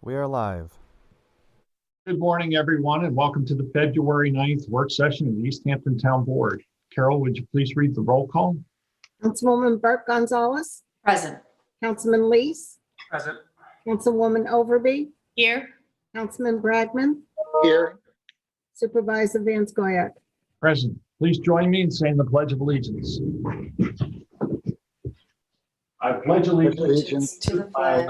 We are live. Good morning, everyone, and welcome to the February 9th work session of the East Hampton Town Board. Carol, would you please read the roll call? Councilwoman Burke Gonzalez. Present. Councilman Lees. Present. Councilwoman Overby. Here. Councilman Bragman. Here. Supervisor Van Scoyac. Present. Please join me in saying the Pledge of Allegiance. I pledge allegiance To the flag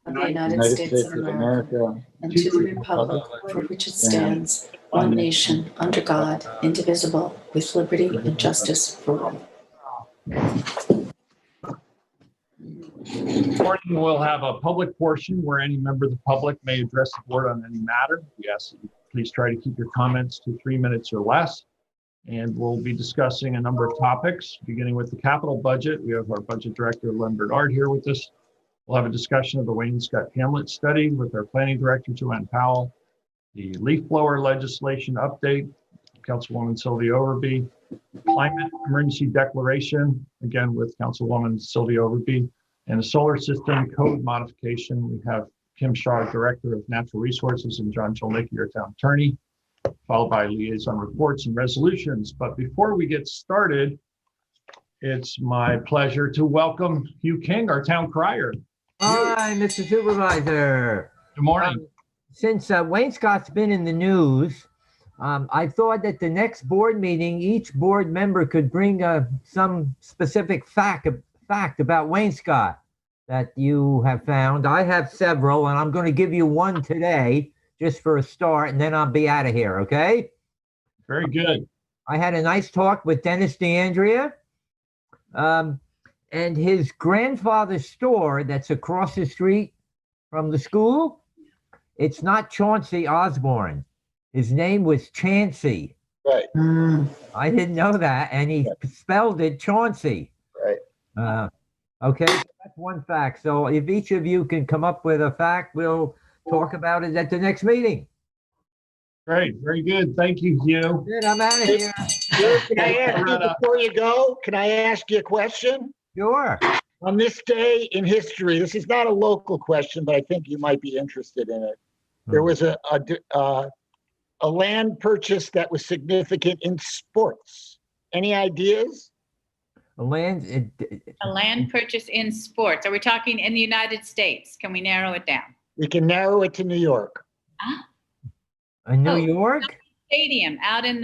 of the United States of America and to the republic for which it stands, one nation, under God, indivisible, with liberty and justice for all. This morning we'll have a public portion where any member of the public may address the board on any matter. We ask that you please try to keep your comments to 3 minutes or less. And we'll be discussing a number of topics, beginning with the capital budget. We have our budget director, Len Bernard, here with us. We'll have a discussion of the Wayne Scott Hamlet study with our planning director, Joanne Powell, the leaf blower legislation update, Councilwoman Sylvia Overby, climate emergency declaration, again with Councilwoman Sylvia Overby, and a solar system code modification. We have Kim Shaw, Director of Natural Resources, and John Cholnicki, our town attorney, followed by liaison reports and resolutions. But before we get started, it's my pleasure to welcome Hugh King, our town crier. Hi, Mr. Supervisor. Good morning. Since Wayne Scott's been in the news, I thought that the next board meeting, each board member could bring some specific fact about Wayne Scott that you have found. I have several, and I'm going to give you one today just for a start, and then I'll be out of here, okay? Very good. I had a nice talk with Dennis DeAndrea, and his grandfather's store that's across the street from the school, it's not Chauncey Osborne. His name was Chancey. Right. I didn't know that, and he spelled it Chauncey. Right. Okay, so that's one fact. So if each of you can come up with a fact, we'll talk about it at the next meeting. Great. Very good. Thank you, Hugh. Good, I'm out of here. Can I ask you, before you go, can I ask you a question? Sure. On this day in history, this is not a local question, but I think you might be interested in it. There was a land purchase that was significant in sports. Any ideas? A land purchase in sports. Are we talking in the United States? Can we narrow it down? We can narrow it to New York. New York? Stadium out in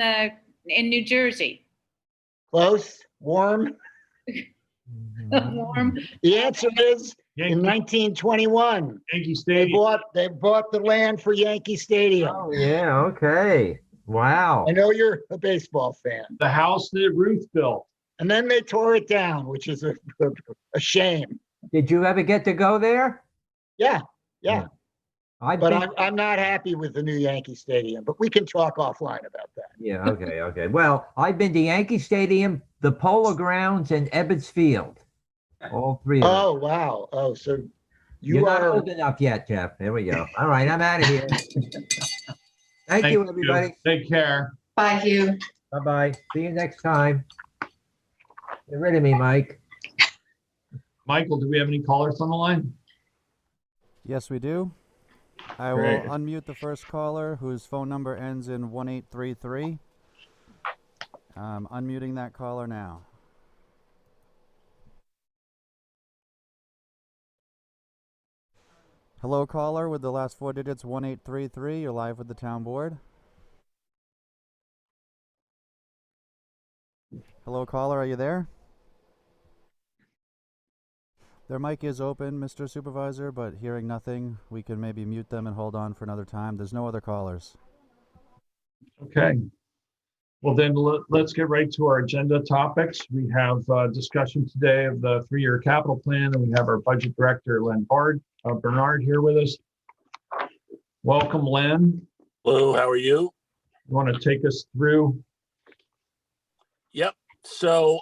New Jersey. Close? Warm? Warm. The answer is in 1921. Yankee Stadium. They bought the land for Yankee Stadium. Oh, yeah, okay. Wow. I know you're a baseball fan. The house that Ruth built. And then they tore it down, which is a shame. Did you ever get to go there? Yeah. But I'm not happy with the new Yankee Stadium, but we can talk offline about that. Yeah, okay. Well, I've been to Yankee Stadium, the Polo Grounds, and Ebbets Field. All three of them. Oh, wow. Oh, so You're not old enough yet, Jeff. There we go. All right, I'm out of here. Thank you, everybody. Take care. Bye, Hugh. Bye-bye. See you next time. Get rid of me, Mike. Michael, do we have any callers on the line? Yes, we do. I will Great. unmute the first caller whose phone number ends in 1833. I'm unmuting that caller now. Hello, caller with the last four digits 1833. You're live with the town board. Hello, caller, are you there? Their mic is open, Mr. Supervisor, but hearing nothing, we can maybe mute them and hold on for another time. There's no other callers. Okay. Well, then let's get right to our agenda topics. We have discussion today of the 3-year capital plan, and we have our budget director, Len Bernard, here with us. Welcome, Len. Hello, how are you? You want to take us through? Yep. So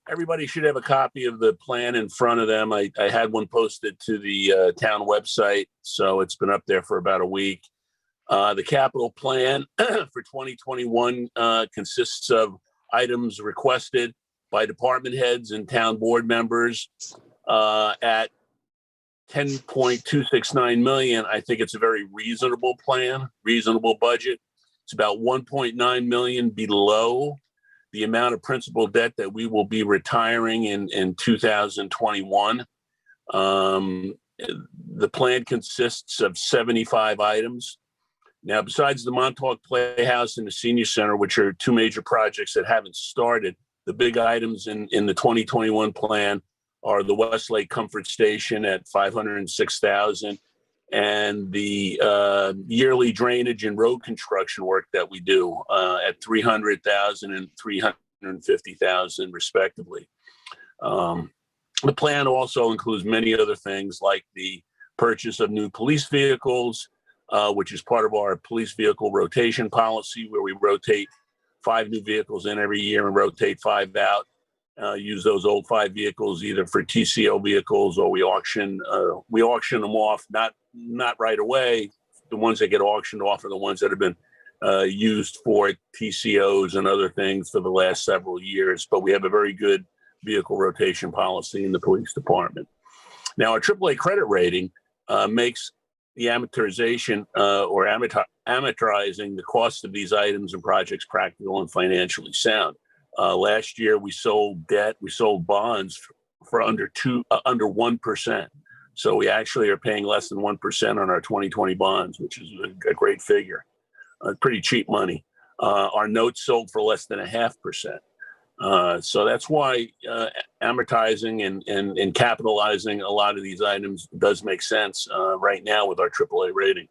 everybody should have a copy of the plan in front of them. I had one posted to the town website, so it's been up there for about a week. The capital plan for 2021 consists of items requested by department heads and town board members at 10.269 million, I think it's a very reasonable plan, reasonable budget. It's about 1.9 million below the amount of principal debt that we will be retiring in 2021. The plan consists of 75 items. Now, besides the Montauk Playhouse and the Senior Center, which are two major projects that haven't started, the big items in the 2021 plan are the Westlake Comfort Station at $506,000 and the yearly drainage and road construction work that we do at $300,000 and $350,000 respectively. The plan also includes many other things like the purchase of new police vehicles, which is part of our police vehicle rotation policy, where we rotate 5 new vehicles in every year and rotate 5 out. Use those old 5 vehicles either for TCO vehicles or we auction them off, not right away. The ones that get auctioned off are the ones that have been used for TCOs and other things for the last several years. But we have a very good vehicle rotation policy in the police department. Now, our AAA credit rating makes the amortization or amortizing the cost of these items and projects practical and financially sound. Last year, we sold debt, we sold bonds for under 1%. So we actually are paying less than 1% on our 2020 bonds, which is a great figure. Pretty cheap money. Our notes sold for less than 0.5%. So that's why amortizing and capitalizing a lot of these items does make sense right now with our AAA rating.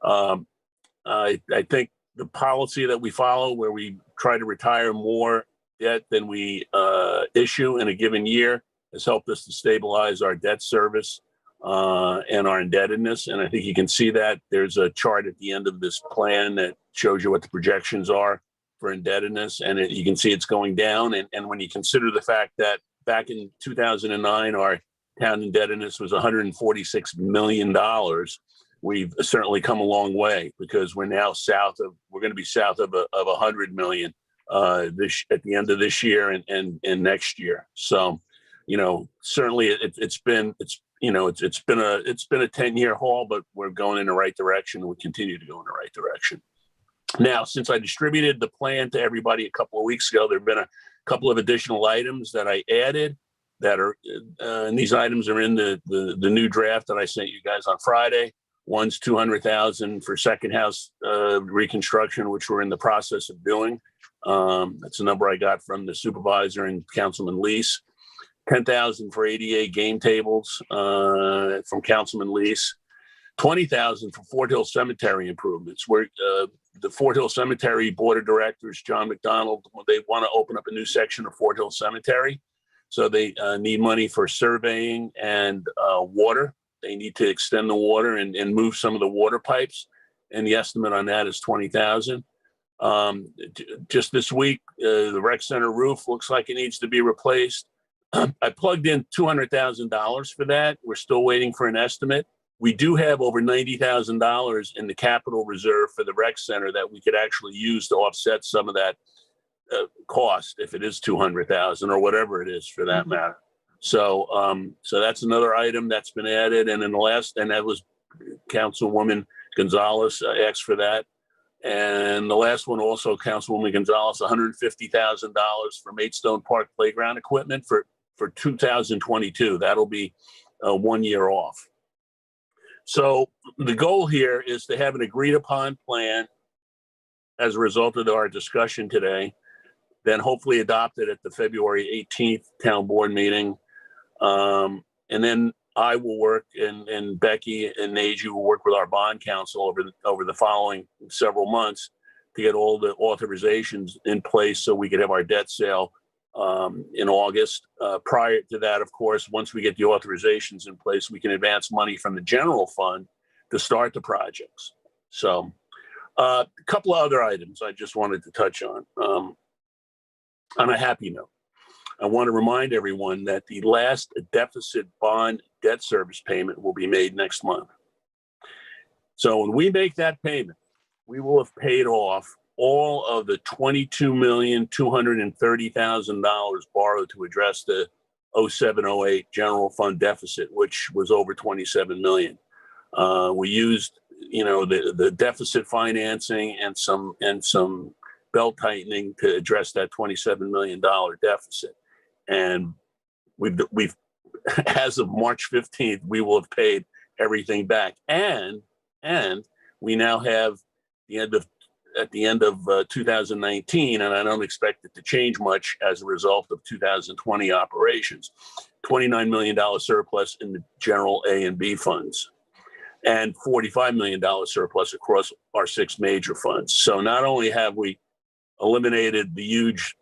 I think the policy that we follow, where we try to retire more debt than we issue in a given year, has helped us to stabilize our debt service and our indebtedness. And I think you can see that there's a chart at the end of this plan that shows you what the projections are for indebtedness, and you can see it's going down. And when you consider the fact that back in 2009, our town indebtedness was $146 million, we've certainly come a long way, because we're now we're going to be south of 100 million at the end of this year and next year. So, certainly it's been a 10-year haul, but we're going in the right direction, and we continue to go in the right direction. Now, since I distributed the plan to everybody a couple of weeks ago, there have been a couple of additional items that I added that are, and these items are in the new draft that I sent you guys on Friday. One's $200,000 for second house reconstruction, which we're in the process of doing. That's a number I got from the supervisor and Councilman Lease. $10,000 for ADA game tables from Councilman Lease. $20,000 for Fort Hill Cemetery improvements. Where the Fort Hill Cemetery Board of Directors, John McDonald, they want to open up a new section of Fort Hill Cemetery. So they need money for surveying and water. They need to extend the water and move some of the water pipes. And the estimate on that is $20,000. Just this week, the rec center roof looks like it needs to be replaced. I plugged in $200,000 for that. We're still waiting for an estimate. We do have over $90,000 in the capital reserve for the rec center that we could actually use to offset some of that cost, if it is $200,000 or whatever it is for that matter. So that's another item that's been added. And then that was Councilwoman Gonzalez asked for that. And the last one also, Councilwoman Gonzalez, $150,000 for Maidstone Park playground equipment for 2022. That'll be 1 year off. So the goal here is to have an agreed upon plan as a result of our discussion today, then hopefully adopted at the February 18th town board meeting. And then I will work, and Becky and Neji will work with our bond counsel over the following several months to get all the authorizations in place so we could have our debt sale in August. Prior to that, of course, once we get the authorizations in place, we can advance money from the general fund to start the projects. So a couple of other items I just wanted to touch on a happy note. I want to remind everyone that the last deficit bond debt service payment will be made next month. So when we make that payment, we will have paid off all of the $22,230,000 borrowed to address the 0708 general fund deficit, which was over 27 million. We used, the deficit financing and some belt tightening to address that $27 million deficit. And we've as of March 15th, we will have paid everything back. And we now have at the end of 2019, and I don't expect it to change much as a result of 2020 operations, $29 million surplus in the general A and B funds, and $45 million surplus across our 6 major funds. So not only have we eliminated the huge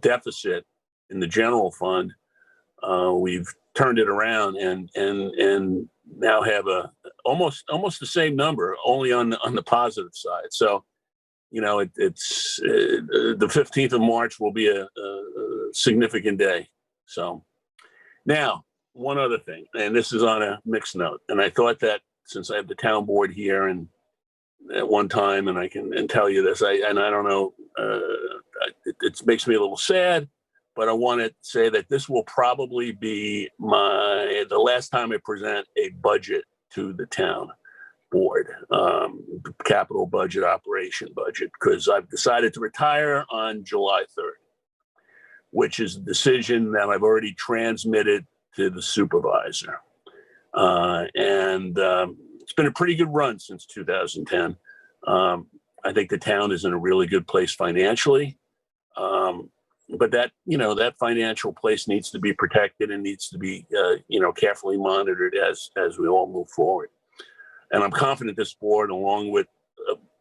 deficit in the general fund, we've turned it around and now have almost the same number, only on the positive side. So, it's the 15th of March will be a significant day. So now, one other thing, and this is on a mixed note, and I thought that since I have the town board here and at one time, and I can tell you this, I don't know, it makes me a little sad, but I want to say that this will probably be the last time I present a budget to the town board, capital budget, operation budget, because I've decided to retire on July 3rd, which is a decision that I've already transmitted to the supervisor. And it's been a pretty good run since 2010. I think the town is in a really good place financially. But that financial place needs to be protected and needs to be, carefully monitored as we all move forward. And I'm confident this board, along with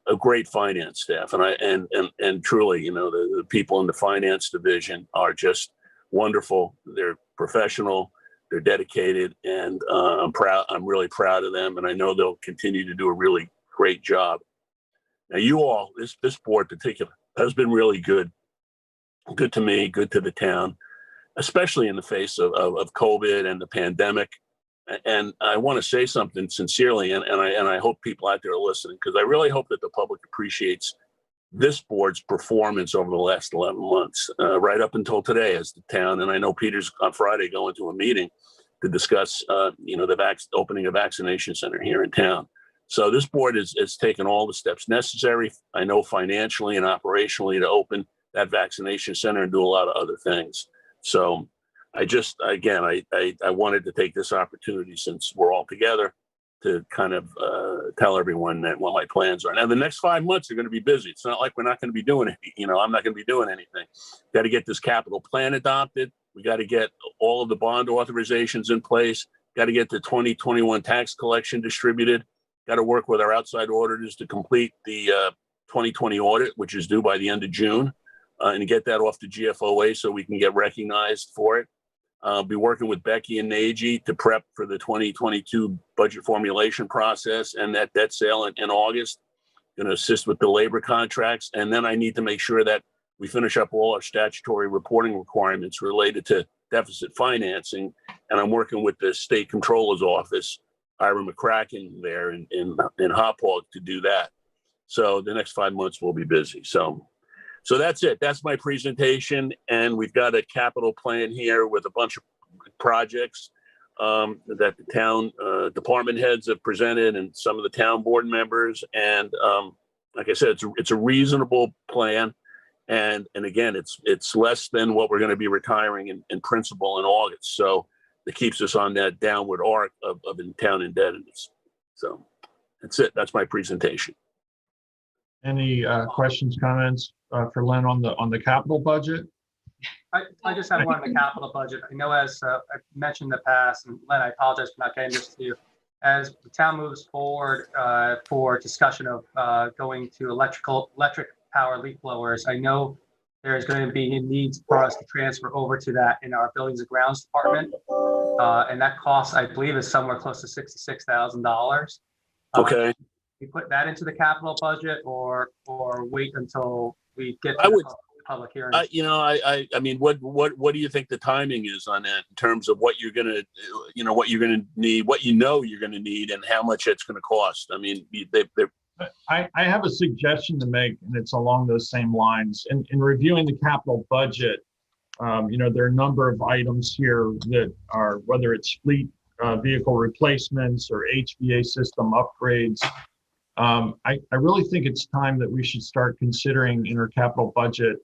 a great finance staff, and truly, the people in the finance division are just wonderful. They're professional, they're dedicated, and I'm proud. I'm really proud of them, and I know they'll continue to do a really great job. Now, you all, this board in particular, has been really good to me, good to the town, especially in the face of COVID and the pandemic. And I want to say something sincerely, and I hope people out there are listening, because I really hope that the public appreciates this board's performance over the last 11 months, right up until today as the town. And I know Peter's on Friday going to a meeting to discuss, the opening a vaccination center here in town. So this board has taken all the steps necessary, I know, financially and operationally, to open that vaccination center and do a lot of other things. So I wanted to take this opportunity, since we're all together, to kind of tell everyone that what my plans are. Now, the next 5 months are going to be busy. It's not like we're not going to be doing it. I'm not going to be doing anything. Got to get this capital plan adopted. We got to get all of the bond authorizations in place. Got to get the 2021 tax collection distributed. Got to work with our outside auditors to complete the 2020 audit, which is due by the end of June, and get that off to GFOA so we can get recognized for it. Be working with Becky and Nagy to prep for the 2022 budget formulation process and that debt sale in August. Going to assist with the labor contracts. And then I need to make sure that we finish up all our statutory reporting requirements related to deficit financing. And I'm working with the state controller's office, Ira McCracken, there in Hauppauge, to do that. So the next 5 months will be busy. So that's it. That's my presentation. And we've got a capital plan here with a bunch of projects that the town department heads have presented, and some of the town board members. And like I said, it's a reasonable plan. And again, it's less than what we're going to be retiring in principal in August. So it keeps us on that downward arc of town indebtedness. So that's it. That's my presentation. Any questions, comments for Len on the capital budget? I just have one on the capital budget. I know, as I mentioned in the past, and Len, I apologize for not getting this to you, as the town moves forward for discussion of going to electric power leak blowers, I know there's going to be needs for us to transfer over to that in our buildings and grounds department. And that cost, I believe, is somewhere close to $66,000. Okay. We put that into the capital budget, or wait until we get to the public hearing? I mean, what do you think the timing is on that, in terms of what you're gonna, what you're gonna need, what you're gonna need, and how much it's gonna cost? I mean, I have a suggestion to make, and it's along those same lines. In reviewing the capital budget, There are a number of items here that are, whether it's fleet vehicle replacements or HVA system upgrades. I really think it's time that we should start considering in our capital budget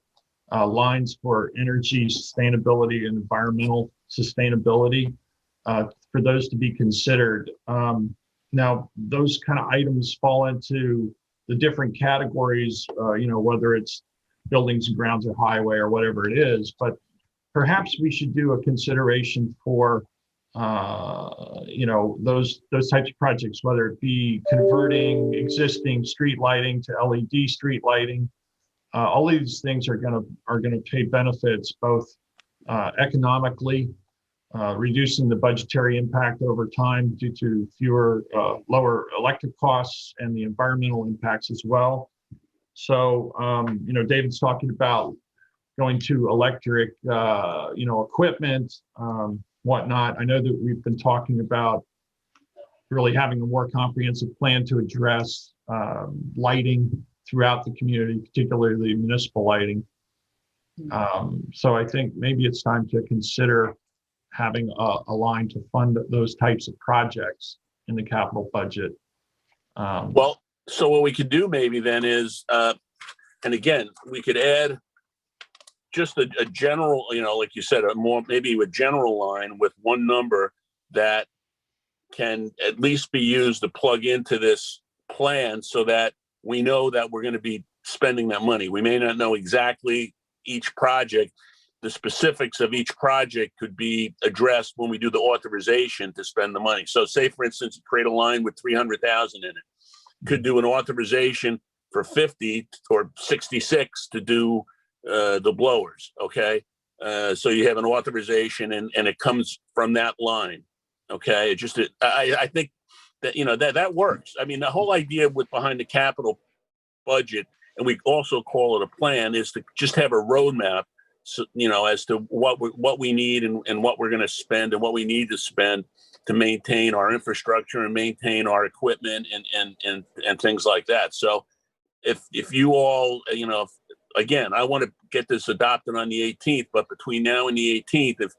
lines for energy sustainability and environmental sustainability for those to be considered. Now, those kind of items fall into the different categories, whether it's buildings and grounds or highway or whatever it is, but perhaps we should do a consideration for those types of projects, whether it be converting existing street lighting to LED street lighting. All of these things are gonna pay benefits both economically, reducing the budgetary impact over time due to lower electric costs and the environmental impacts as well. So, David's talking about going to electric, equipment, whatnot. I know that we've been talking about really having a more comprehensive plan to address lighting throughout the community, particularly municipal lighting. So I think maybe it's time to consider having a line to fund those types of projects in the capital budget. Well, so what we could do maybe then is, and again, we could add just a general, like you said, maybe a general line with one number that can at least be used to plug into this plan so that we know that we're going to be spending that money. We may not know exactly each project. The specifics of each project could be addressed when we do the authorization to spend the money. So say, for instance, create a line with 300,000 in it. Could do an authorization for 50 or 66 to do the blowers, okay? So you have an authorization and it comes from that line, okay? I think that that works. I mean, the whole idea behind the capital budget, and we also call it a plan, is to just have a roadmap, so, as to what we need and what we're going to spend and what we need to spend to maintain our infrastructure and maintain our equipment and things like that. So if you all, again, I want to get this adopted on the 18th, but between now and the 18th,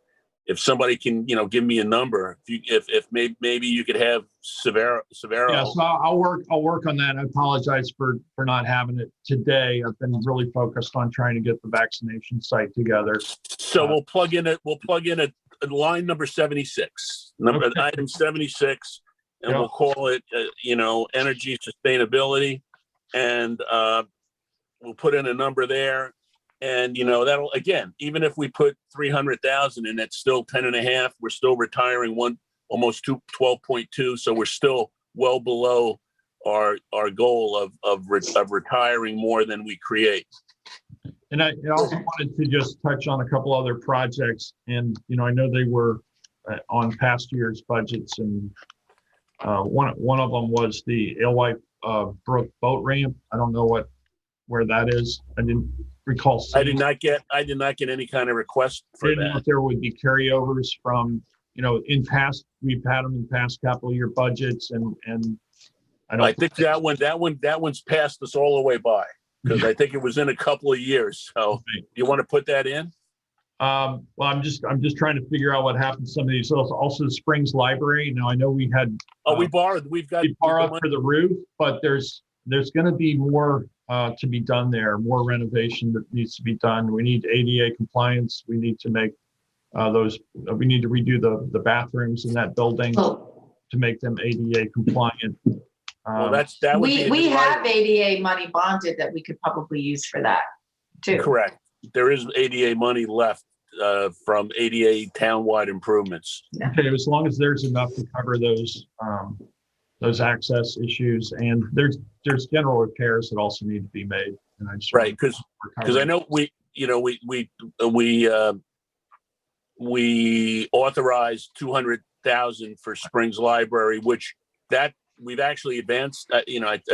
if somebody can, give me a number, if maybe you could have Severo. Yeah, so I'll work on that. I apologize for not having it today. I've been really focused on trying to get the vaccination site together. So we'll plug in a line number 76, item 76, and we'll call it, energy sustainability, and we'll put in a number there. And, that'll, again, even if we put 300,000 in, that's still 10.5. We're still retiring almost 12.2. So we're still well below our goal of retiring more than we create. And I also wanted to just touch on a couple other projects. And, I know they were on past year's budgets. And one of them was the Alewife Brook boat ramp. I don't know where that is. I didn't recall. I did not get any kind of request for that. If there would be carryovers from, we've had them in past capital year budgets, and I think that one's passed us all the way by, because I think it was in a couple of years. So you want to put that in? Well, I'm just trying to figure out what happened to some of these. Also the Springs Library. Now I know we had. We borrowed. We borrowed for the roof, but there's going to be more to be done there, more renovation that needs to be done. We need ADA compliance. We need to make we need to redo the bathrooms in that building to make them ADA compliant. Well, that would be. We have ADA money bonded that we could probably use for that too. Correct. There is ADA money left from ADA townwide improvements. Yeah. Okay, as long as there's enough to cover those access issues, and there's general repairs that also need to be made. And I just right, because I know we authorized 200,000 for Springs Library, which that we've actually advanced. I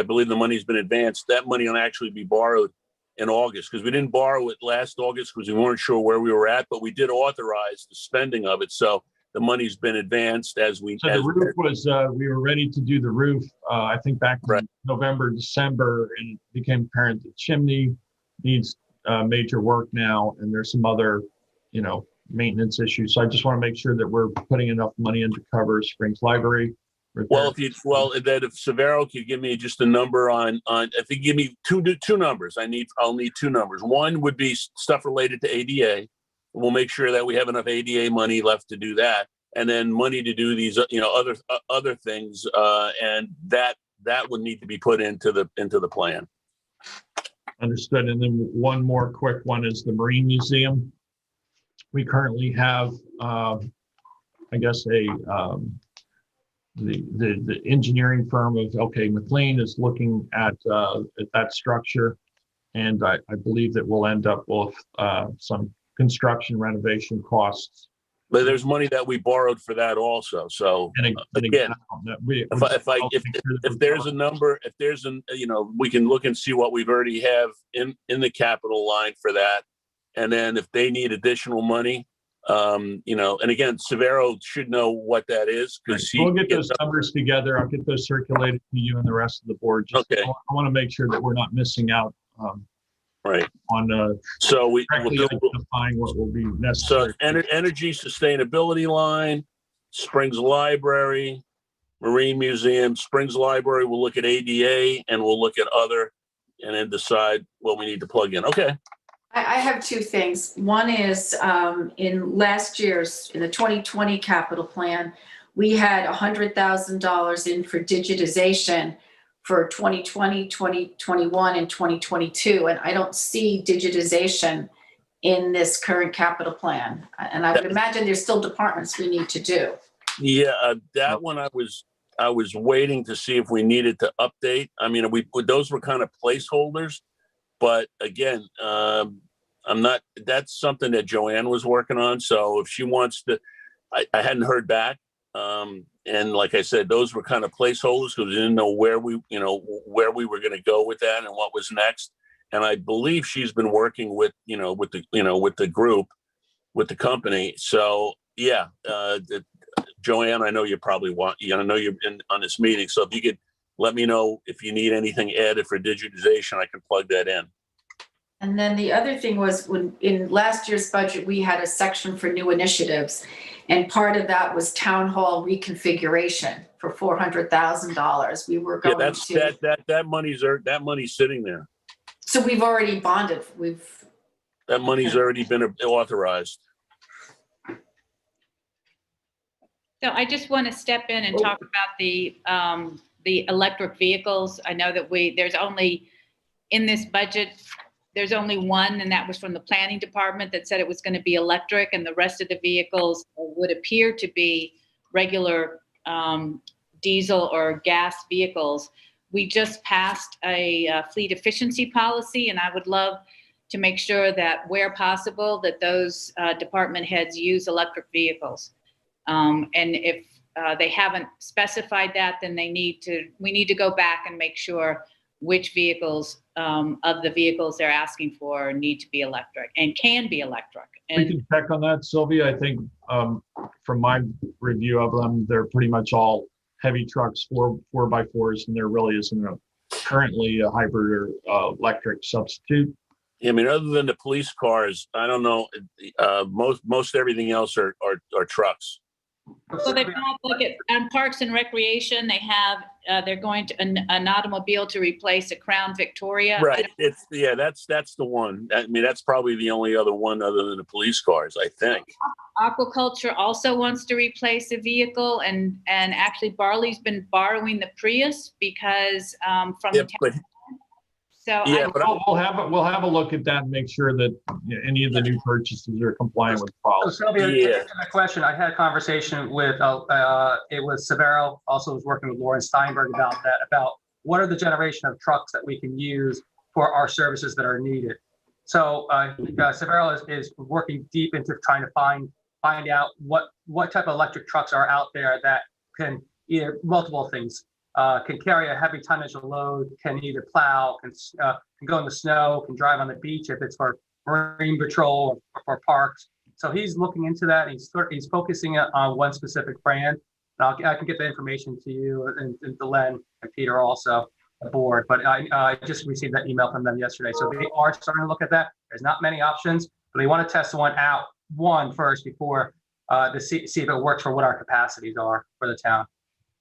believe the money's been advanced. That money will actually be borrowed in August, because we didn't borrow it last August because we weren't sure where we were at, but we did authorize the spending of it. So the money's been advanced as we. So the roof was, we were ready to do the roof, I think back in November, December, and it became apparent the chimney needs major work now. And there's some other, maintenance issues. So I just want to make sure that we're putting enough money in to cover Springs Library. Well, if Severo could give me just a number on if you give me two numbers, I'll need two numbers. One would be stuff related to ADA. We'll make sure that we have enough ADA money left to do that, and then money to do these other things, and that would need to be put into the plan. Understood. And then one more quick one is the Marine Museum. We currently have, I guess, the engineering firm of McLean is looking at that structure, and I believe that we'll end up with some construction renovation costs. But there's money that we borrowed for that also. So again, if there's a number, we can look and see what we've already have in the capital line for that, and then if they need additional money. And again, Severo should know what that is because we'll get those numbers together. I'll get those circulated to you and the rest of the board. Okay. I want to make sure that we're not missing out. Right. On so we'll define what will be necessary. So energy sustainability line, Springs Library, Marine Museum, Springs Library. We'll look at ADA and we'll look at other, and then decide what we need to plug in. Okay. I have two things. One is in last year's, in the 2020 capital plan, we had $100,000 in for digitization for 2020, 2021, and 2022. And I don't see digitization in this current capital plan. And I would imagine there's still departments we need to do. Yeah, that one I was waiting to see if we needed to update. I mean, those were kind of placeholders. But again, that's something that Joanne was working on. So if she wants to, I hadn't heard back. And like I said, those were kind of placeholders because we didn't know where we were going to go with that and what was next. And I believe she's been working with the group, with the company. So yeah, Joanne, I know you probably I know you're on this meeting. So if you could let me know if you need anything added for digitization, I can plug that in. And then the other thing was when in last year's budget, we had a section for new initiatives. And part of that was town hall reconfiguration for $400,000. We were going that money's sitting there. So we've already bonded. That money's already been authorized. So I just want to step in and talk about the electric vehicles. I know that there's only in this budget, there's only one, and that was from the planning department that said it was going to be electric, and the rest of the vehicles would appear to be regular diesel or gas vehicles. We just passed a fleet efficiency policy, and I would love to make sure that where possible that those department heads use electric vehicles. And if they haven't specified that, then we need to go back and make sure which vehicles of the vehicles they're asking for need to be electric and can be electric. And we can check on that, Sylvia. I think from my review of them, they're pretty much all heavy trucks, 4x4s, and there really isn't currently a hybrid or electric substitute. I mean, other than the police cars, I don't know. Most everything else are trucks. so they've got on Parks and Recreation, they have they're going to an automobile to replace a Crown Victoria. Right. That's the one. I mean, that's probably the only other one other than the police cars, I think. Aquaculture also wants to replace a vehicle, and actually Barley's been borrowing the Prius because from the town. So yeah, we'll have a look at that and make sure that any of the new purchases are compliant with policy. So Sylvia, to answer my question, I had a conversation with it was Severo, also was working with Lauren Steinberg about that, about what are the generation of trucks that we can use for our services that are needed. So Severo is working deep into trying to find out what type of electric trucks are out there that can either multiple things. Can carry a heavy tonnage of load, can either plow, can go in the snow, can drive on the beach if it's for marine patrol or for parks. So he's looking into that. He's focusing on one specific brand. And I can get the information to you and to Len and Peter also, the board. But I just received that email from them yesterday. So they are starting to look at that. There's not many options, but they want to test one out one first before to see if it works for what our capacities are for the town.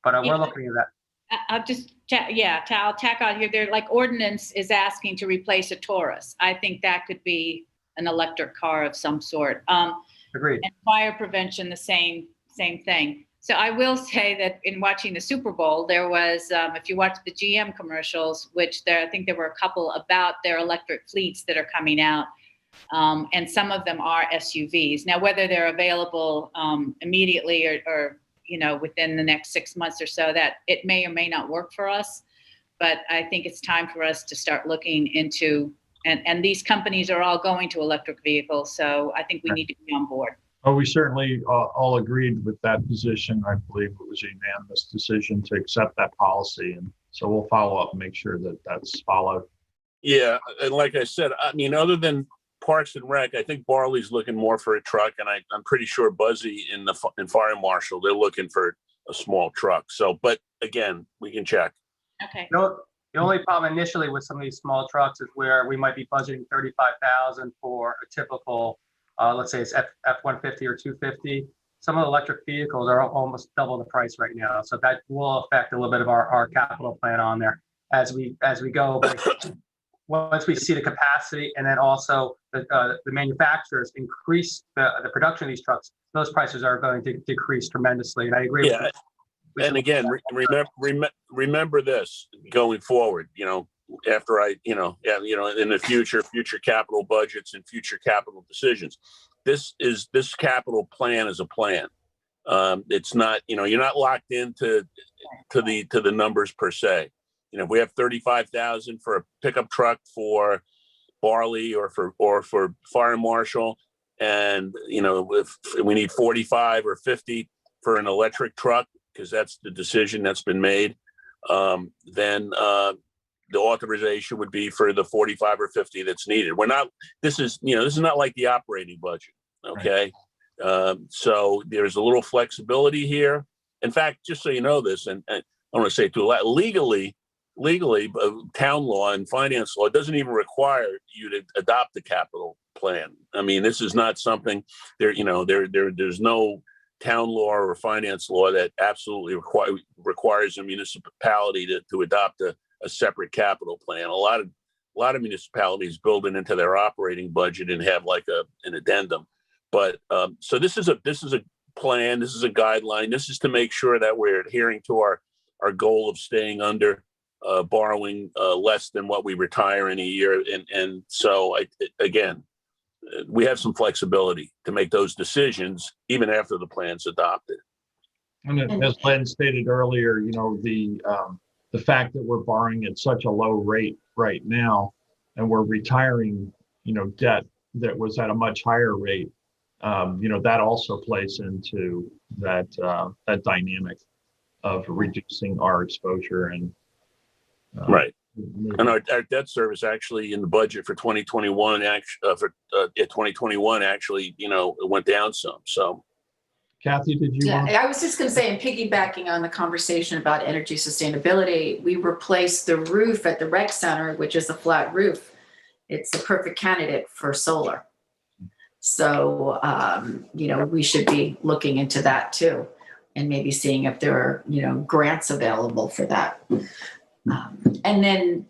But we're Yeah. looking at that. I'll just, I'll tack on here. They're like ordinance is asking to replace a Taurus. I think that could be an electric car of some sort. Agreed. And fire prevention, the same thing. So I will say that in watching the Super Bowl, there was, if you watch the GM commercials, I think there were a couple about their electric fleets that are coming out. And some of them are SUVs. Now, whether they're available immediately or within the next 6 months or so, that it may or may not work for us. But I think it's time for us to start looking into, and these companies are all going to electric vehicles. So I think we need to be on board. Oh, we certainly all agreed with that position. I believe it was a unanimous decision to accept that policy. And so we'll follow up and make sure that that's followed. Yeah, and like I said, I mean, other than Parks and Rec, I think Barley's looking more for a truck, and I'm pretty sure Buzzy in Fire Marshal, they're looking for a small truck. So, but again, we can check. Okay. The only problem initially with some of these small trucks is where we might be budgeting 35,000 for a typical, let's say it's F-150 or 250. Some of the electric vehicles are almost double the price right now, so that will affect a little bit of our capital plan on there as we go. Once we see the capacity, and then also the manufacturers increase the production of these trucks, those prices are going to decrease tremendously. And I agree. Yeah. And again, remember this going forward, after in the future capital budgets and future capital decisions, this capital plan is a plan. It's not, you're not locked into the numbers per se. If we have 35,000 for a pickup truck for Barley or for Fire Marshal, and if we need 45 or 50 for an electric truck, because that's the decision that's been made, then the authorization would be for the 45 or 50 that's needed. This is not like the operating budget. Okay. Right. So there's a little flexibility here. In fact, just so you know this, and I want to say too, legally, town law and finance law doesn't even require you to adopt the capital plan. I mean, this is not something there's no town law or finance law that absolutely requires a municipality to adopt a separate capital plan. A lot of municipalities build it into their operating budget and have like an addendum. But so this is a plan. This is a guideline. This is to make sure that we're adhering to our goal of staying under borrowing less than what we retire in a year. And so we have some flexibility to make those decisions even after the plan's adopted. And as Len stated earlier, the fact that we're borrowing at such a low rate right now, and we're retiring, debt that was at a much higher rate, that also plays into that dynamic of reducing our exposure and right. And our debt service actually in the budget for 2021 actually, it went down some. So, Kathy, did you? Yeah, I was just going to say, and piggybacking on the conversation about energy sustainability, we replaced the roof at the rec center, which is a flat roof. It's a perfect candidate for solar. So, we should be looking into that too, and maybe seeing if there are, grants available for that. And then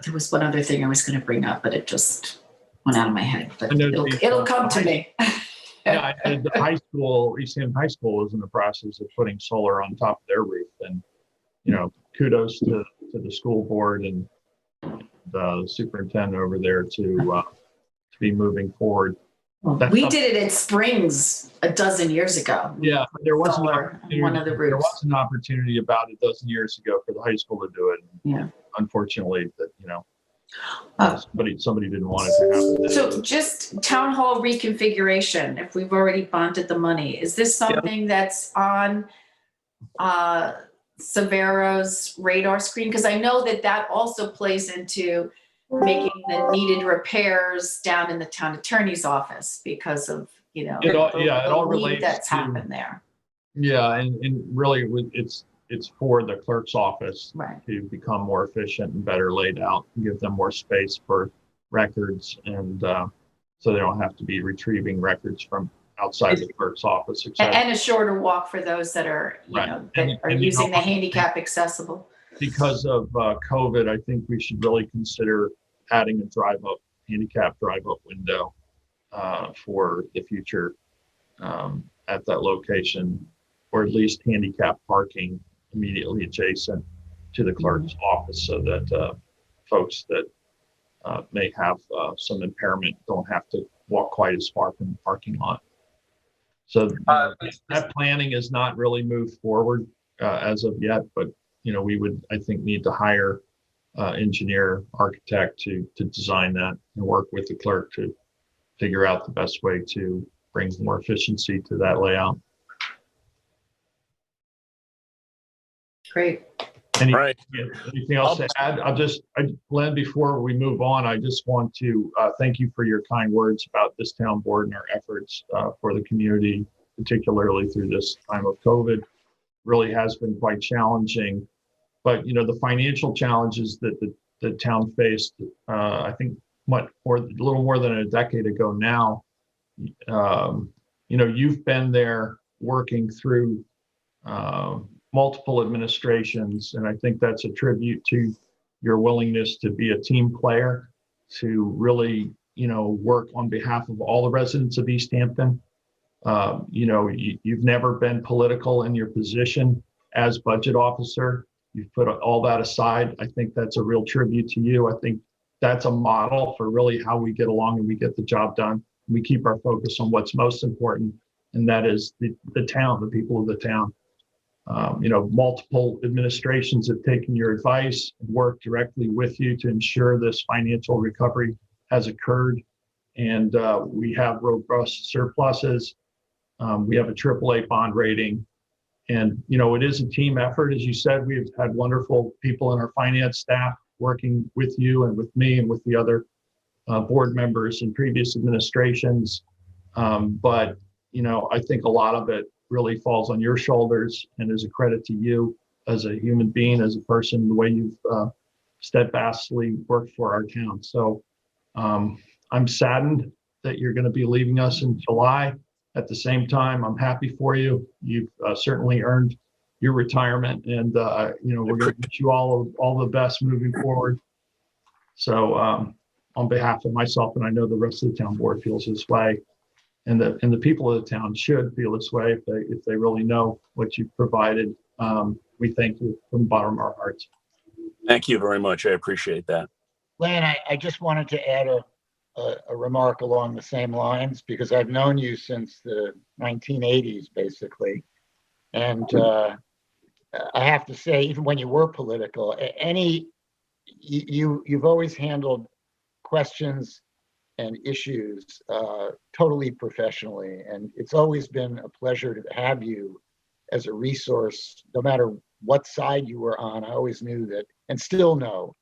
there was one other thing I was going to bring up, but it just went out of my head. But it'll come to me. Yeah, the high school, East Hampton High School, is in the process of putting solar on top of their roof, and kudos to the school board and the superintendent over there to be moving forward. We did it at Springs a dozen years ago. Yeah, there was an opportunity. One of the roofs. There was an opportunity about a dozen years ago for the high school to do it. Yeah. Unfortunately, somebody didn't want it to happen. So just town hall reconfiguration, if we've already bonded the money, is this something that's on Severo's radar screen? Because I know that also plays into making the needed repairs down in the town attorney's office because of, it all relates that's happened there. Yeah, and really it's for the clerk's office to become more efficient and better laid out and give them more space for records. And so they don't have to be retrieving records from outside the clerk's office, et cetera. And a shorter walk for those that are, you Right. know, that And- are and, using the handicap accessible. Because of COVID, I think we should really consider adding a handicap drive-up window for the future at that location, or at least handicap parking immediately adjacent to the clerk's office, so that folks that may have some impairment don't have to walk quite as far from the parking lot. So that planning is not really moved forward as of yet, but we would, I think, need to hire engineer, architect to design that and work with the clerk to figure out the best way to bring more efficiency to that layout. Great. Anything else to add? Glenn, before we move on, I just want to thank you for your kind words about this town board and our efforts for the community, particularly through this time of COVID. Really has been quite challenging, but the financial challenges that the town faced, I think a little more than a decade ago now, you've been there working through multiple administrations, and I think that's a tribute to your willingness to be a team player, to really work on behalf of all the residents of East Hampton. You've never been political in your position as budget officer. You've put all that aside. I think that's a real tribute to you. I think that's a model for really how we get along and we get the job done. We keep our focus on what's most important, and that is the town, the people of the town. Multiple administrations have taken your advice and worked directly with you to ensure this financial recovery has occurred. And we have robust surpluses. We have a AAA bond rating. And, it is a team effort. As you said, we've had wonderful people in our finance staff working with you and with me and with the other board members in previous administrations. But I think a lot of it really falls on your shoulders and is a credit to you as a human being, as a person, the way you've steadfastly worked for our town. So I'm saddened that you're going to be leaving us in July. At the same time, I'm happy for you. You've certainly earned your retirement, and we're going to wish you all the best moving forward. So on behalf of myself, and I know the rest of the town board feels this way, and the people of the town should feel this way if they really know what you've provided. We thank you from the bottom of our hearts. Thank you very much. I appreciate that. Len, I just wanted to add a remark along the same lines, because I've known you since the 1980s, basically. And I have to say, even when you were political, you've always handled questions and issues totally professionally. And it's always been a pleasure to have you as a resource, no matter what side you were on. I always knew that, and still know,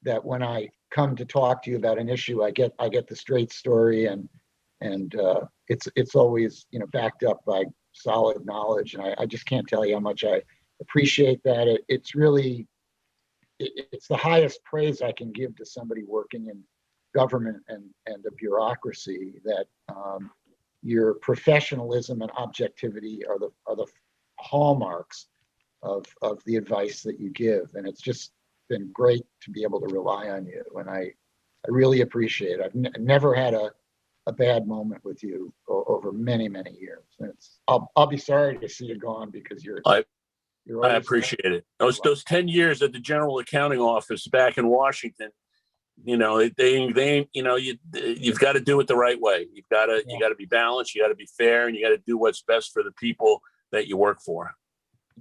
that when I come to talk to you about an issue, I get the straight story, and it's always backed up by solid knowledge. And I just can't tell you how much I appreciate that. It's really it's the highest praise I can give to somebody working in government and a bureaucracy, that your professionalism and objectivity are the hallmarks of the advice that you give, and it's just been great to be able to rely on you, and I really appreciate it. I've never had a bad moment with you over many years. And I'll be sorry to see you gone, because I appreciate it. Those 10 years at the General Accounting Office back in Washington, you've got to do it the right way. You got to be balanced. You got to be fair, and you got to do what's best for the people that you work for.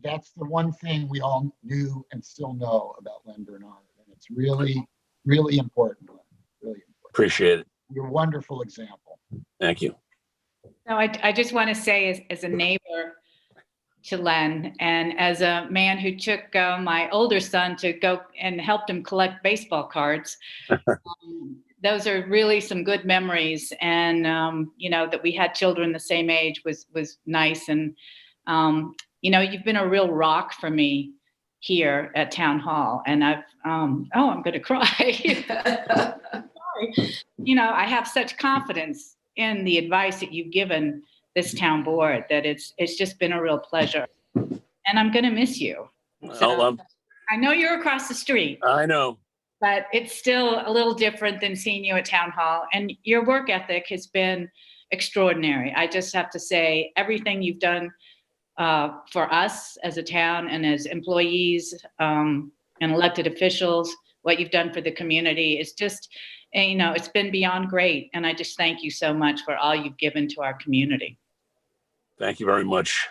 That's the one thing we all knew and still know about Len Bernard, and it's really, really important. Really important. Appreciate it. You're a wonderful example. Thank you. No, I just want to say, as a neighbor to Len, and as a man who took my older son to go and helped him collect baseball cards, those are really some good memories. And that we had children the same age was nice. And you've been a real rock for me here at Town Hall, and I'm going to cry. I have such confidence in the advice that you've given this town board that it's just been a real pleasure. And I'm going to miss you. So, I know you're across the street. I know. But it's still a little different than seeing you at town hall. And your work ethic has been extraordinary. I just have to say, everything you've done for us as a town and as employees and elected officials, what you've done for the community is just, it's been beyond great. And I just thank you so much for all you've given to our community. Thank you very much.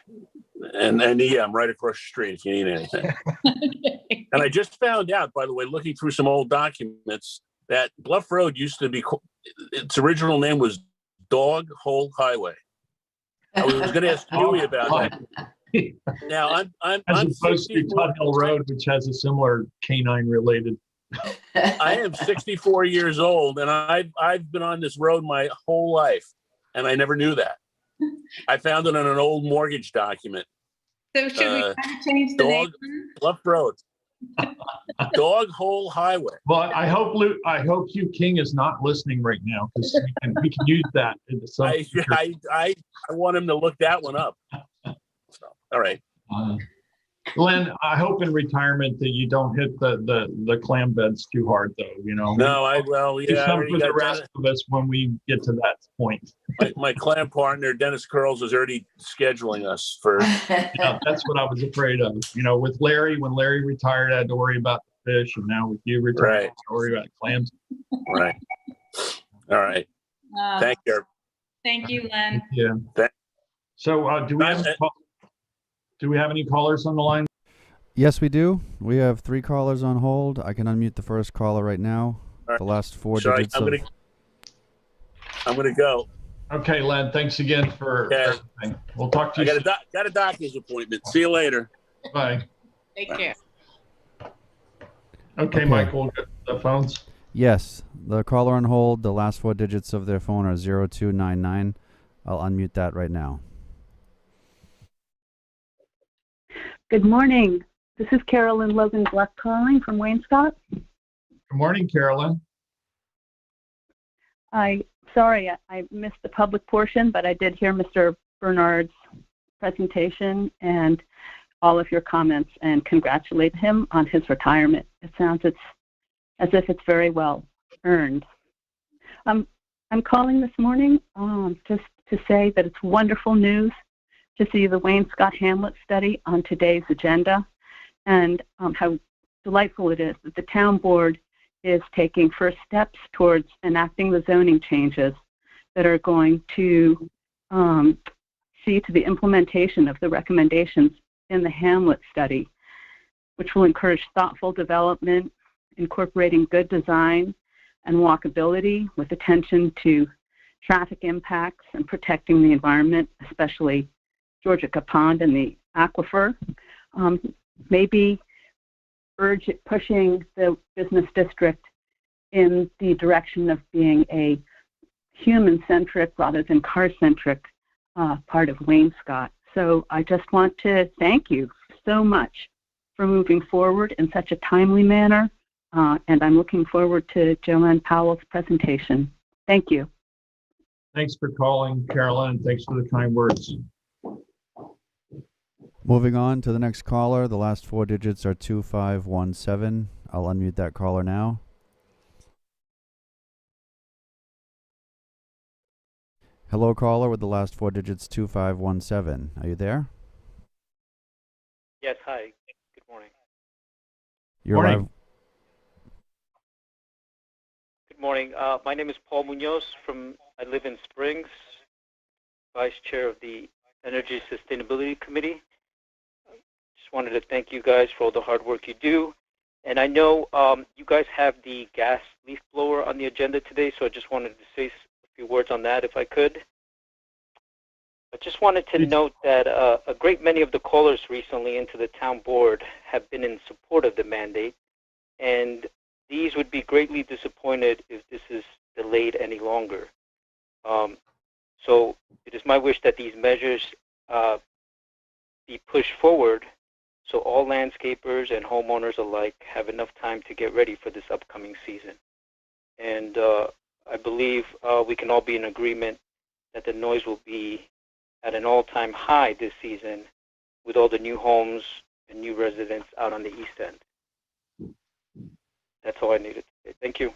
And yeah, I'm right across the street if you need anything. And I just found out, by the way, looking through some old documents, that Bluff Road used to be, its original name was Dog Hole Highway. I was going to ask Huey about that. Now, I'm As opposed to Tut Hill Road, which has a similar canine related. I am 64 years old, and I've been on this road my whole life, and I never knew that. I found it on an old mortgage document. So should we kind of change the name? Bluff Road. Dog Hole Highway. Well, I hope Hugh King is not listening right now, because we can use that in the I want him to look that one up. So, all right. Glenn, I hope in retirement that you don't hit the clam beds too hard, though. No, Do some for the rest of us when we get to that point. My clam partner, Dennis Curls, is already scheduling us for. Yeah, that's what I was afraid of. With Larry, when Larry retired, I had to worry about the fish, and now with you retired, I have to worry about clams. Right. All right. Thank you. Thank you, Len. Yeah. So, do we have any callers on the line? Yes, we do. We have 3 callers on hold. I can unmute the first caller right now. Right. The last 4 digits. I'm gonna go. Okay, Len. Thanks again for everything. We'll talk to you. Got a doctor's appointment. See you later. Bye. Take care. Okay, Michael, get the phones. Yes, the caller on hold. The last 4 digits of their phone are 0299. I'll unmute that right now. Good morning. This is Carolyn Logan Gluck calling from Wainscott. Good morning, Carolyn. Sorry, I missed the public portion, but I did hear Mr. Bernard's presentation and all of your comments and congratulate him on his retirement. It sounds as if it's very well earned. I'm calling this morning just to say that it's wonderful news to see the Wainscott Hamlet study on today's agenda, and how delightful it is that the town board is taking first steps towards enacting the zoning changes that are going to see to the implementation of the recommendations in the Hamlet study, which will encourage thoughtful development, incorporating good design and walkability with attention to traffic impacts and protecting the environment, especially Georgia Pond and the aquifer. Maybe pushing the business district in the direction of being a human-centric rather than car-centric part of Wainscott. So I just want to thank you so much for moving forward in such a timely manner, and I'm looking forward to Joanne Powell's presentation. Thank you. Thanks for calling, Carolyn, and thanks for the kind words. Moving on to the next caller. The last 4 digits are 2517. I'll unmute that caller now. Hello, caller with the last 4 digits 2517. Are you there? Yes, hi. Good morning. You're Morning. live. Good morning. My name is Paul Munoz I live in Springs, Vice Chair of the Energy Sustainability Committee. Just wanted to thank you guys for all the hard work you do. And I know you guys have the gas leaf blower on the agenda today, so I just wanted to say a few words on that if I could. I just wanted to note that a great many of the callers recently into the town board have been in support of the mandate, and these would be greatly disappointed if this is delayed any longer. So it is my wish that these measures be pushed forward so all landscapers and homeowners alike have enough time to get ready for this upcoming season. And I believe we can all be in agreement that the noise will be at an all-time high this season with all the new homes and new residents out on the east end. That's all I needed to say. Thank you.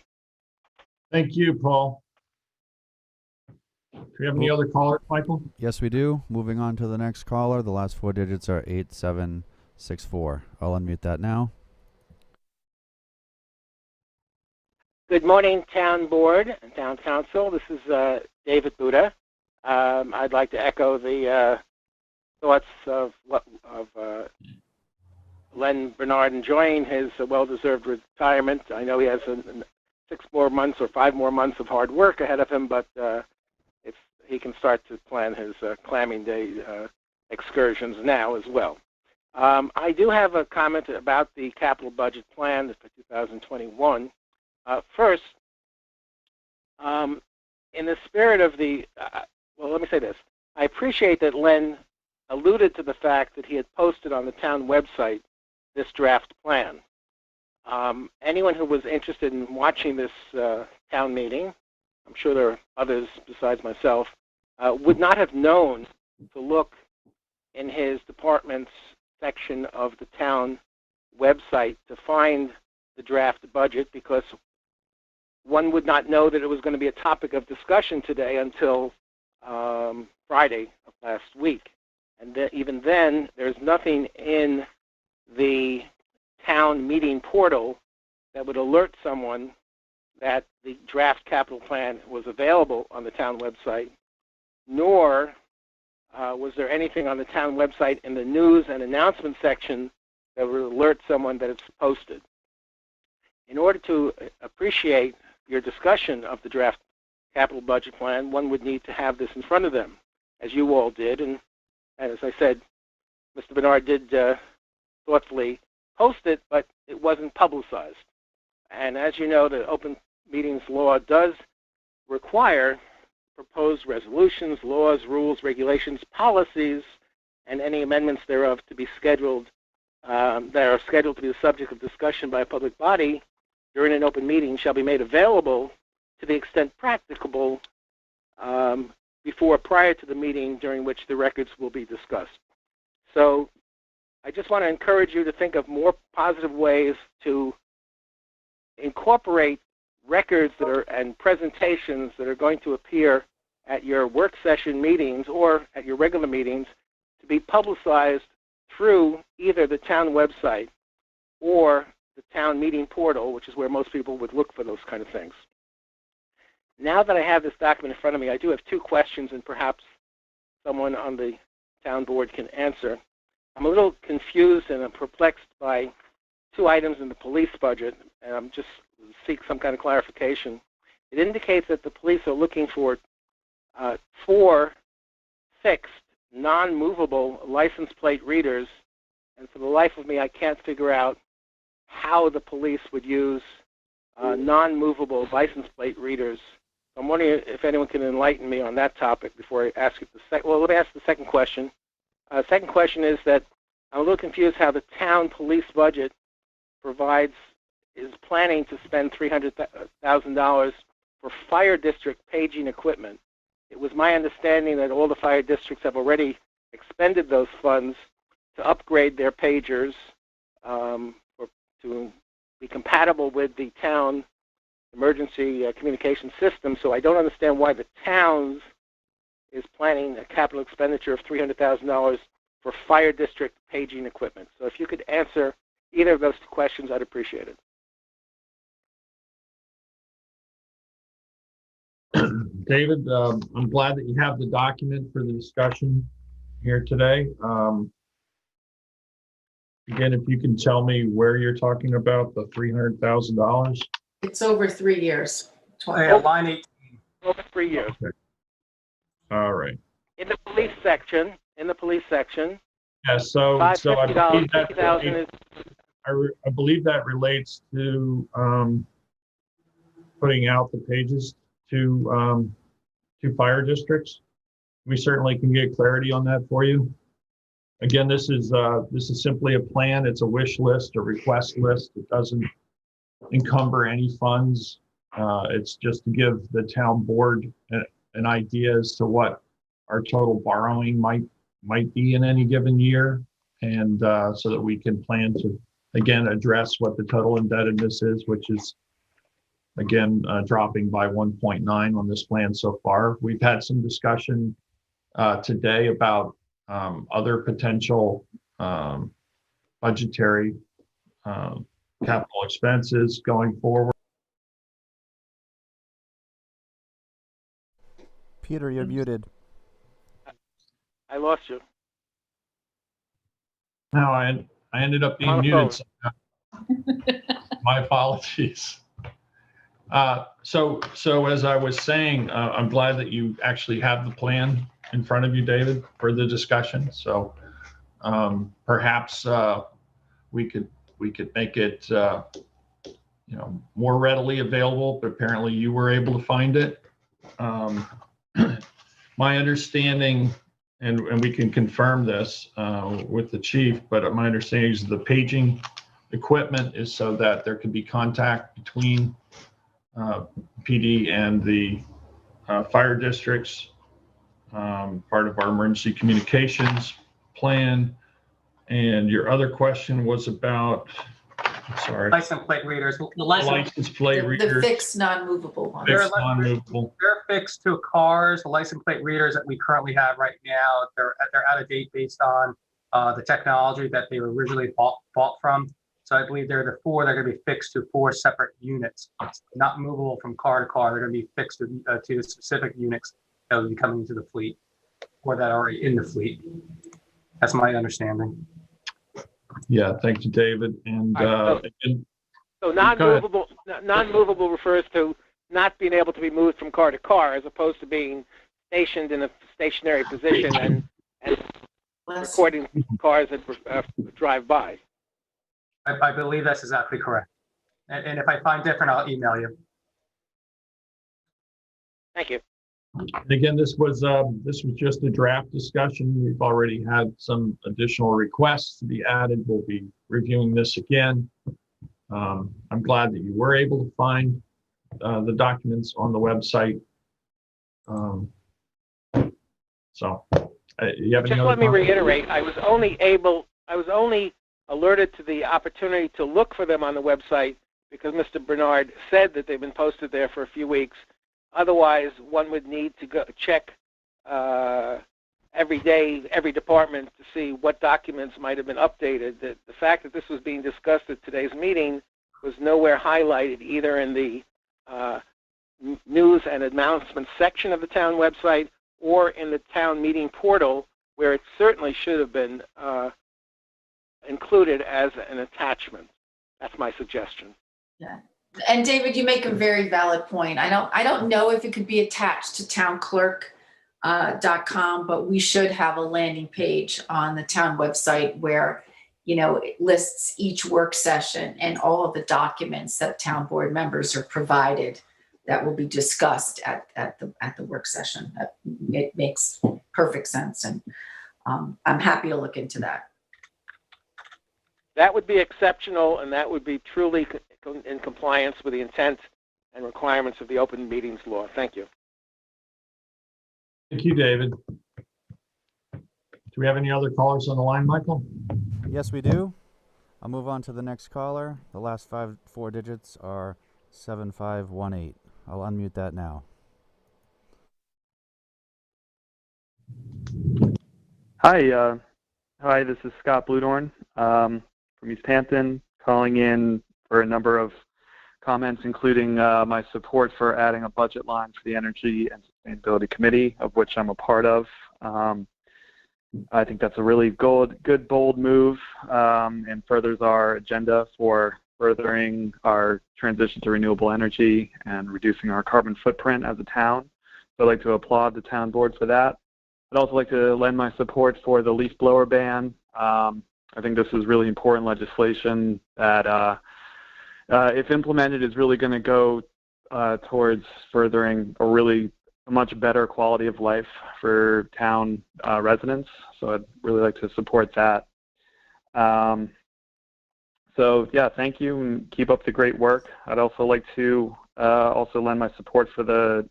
Thank you, Paul. Do we have any other callers, Michael? Yes, we do. Moving on to the next caller. The last four digits are 8764. I'll unmute that now. Good morning, Town Board and Town Council. This is David Buddha. I'd like to echo the thoughts of Len Bernard enjoying his well-deserved retirement. I know he has 6 more months or 5 more months of hard work ahead of him, but he can start to plan his clamming day excursions now as well. I do have a comment about the capital budget plan for 2021. First, in the spirit of well, let me say this. I appreciate that Len alluded to the fact that he had posted on the town website this draft plan. Anyone who was interested in watching this town meeting, I'm sure there are others besides myself, would not have known to look in his department's section of the town website to find the draft budget, because one would not know that it was going to be a topic of discussion today until Friday of last week. And even then, there's nothing in the town meeting portal that would alert someone that the draft capital plan was available on the town website, nor was there anything on the town website in the news and announcement section that would alert someone that it's posted. In order to appreciate your discussion of the draft capital budget plan, one would need to have this in front of them, as you all did. And as I said, Mr. Bernard did thoughtfully post it, but it wasn't publicized. And as you know, the open meetings law does require proposed resolutions, laws, rules, regulations, policies, and any amendments thereof to be scheduled, that are scheduled to be the subject of discussion by a public body during an open meeting shall be made available to the extent practicable prior to the meeting during which the records will be discussed. So I just want to encourage you to think of more positive ways to incorporate records that are and presentations that are going to appear at your work session meetings or at your regular meetings to be publicized through either the town website or the town meeting portal, which is where most people would look for those kind of things. Now that I have this document in front of me, I do have 2 questions, and perhaps someone on the town board can answer. I'm a little confused and I'm perplexed by 2 items in the police budget, and I'm just seek some kind of clarification. It indicates that the police are looking for 4 fixed, non-movable license plate readers, and for the life of me, I can't figure out how the police would use non-movable license plate readers. I'm wondering if anyone can enlighten me on that topic before I ask it well, let me ask the second question. Second question is that I'm a little confused how the town police budget is planning to spend $300,000 for fire district paging equipment. It was my understanding that all the fire districts have already expended those funds to upgrade their pagers to be compatible with the town emergency communication system. So I don't understand why the town is planning a capital expenditure of $300,000 for fire district paging equipment. So if you could answer either of those 2 questions, I'd appreciate it. David, I'm glad that you have the document for the discussion here today. Again, if you can tell me where you're talking about the $300,000. It's over 3 years. Line 18. Over 3 years. Okay. All right. In the police section. Yeah. So I believe that I believe that relates to putting out the pages to fire districts. We certainly can get clarity on that for you. Again, this is simply a plan. It's a wish list, a request list. It doesn't encumber any funds It's just to give the town board an idea as to what our total borrowing might be in any given year, and so that we can plan to, again, address what the total indebtedness is, which is, again, dropping by 1.9 on this plan so far. We've had some discussion today about other potential budgetary capital expenses going forward. Peter, you're muted. I lost you. No, I ended up being On the muted. My apologies. So as I was saying, I'm glad that you actually have the plan in front of you, David, for the discussion. So perhaps we could make it more readily available, but apparently you were able to find it. My understanding, and we can confirm this with the chief, but my understanding is the paging equipment is so that there can be contact between PD and the fire districts, part of our emergency communications plan. And your other question was about, I'm sorry. License plate readers. The License plate readers. The fixed non-movable ones. Fixed non-movable. They're fixed to cars. The license plate readers that we currently have right now, they're out of date based on the technology that they were originally bought from. So I believe they're the four that are going to be fixed to 4 separate units, not movable from car to car. They're going to be fixed to the specific units that will be coming into the fleet or that are in the fleet. That's my understanding. Yeah, thank you, David. And so non-movable refers to not being able to be moved from car to car, as opposed to being stationed in a stationary position and recording cars that drive by. I believe that's exactly correct. And if I find different, I'll email you. Thank you. And again, this was just a draft discussion. We've already had some additional requests to be added. We'll be reviewing this again. I'm glad that you were able to find the documents on the website. So you have any Just other let me comments? reiterate, I was only alerted to the opportunity to look for them on the website because Mr. Bernard said that they've been posted there for a few weeks. Otherwise, one would need to go check every day, every department to see what documents might have been updated. The fact that this was being discussed at today's meeting was nowhere highlighted either in the news and announcements section of the town website or in the town meeting portal, where it certainly should have been included as an attachment. That's my suggestion. Yeah. And David, you make a very valid point. I don't know if it could be attached to townclerk.com, but we should have a landing page on the town website where, it lists each work session and all of the documents that town board members are provided that will be discussed at the work session. It makes perfect sense. And I'm happy to look into that. That would be exceptional, and that would be truly in compliance with the intent and requirements of the open meetings law. Thank you. Thank you, David. Do we have any other callers on the line, Michael? Yes, we do. I'll move on to the next caller. The last four digits are 7518. I'll unmute that now. Hi, this is Scott Bludorn from East Hampton, calling in for a number of comments, including my support for adding a budget line for the Energy and Sustainability Committee, of which I'm a part of. I think that's a really good, bold move and furthers our agenda for furthering our transition to renewable energy and reducing our carbon footprint as a town. So I'd like to applaud the town board for that. I'd also like to lend my support for the leaf blower ban. I think this is really important legislation that, if implemented, is really going to go towards furthering a much better quality of life for town residents. So I'd really like to support that. So yeah, thank you and keep up the great work. I'd also like to also lend my support for the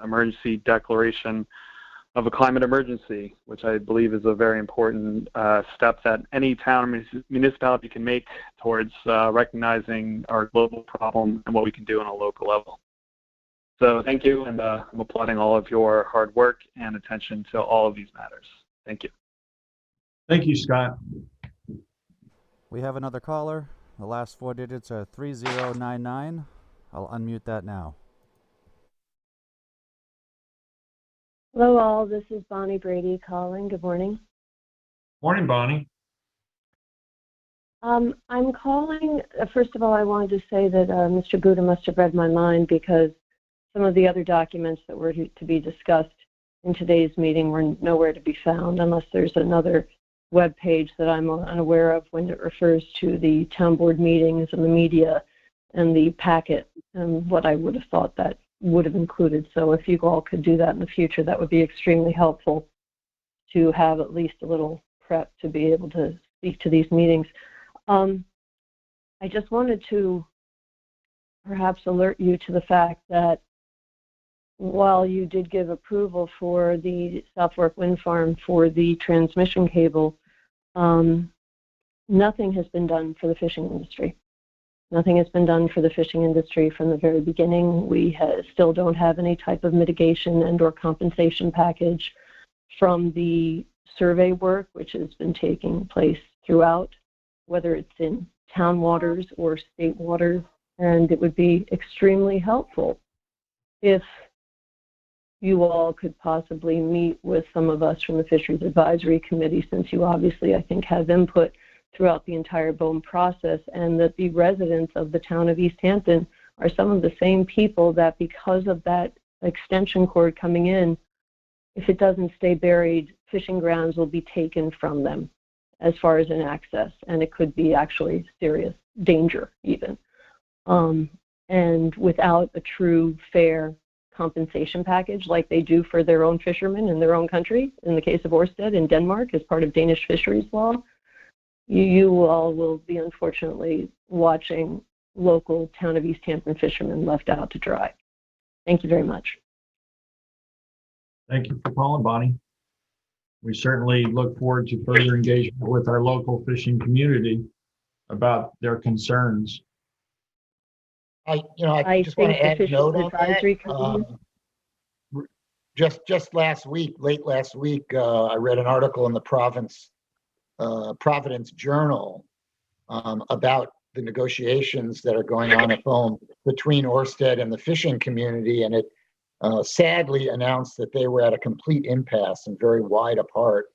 emergency declaration of a climate emergency, which I believe is a very important step that any town or municipality can make towards recognizing our global problem and what we can do on a local level. So thank you, and I'm applauding all of your hard work and attention to all of these matters. Thank you. Thank you, Scott. We have another caller. The last 4 digits are 3099. I'll unmute that now. Hello all, this is Bonnie Brady calling. Good morning. Morning, Bonnie. I'm calling, first of all, I wanted to say that Mr. Gouda must have read my mind because some of the other documents that were to be discussed in today's meeting were nowhere to be found unless there's another web page that I'm unaware of when it refers to the town board meetings and the media and the packet and what I would have thought that would have included. So if you all could do that in the future, that would be extremely helpful to have at least a little prep to be able to speak to these meetings. I just wanted to perhaps alert you to the fact that while you did give approval for the South Fork Wind Farm for the transmission cable, nothing has been done for the fishing industry. Nothing has been done for the fishing industry from the very beginning. We still don't have any type of mitigation and or compensation package from the survey work, which has been taking place throughout, whether it's in town waters or state waters. And it would be extremely helpful if you all could possibly meet with some of us from the Fisheries Advisory Committee, since you obviously, I think, have input throughout the entire BOEM process, and that the residents of the town of East Hampton are some of the same people that, because of that extension cord coming in, if it doesn't stay buried, fishing grounds will be taken from them as far as an access, and it could be actually serious danger even. And without a true fair compensation package like they do for their own fishermen in their own country, in the case of Ørsted in Denmark as part of Danish fisheries law, you all will be unfortunately watching local town of East Hampton fishermen left out to dry. Thank you very much. Thank you for calling, Bonnie. We certainly look forward to further engagement with our local fishing community about their concerns. I just want to add a note on that. Just last week, late last week, I read an article in the Providence Journal about the negotiations that are going on at home between Ørsted and the fishing community, and it sadly announced that they were at a complete impasse and very wide apart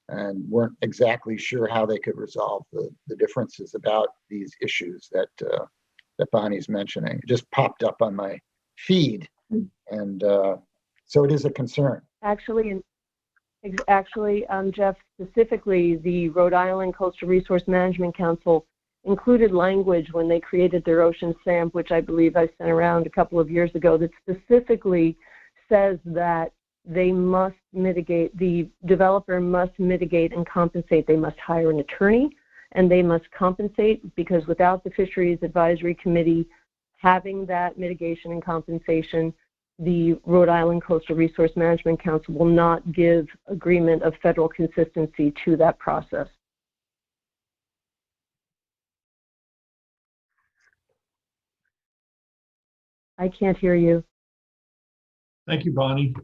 and weren't exactly sure how they could resolve the differences about these issues that Bonnie's mentioning. It just popped up on my feed, and so it is a concern. Actually, Jeff, specifically, the Rhode Island Coastal Resource Management Council included language when they created their ocean SAMP, which I believe I sent around a couple of years ago, that specifically says that they must mitigate, the developer must mitigate and compensate. They must hire an attorney and they must compensate, because without the Fisheries Advisory Committee having that mitigation and compensation, the Rhode Island Coastal Resource Management Council will not give agreement of federal consistency to that process. I can't hear you. Thank you, Bonnie.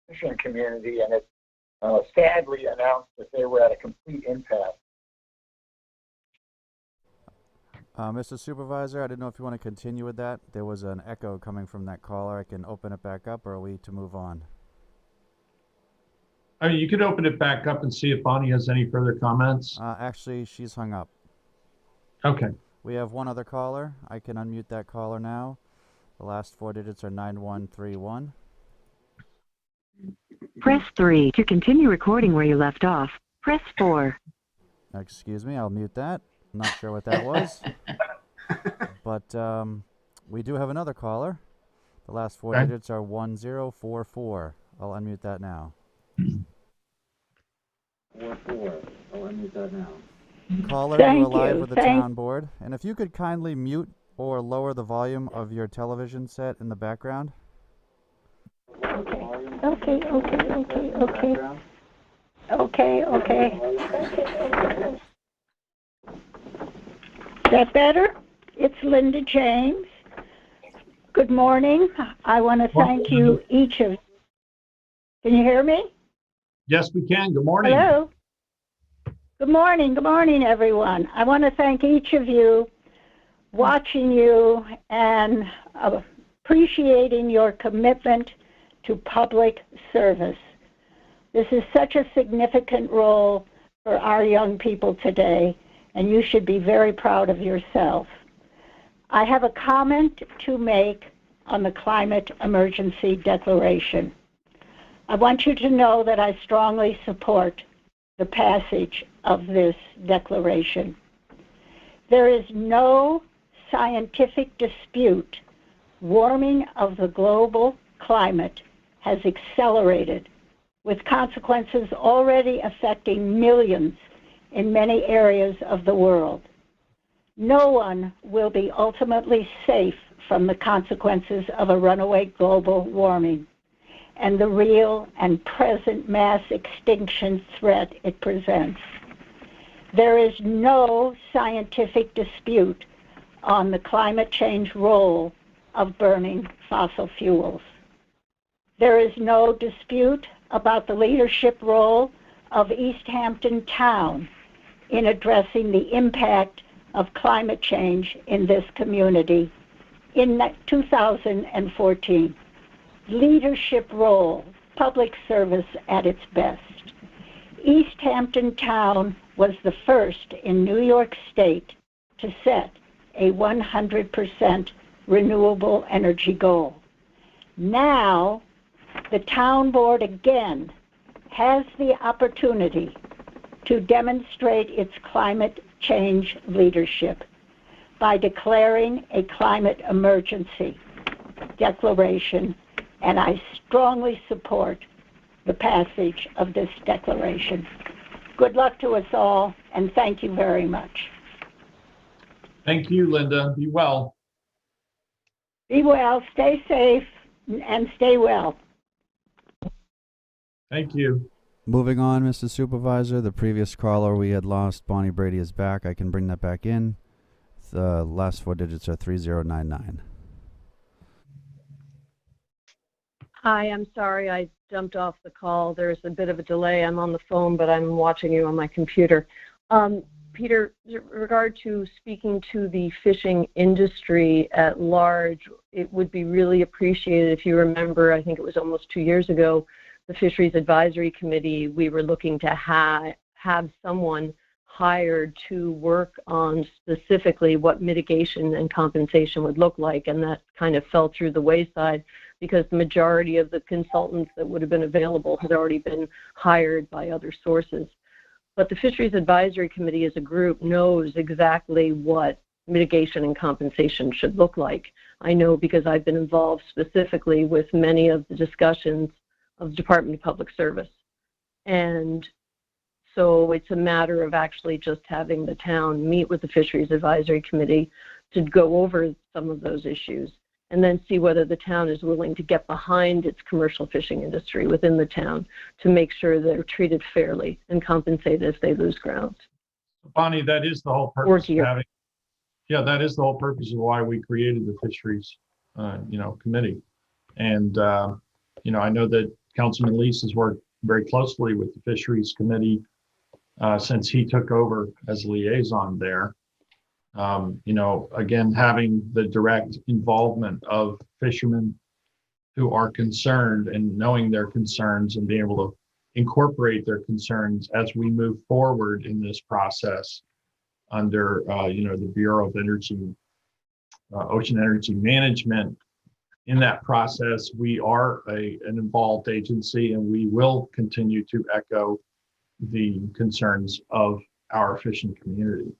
Fishing community, and it sadly announced that they were at a complete impasse. Mr. Supervisor, I didn't know if you want to continue with that. There was an echo coming from that caller. I can open it back up, or are we to move on? I mean, you could open it back up and see if Bonnie has any further comments. Actually, she's hung up. Okay. We have one other caller. I can unmute that caller now. The last 4 digits are 9131. Press 3 to continue recording where you left off. Press 4. Excuse me, I'll mute that. Not sure what that was. But we do have another caller. The last 4 digits are 1044. I'll unmute that now. 44. I'll unmute that now. Caller, you're live with the town board. And if you could kindly mute or lower the volume of your television set in the background. Okay. Is that better? It's Linda James. Good morning. I want to thank you each of. Can you hear me? Yes, we can. Good morning. Hello. Good morning, everyone. I want to thank each of you, watching you and appreciating your commitment to public service. This is such a significant role for our young people today, and you should be very proud of yourself. I have a comment to make on the climate emergency declaration. I want you to know that I strongly support the passage of this declaration. There is no scientific dispute warming of the global climate has accelerated, with consequences already affecting millions in many areas of the world. No one will be ultimately safe from the consequences of a runaway global warming and the real and present mass extinction threat it presents. There is no scientific dispute on the climate change role of burning fossil fuels. There is no dispute about the leadership role of East Hampton Town in addressing the impact of climate change in this community in 2014. Leadership role, public service at its best. East Hampton Town was the first in New York State to set a 100% renewable energy goal. Now, the town board again has the opportunity to demonstrate its climate change leadership by declaring a climate emergency declaration, and I strongly support the passage of this declaration. Good luck to us all, and thank you very much. Thank you, Linda. Be well. Be well, stay safe, and stay well. Thank you. Moving on, Mr. Supervisor, the previous caller we had lost, Bonnie Brady, is back. I can bring that back in. The last four digits are 3099. Hi, I'm sorry I jumped off the call. There's a bit of a delay. I'm on the phone, but I'm watching you on my computer. Peter, in regard to speaking to the fishing industry at large, it would be really appreciated if you remember, I think it was almost 2 years ago, the Fisheries Advisory Committee, we were looking to have someone hired to work on specifically what mitigation and compensation would look like, and that kind of fell through the wayside because the majority of the consultants that would have been available had already been hired by other sources. But the Fisheries Advisory Committee as a group knows exactly what mitigation and compensation should look like. I know because I've been involved specifically with many of the discussions of the Department of Public Service. And so it's a matter of actually just having the town meet with the Fisheries Advisory Committee to go over some of those issues and then see whether the town is willing to get behind its commercial fishing industry within the town to make sure they're treated fairly and compensated if they lose ground. Bonnie, that is the whole purpose of having, that is the whole purpose of why we created the Fisheries, Committee. And, I know that Councilman Lease has worked very closely with the Fisheries Committee since he took over as liaison there. Again, having the direct involvement of fishermen who are concerned and knowing their concerns and being able to incorporate their concerns as we move forward in this process under, the Bureau of Energy, Ocean Energy Management. In that process, we are an involved agency, and we will continue to echo the concerns of our fishing community.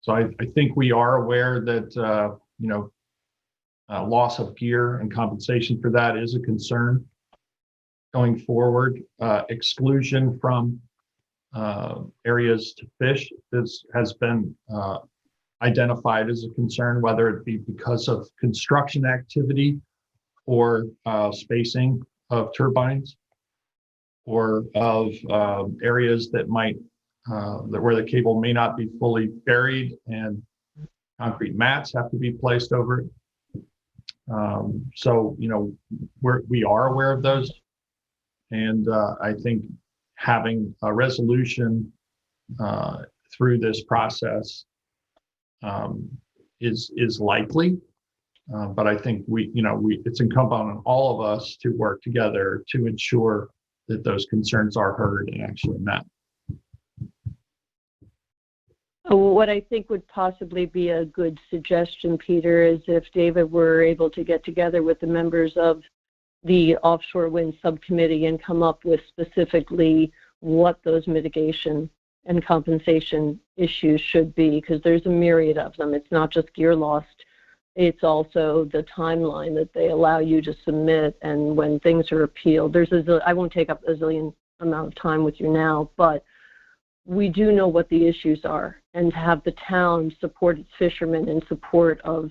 So I think we are aware that, loss of gear and compensation for that is a concern going forward. Exclusion from areas to fish has been identified as a concern, whether it be because of construction activity or spacing of turbines, or of areas that might where the cable may not be fully buried and concrete mats have to be placed over it. So, you know, we are aware of those. And I think having a resolution through this process is likely. But I think it's incumbent on all of us to work together to ensure that those concerns are heard and actually met. What I think would possibly be a good suggestion, Peter, is if David were able to get together with the members of the offshore wind subcommittee and come up with specifically what those mitigation and compensation issues should be, because there's a myriad of them. It's not just gear lost. It's also the timeline that they allow you to submit, and when things are appealed. I won't take up a zillion amount of time with you now, but we do know what the issues are, and to have the town support its fishermen in support of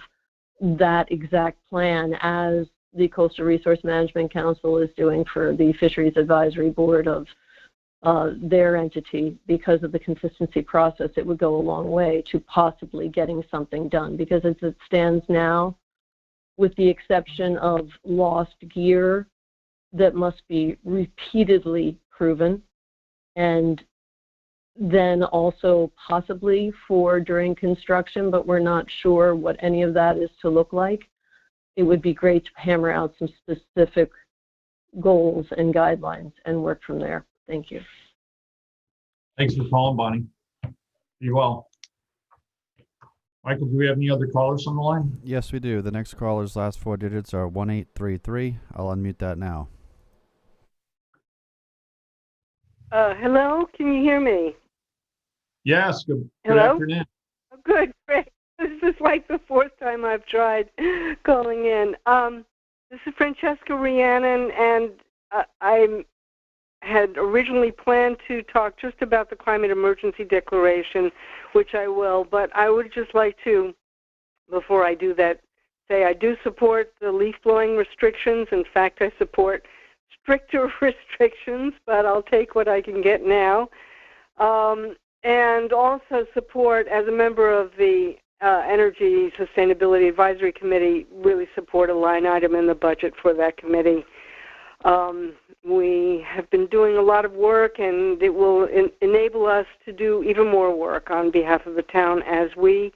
that exact plan, as the Coastal Resource Management Council is doing for the Fisheries Advisory Board of their entity, because of the consistency process, it would go a long way to possibly getting something done. Because as it stands now, with the exception of lost gear that must be repeatedly proven, and then also possibly for during construction, but we're not sure what any of that is to look like, it would be great to hammer out some specific goals and guidelines and work from there. Thank you. Thanks for calling, Bonnie. Be well. Michael, do we have any other callers on the line? Yes, we do. The next caller's last 4 digits are 1833. I'll unmute that now. Hello, can you hear me? Yes, good Hello? afternoon. Oh, good, great. This is like the 4th time I've tried calling in. This is Francesca Rhiannon, and I had originally planned to talk just about the climate emergency declaration, which I will, but I would just like to, before I do that, say I do support the leaf blowing restrictions. In fact, I support stricter restrictions, but I'll take what I can get now. And also support, as a member of the Energy Sustainability Advisory Committee, really support a line item in the budget for that committee. We have been doing a lot of work, and it will enable us to do even more work on behalf of the town as we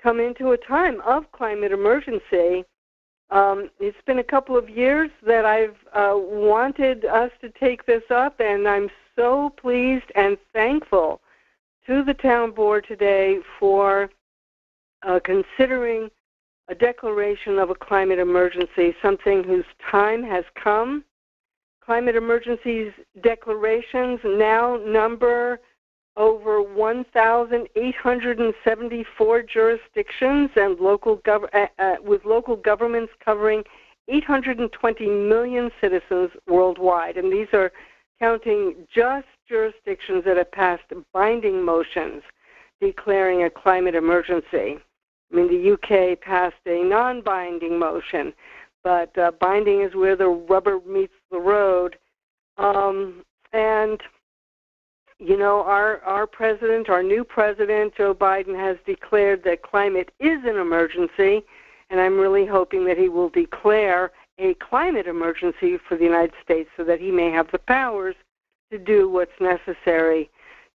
come into a time of climate emergency. It's been a couple of years that I've wanted us to take this up, and I'm so pleased and thankful to the town board today for considering a declaration of a climate emergency, something whose time has come. Climate emergencies declarations now number over 1,874 jurisdictions and with local governments covering 820 million citizens worldwide. And these are counting just jurisdictions that have passed binding motions declaring a climate emergency. I mean, the UK passed a non-binding motion, but binding is where the rubber meets the road. And, you know, our president, our new president, Joe Biden, has declared that climate is an emergency, and I'm really hoping that he will declare a climate emergency for the United States so that he may have the powers to do what's necessary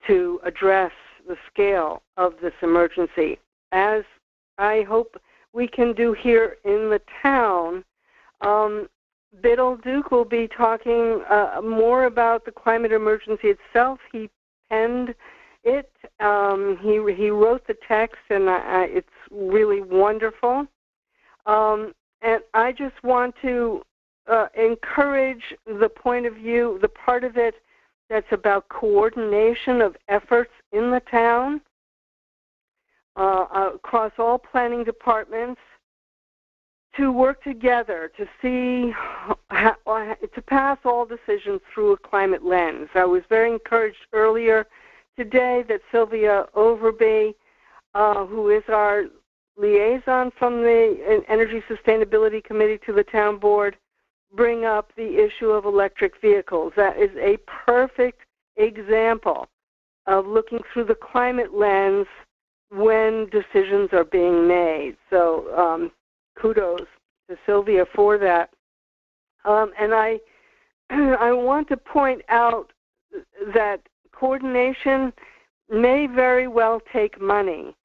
to address the scale of this emergency. As I hope we can do here in the town, Biddle Duke will be talking more about the climate emergency itself. He penned it. He wrote the text, and it's really wonderful. And I just want to encourage the point of view, the part of it that's about coordination of efforts in the town across all planning departments, to work together to see to pass all decisions through a climate lens. I was very encouraged earlier today that Sylvia Overby who is our liaison from the Energy Sustainability Committee to the town board, bring up the issue of electric vehicles. That is a perfect example of looking through the climate lens when decisions are being made. So kudos to Sylvia for that. And I want to point out that coordination may very well take money.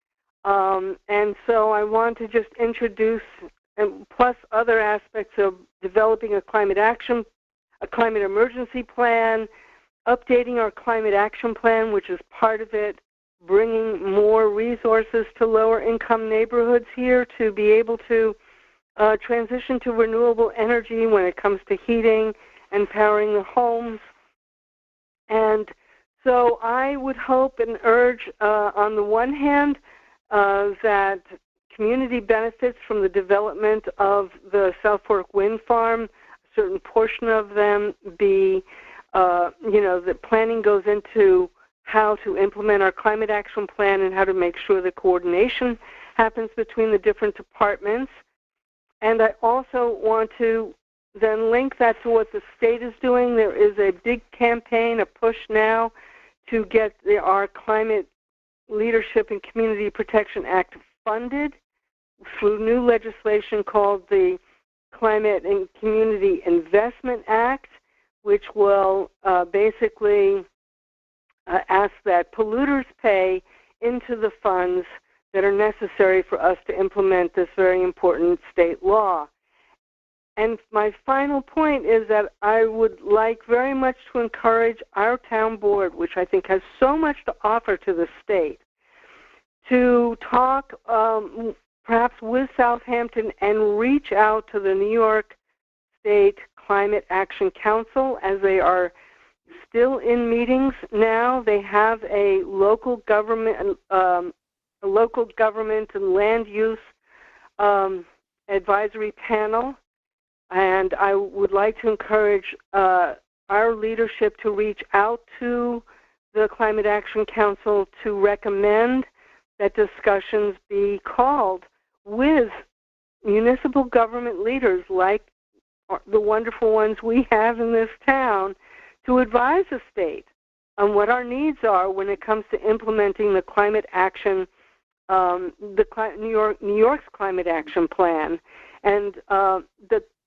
And so I want to just introduce, and plus other aspects of developing a climate emergency plan, updating our climate action plan, which is part of it, bringing more resources to lower income neighborhoods here to be able to transition to renewable energy when it comes to heating and powering the homes. And so I would hope and urge, on the one hand, that community benefits from the development of the South Fork Wind Farm, a certain portion of them be, the planning goes into how to implement our climate action plan and how to make sure the coordination happens between the different departments. And I also want to then link that to what the state is doing. There is a big campaign, a push now to get our Climate Leadership and Community Protection Act funded through new legislation called the Climate and Community Investment Act, which will basically ask that polluters pay into the funds that are necessary for us to implement this very important state law. And my final point is that I would like very much to encourage our town board, which I think has so much to offer to the state, to talk perhaps with Southampton and reach out to the New York State Climate Action Council, as they are still in meetings now. They have a local government and land use advisory panel, and I would like to encourage our leadership to reach out to the Climate Action Council to recommend that discussions be called with municipal government leaders like the wonderful ones we have in this town to advise the state on what our needs are when it comes to implementing the climate action, New York's climate action plan. And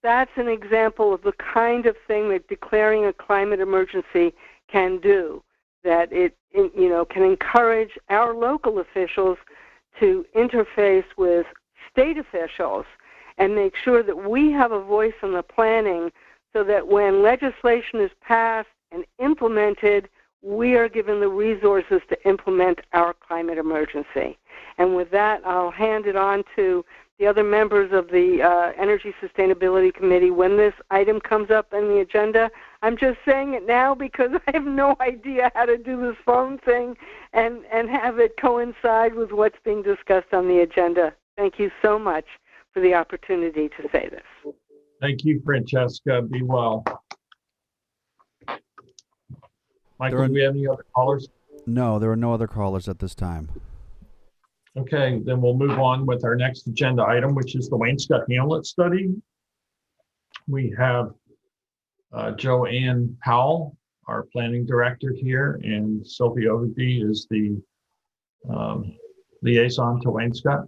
that's an example of the kind of thing that declaring a climate emergency can do, that it can encourage our local officials to interface with state officials and make sure that we have a voice in the planning so that when legislation is passed and implemented, we are given the resources to implement our climate emergency. And with that, I'll hand it on to the other members of the Energy Sustainability Committee when this item comes up on the agenda. I'm just saying it now because I have no idea how to do this phone thing and have it coincide with what's being discussed on the agenda. Thank you so much for the opportunity to say this. Thank you, Francesca. Be well. Michael, do we have any other callers? No, there are no other callers at this time. Okay, then we'll move on with our next agenda item, which is the Wainscott Hamlet study. We have Joanne Powell, our planning director here, and Sophie Overby is the liaison to Wainscott.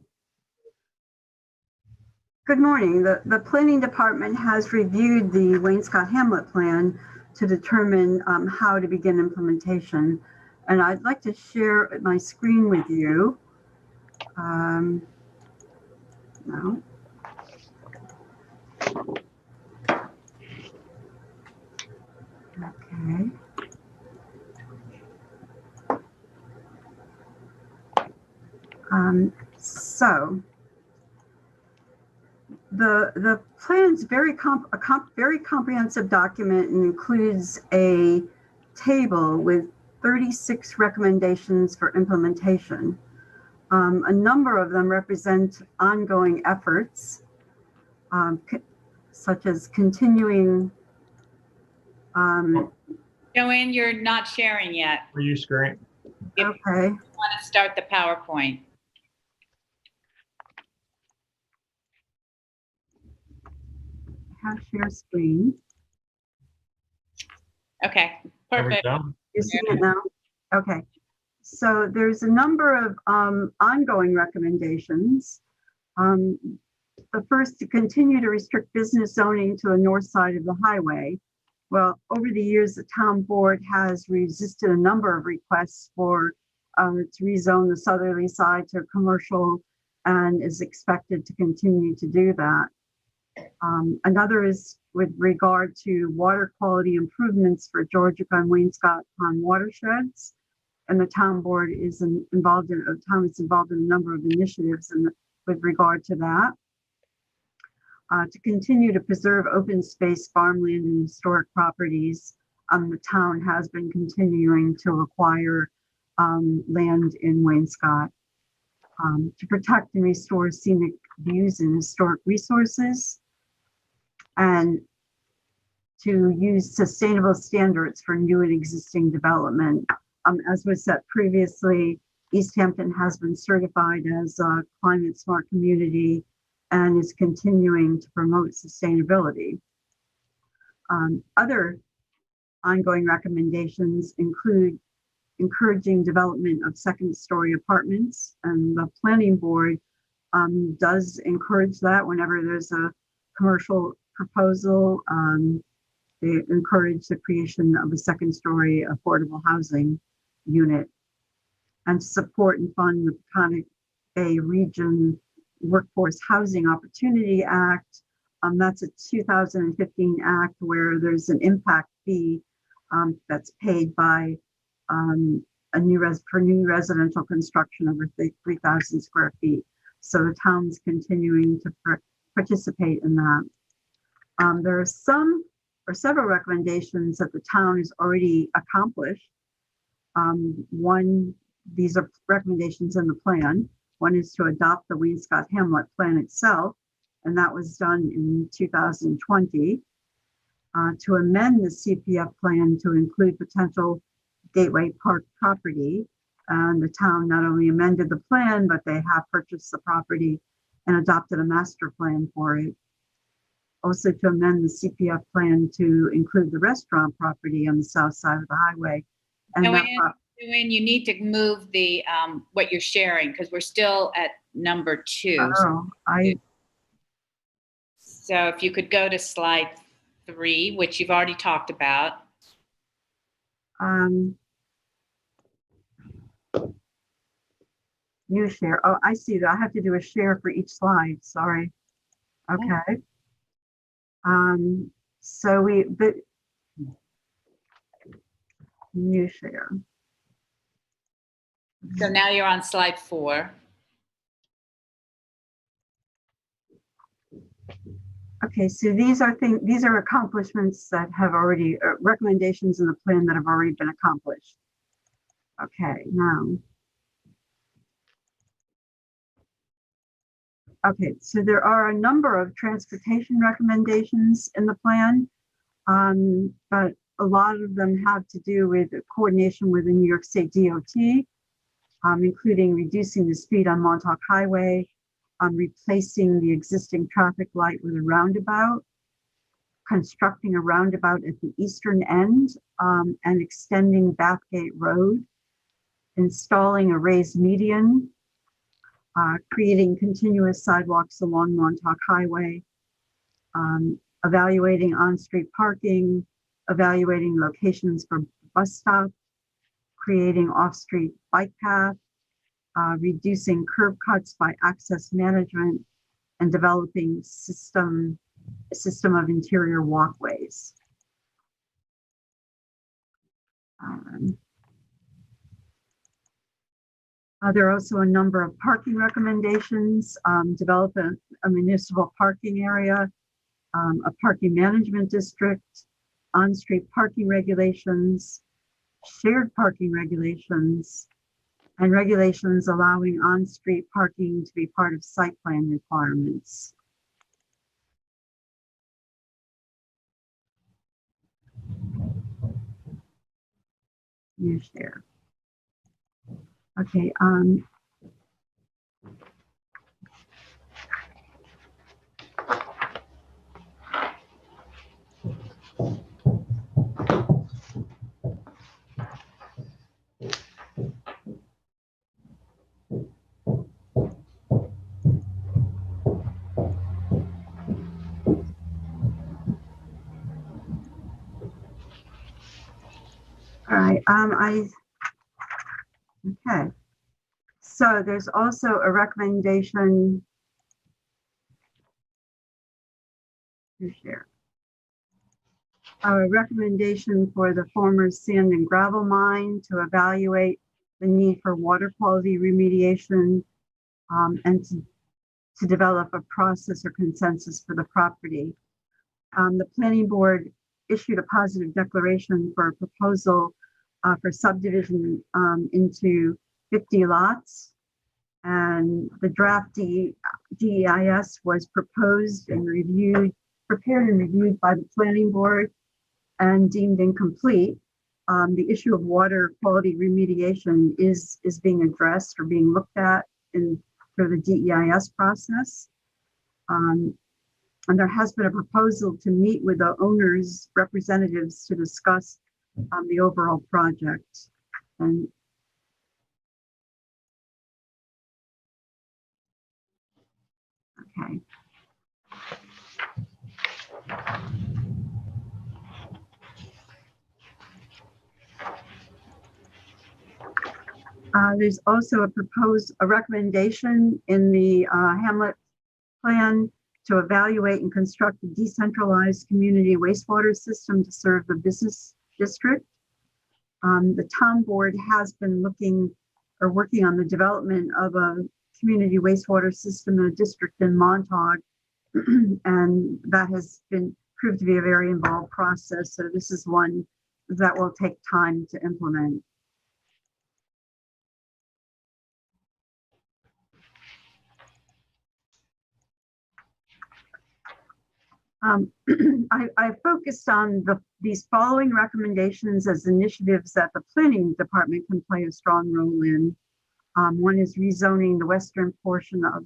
Good morning. The planning department has reviewed the Wainscott Hamlet plan to determine how to begin implementation. And I'd like to share my screen with you. No. Okay. So the plan is very comprehensive document and includes a table with 36 recommendations for implementation. A number of them represent ongoing efforts, such as continuing. Joanne, you're not sharing yet. Are you sharing? Okay. You want to start the PowerPoint. share screen. Okay, There we perfect. go. You see it now? Okay. So there's a number of ongoing recommendations. The first, to continue to restrict business zoning to the north side of the highway. Well, over the years, the town board has resisted a number of requests for to rezone the southerly side to commercial, and is expected to continue to do that. Another is with regard to water quality improvements for Georgia and Wainscott Pond watersheds. And the town board is involved in a number of initiatives with regard to that. To continue to preserve open space, farmland, and historic properties, the town has been continuing to acquire land in Wainscott. To protect and restore scenic views and historic resources, and to use sustainable standards for new and existing development. As was said previously, East Hampton has been certified as a climate smart community and is continuing to promote sustainability. Other ongoing recommendations include encouraging development of second-story apartments, and the planning board does encourage that whenever there's a commercial proposal. They encourage the creation of a second-story affordable housing unit, and support and fund the Peconic Bay Region Workforce Housing Opportunity Act. That's a 2015 act where there's an impact fee that's paid by for new residential construction over 3,000 square feet. So the town's continuing to participate in that. There are some or several recommendations that the town has already accomplished. These are recommendations in the plan. One is to adopt the Wainscott Hamlet Plan itself, and that was done in 2020. To amend the CPF plan to include potential Gateway Park property. And the town not only amended the plan, but they have purchased the property and adopted a master plan for it. Also to amend the CPF plan to include the restaurant property on the south side of the highway. And Joanne, you need to move the what you're sharing, because we're still at number 2. So if you could go to slide 3, which you've already talked about. New share. Oh, I see that. I have to do a share for each slide. Sorry. Okay. So new share. So now you're on slide 4. Okay, so these are accomplishments that have already recommendations in the plan that have already been accomplished. Okay, now. Okay, so there are a number of transportation recommendations in the plan, but a lot of them have to do with coordination with the New York State DOT, including reducing the speed on Montauk Highway, replacing the existing traffic light with a roundabout, constructing a roundabout at the eastern end, and extending Bathgate Road, installing a raised median, creating continuous sidewalks along Montauk Highway, evaluating on-street parking, evaluating locations for bus stops, creating off-street bike path, reducing curb cuts by access management, and developing a system of interior walkways. There are also a number of parking recommendations, develop a municipal parking area, a parking management district, on-street parking regulations, shared parking regulations, and regulations allowing on-street parking to be part of site plan requirements. New share. Okay, All right, okay. So there's also a recommendation to share. A recommendation for the former sand and gravel mine to evaluate the need for water quality remediation and to develop a process or consensus for the property. The planning board issued a positive declaration for a proposal for subdivision into 50 lots. And the draft DEIS was proposed and reviewed, prepared and reviewed by the planning board and deemed incomplete. The issue of water quality remediation is being addressed or being looked at through the DEIS process. And there has been a proposal to meet with the owner's representatives to discuss the overall project. And okay. There's also a recommendation in the Hamlet plan to evaluate and construct a decentralized community wastewater system to serve the business district. The town board has been working on the development of a community wastewater system in a district in Montauk, and that has been proved to be a very involved process. So this is one that will take time to implement. I focused on these following recommendations as initiatives that the planning department can play a strong role in. One is rezoning the western portion of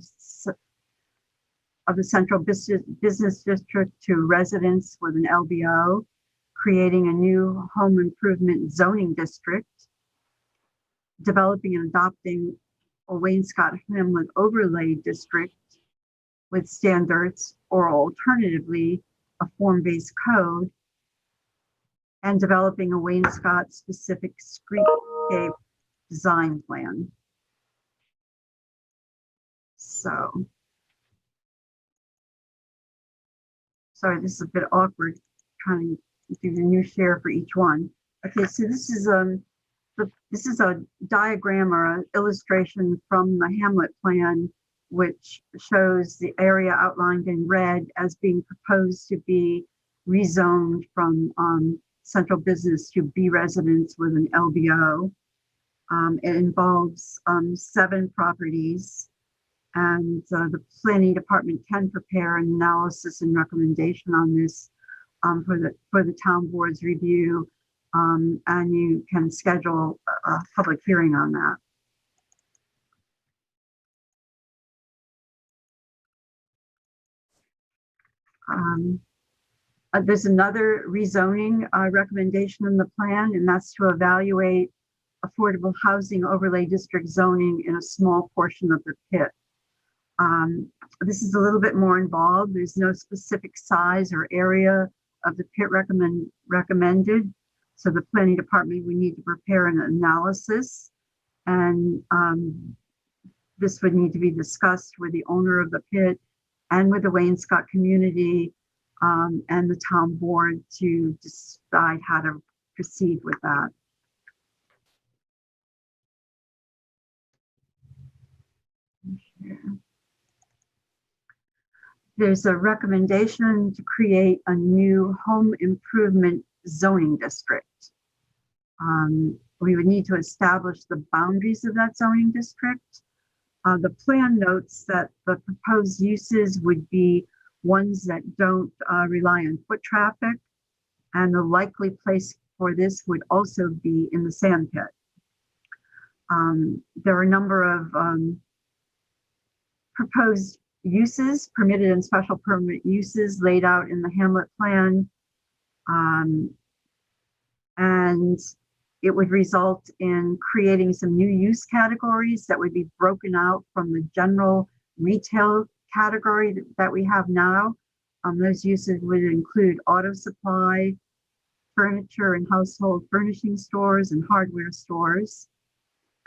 the central business district to residents with an LBO, creating a new home improvement zoning district, developing and adopting a Wayne-Scott Hamlet overlay district with standards, or alternatively, a form-based code, and developing a Wayne-Scott specific streetscape design plan. So, sorry, this is a bit awkward trying to do the new share for each one. Okay, so this is a diagram or an illustration from the Hamlet plan, which shows the area outlined in red as being proposed to be rezoned from central business to B residence with an LBO. It involves 7 properties, and the planning department can prepare an analysis and recommendation on this for the town board's review, and you can schedule a public hearing on that. There's another rezoning recommendation in the plan, and that's to evaluate affordable housing overlay district zoning in a small portion of the pit. This is a little bit more involved. There's no specific size or area of the pit recommended. So the planning department would need to prepare an analysis, and this would need to be discussed with the owner of the pit and with the Wayne-Scott community and the town board to decide how to proceed with that. There's a recommendation to create a new home improvement zoning district. We would need to establish the boundaries of that zoning district. The plan notes that the proposed uses would be ones that don't rely on foot traffic, and the likely place for this would also be in the sand pit. There are a number of proposed uses, permitted and special permit uses laid out in the Hamlet plan, and it would result in creating some new use categories that would be broken out from the general retail category that we have now. Those uses would include auto supply, furniture and household furnishing stores and hardware stores.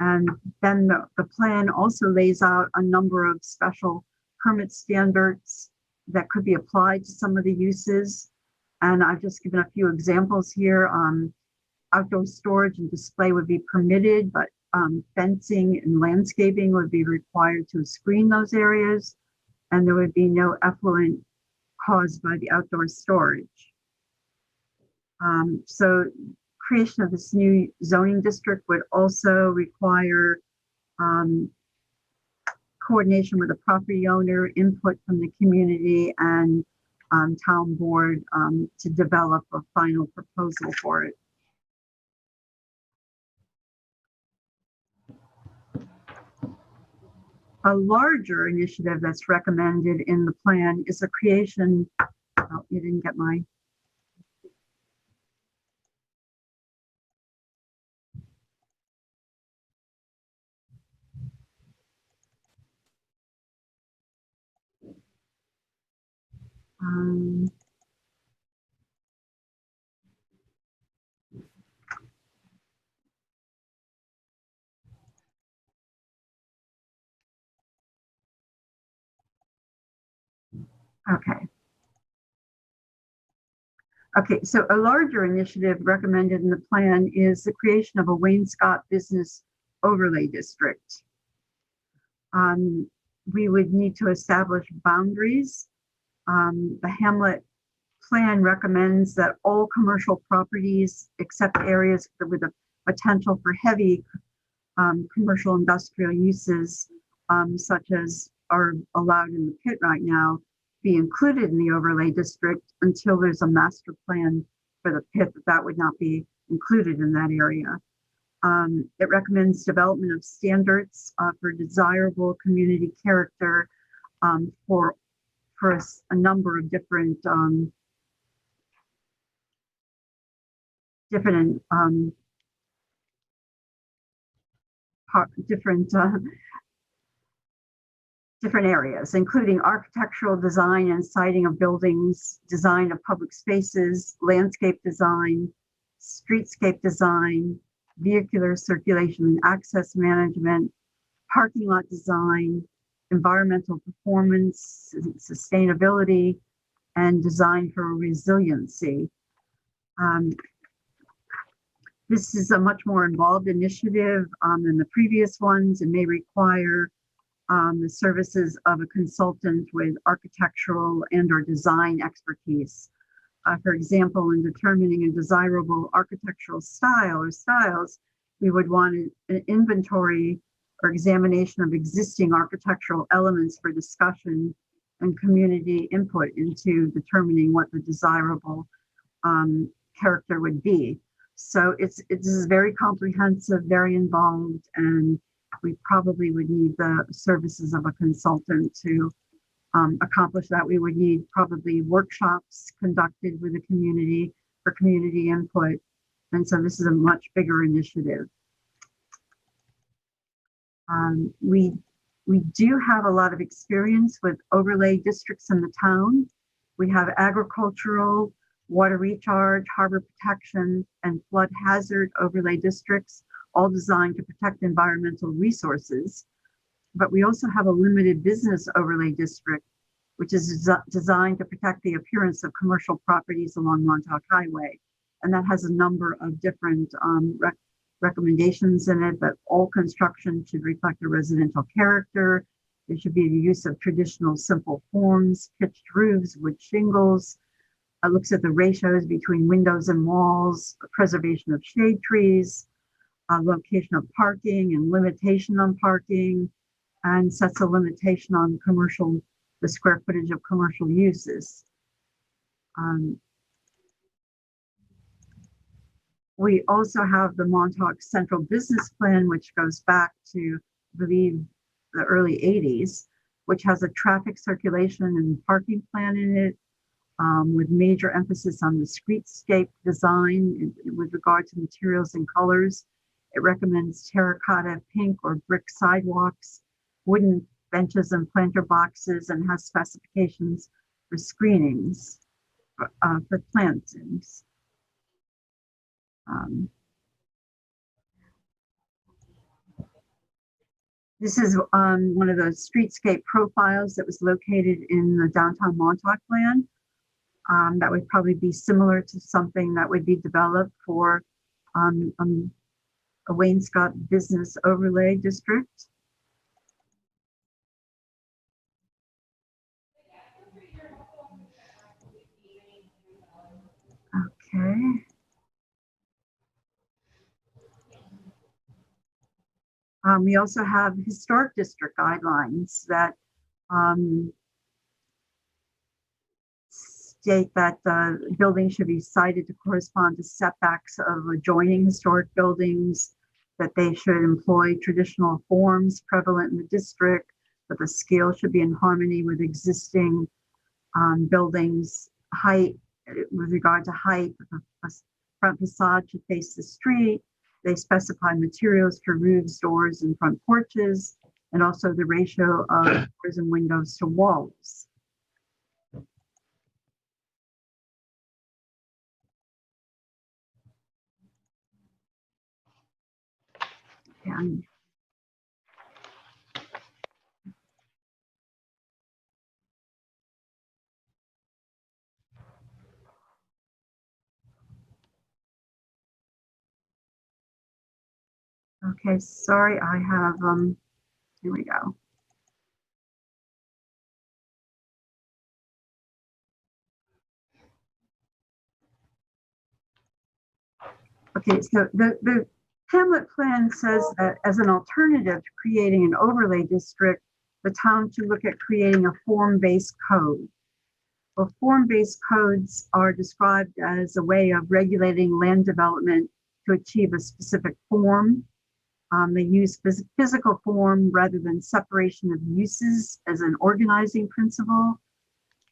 And then the plan also lays out a number of special permit standards that could be applied to some of the uses. And I've just given a few examples here. Outdoor storage and display would be permitted, but fencing and landscaping would be required to screen those areas, and there would be no effluent caused by the outdoor storage. So creation of this new zoning district would also require coordination with the property owner, input from the community, and town board to develop a final proposal for it. A larger initiative that's recommended in the plan is the creation, oh, you didn't get my, okay. Okay, so a larger initiative recommended in the plan is the creation of a Wayne-Scott Business Overlay District. We would need to establish boundaries. The Hamlet plan recommends that all commercial properties, except areas with a potential for heavy commercial industrial uses, such as are allowed in the pit right now, be included in the overlay district until there's a master plan for the pit that would not be included in that area. It recommends development of standards for desirable community character for a number of different different areas, including architectural design and siting of buildings, design of public spaces, landscape design, streetscape design, vehicular circulation and access management, parking lot design, environmental performance, sustainability, and design for resiliency. This is a much more involved initiative than the previous ones and may require the services of a consultant with architectural and or design expertise. For example, in determining a desirable architectural style or styles, we would want an inventory or examination of existing architectural elements for discussion and community input into determining what the desirable character would be. So this is very comprehensive, very involved, and we probably would need the services of a consultant to accomplish that. We would need probably workshops conducted with the community for community input. And so this is a much bigger initiative. We do have a lot of experience with overlay districts in the town. We have agricultural, water recharge, harbor protection, and flood hazard overlay districts, all designed to protect environmental resources. But we also have a limited business overlay district, which is designed to protect the appearance of commercial properties along Montauk Highway. And that has a number of different recommendations in it, but all construction should reflect a residential character. There should be the use of traditional simple forms, pitched roofs, wood shingles. It looks at the ratios between windows and walls, preservation of shade trees, location of parking and limitation on parking, and sets a limitation on the square footage of commercial uses. We also have the Montauk Central Business Plan, which goes back to, I believe, the early 80s, which has a traffic circulation and parking plan in it, with major emphasis on the streetscape design with regard to materials and colors. It recommends terracotta, pink, or brick sidewalks, wooden benches and planter boxes, and has specifications for screenings for plantings. Um, This is one of the streetscape profiles that was located in the downtown Montauk plan. That would probably be similar to something that would be developed for a Wayne-Scott business overlay district. Okay. We also have historic district guidelines that state that buildings should be sited to correspond to setbacks of adjoining historic buildings, that they should employ traditional forms prevalent in the district, that the scale should be in harmony with existing buildings, height, with regard to height, the front facade should face the street. They specify materials for roofs, doors, and front porches, and also the ratio of doors and windows to walls. And okay, sorry, I have, here we go. Okay, so the Hamlet plan says that as an alternative to creating an overlay district, the town should look at creating a form-based code. Well, form-based codes are described as a way of regulating land development to achieve a specific form. They use physical form rather than separation of uses as an organizing principle.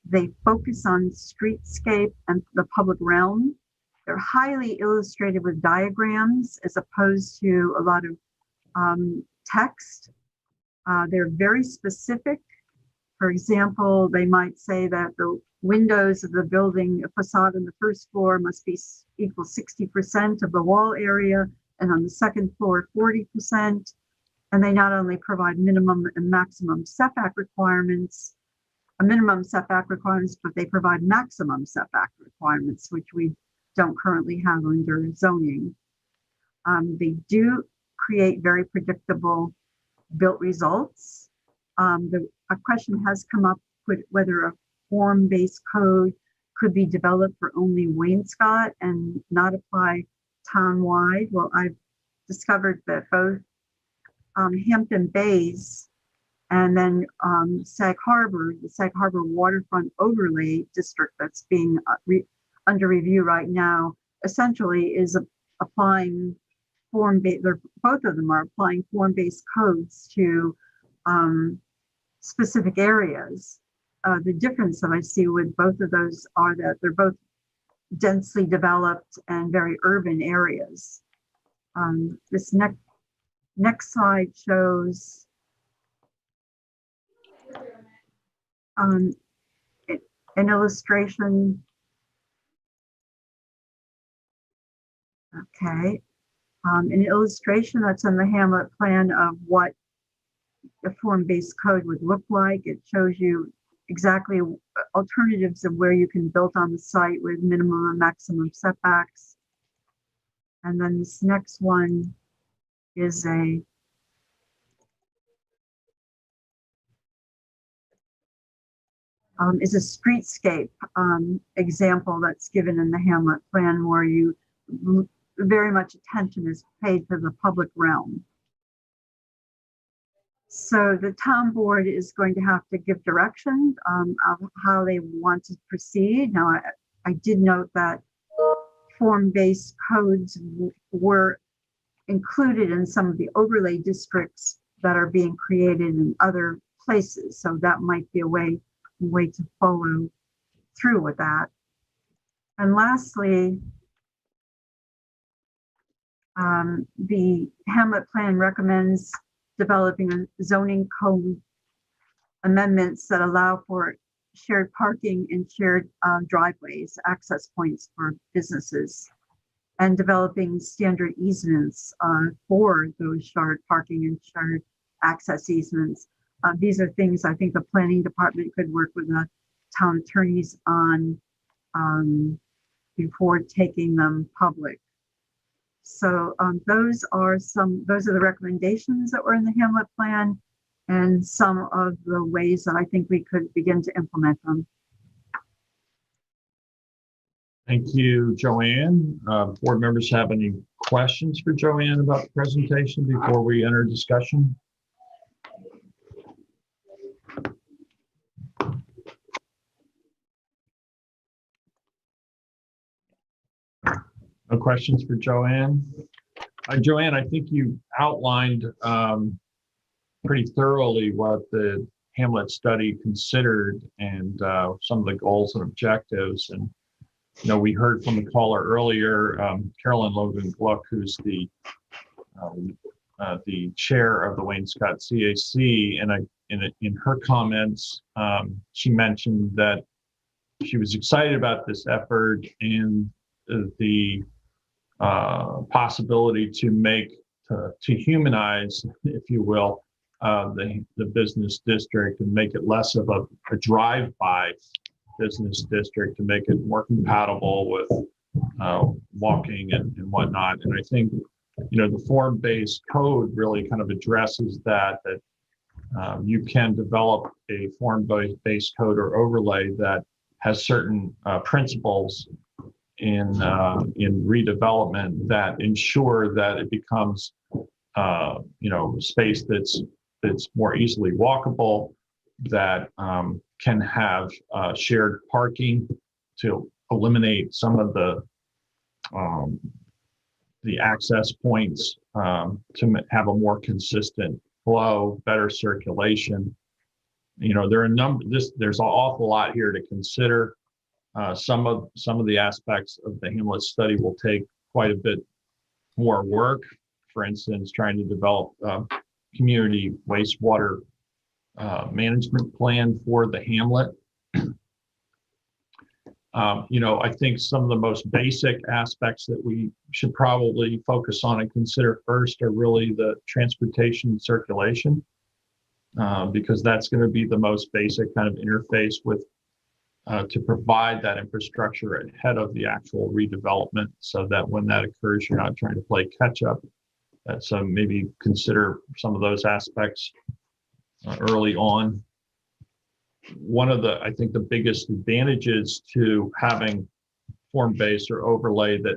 They focus on streetscape and the public realm. They're highly illustrated with diagrams as opposed to a lot of text. They're very specific. For example, they might say that the windows of the building facade on the first floor must be equal 60% of the wall area, and on the second floor, 40%. And they not only provide minimum and maximum setback requirements, but they provide maximum setback requirements, which we don't currently have under zoning. They do create very predictable built results. A question has come up with whether a form-based code could be developed for only Wayne-Scott and not apply town-wide. Well, I've discovered that both Hampton Bays and then Sag Harbor, the Sag Harbor Waterfront Overlay District that's being under review right now, essentially is applying form-based, both of them are applying form-based codes to specific areas. The difference that I see with both of those are that they're both densely developed and very urban areas. This next slide shows an illustration. Okay, an illustration that's in the Hamlet plan of what a form-based code would look like. It shows you exactly alternatives of where you can build on the site with minimum and maximum setbacks. And then this next one is a streetscape example that's given in the Hamlet plan, where you very much attention is paid to the public realm. So the town board is going to have to give direction of how they want to proceed. Now, I did note that form-based codes were included in some of the overlay districts that are being created in other places. So that might be a way to follow through with that. And lastly, the Hamlet plan recommends developing a zoning code amendments that allow for shared parking and shared driveways, access points for businesses. and developing standard easements for those shared parking and shared access easements. These are things I think the planning department could work with the town attorneys on before taking them public. So those are the recommendations that were in the Hamlet plan and some of the ways that I think we could begin to implement them. Thank you, Joanne. Board members have any questions for Joanne about the presentation before we enter discussion? No questions for Joanne? Joanne, I think you outlined pretty thoroughly what the Hamlet study considered and some of the goals and objectives. And we heard from the caller earlier, Carolyn Logan Gluck, who's the chair of the Wayne Scott CAC, and in her comments, she mentioned that she was excited about this effort and the possibility to humanize, if you will, the business district and make it less of a drive-by business district, to make it more compatible with walking and whatnot. And I think, the form-based code really kind of addresses that you can develop a form-based code or overlay that has certain principles in redevelopment that ensure that it becomes space that's more easily walkable, that can have shared parking to eliminate some of the access points, to have a more consistent flow, better circulation. There's an awful lot here to consider. Some of the aspects of the Hamlet study will take quite a bit more work. For instance, trying to develop community wastewater management plan for the Hamlet. I think some of the most basic aspects that we should probably focus on and consider first are really the transportation and circulation, because that's going to be the most basic kind of interface with to provide that infrastructure ahead of the actual redevelopment, so that when that occurs, you're not trying to play catch up. So maybe consider some of those aspects early on. One of I think the biggest advantages to having form-based or overlay that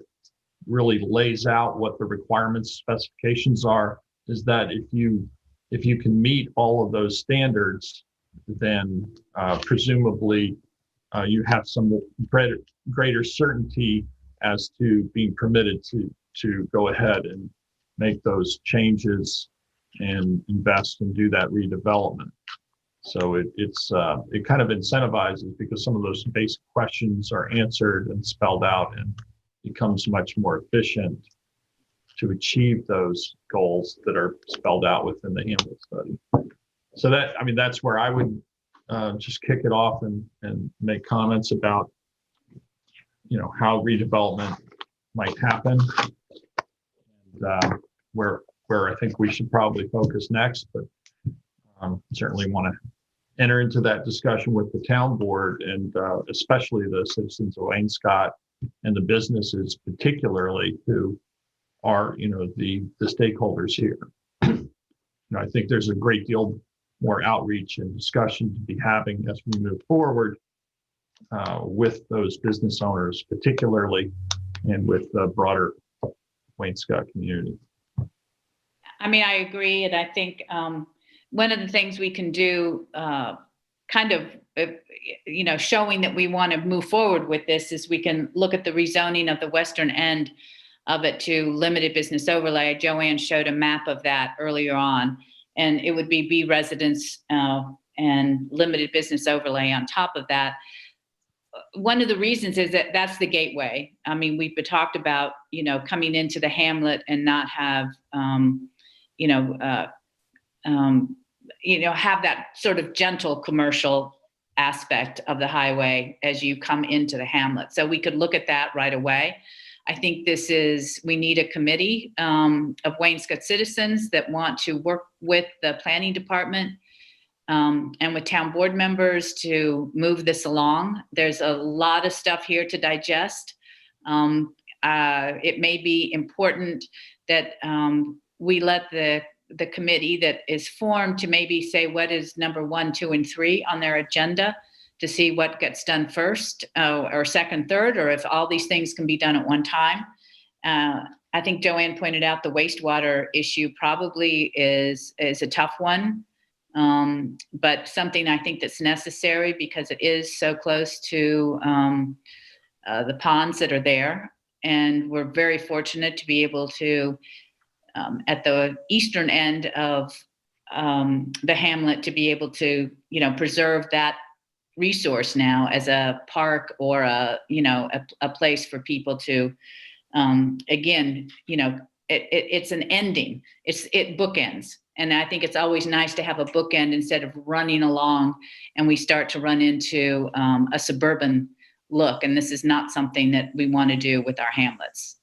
really lays out what the requirements specifications are is that if you can meet all of those standards, then presumably you have some greater certainty as to being permitted to go ahead and make those changes and invest and do that redevelopment. So it kind of incentivizes, because some of those basic questions are answered and spelled out, and becomes much more efficient to achieve those goals that are spelled out within the Hamlet study. So that's where I would just kick it off and make comments about, how redevelopment might happen, and where I think we should probably focus next. But certainly want to enter into that discussion with the town board, and especially the citizens of Wayne Scott and the businesses particularly, who are the stakeholders here. I think there's a great deal more outreach and discussion to be having as we move forward with those business owners particularly, and with the broader Wayne Scott community. I agree, and I think one of the things we can do, showing that we want to move forward with this, is we can look at the rezoning of the western end of it to limited business overlay. Joanne showed a map of that earlier on, and it would be B residence and limited business overlay on top of that. One of the reasons is that that's the gateway. We've talked about, coming into the Hamlet and not have, have that sort of gentle commercial aspect of the highway as you come into the Hamlet. So we could look at that right away. I think we need a committee of Waynescott citizens that want to work with the planning department and with town board members to move this along. There's a lot of stuff here to digest. It may be important that we let the committee that is formed to maybe say what is number 1, 2, and 3 on their agenda to see what gets done first or second, third, or if all these things can be done at one time. I think Joanne pointed out the wastewater issue probably is a tough one, but something I think that's necessary because it is so close to the ponds that are there. And we're very fortunate to be able to, at the eastern end of the hamlet, to be able to, preserve that resource now as a park or a place for people to, again, it's an ending. It bookends. And I think it's always nice to have a bookend instead of running along and we start to run into a suburban look. And this is not something that we want to do with our hamlets.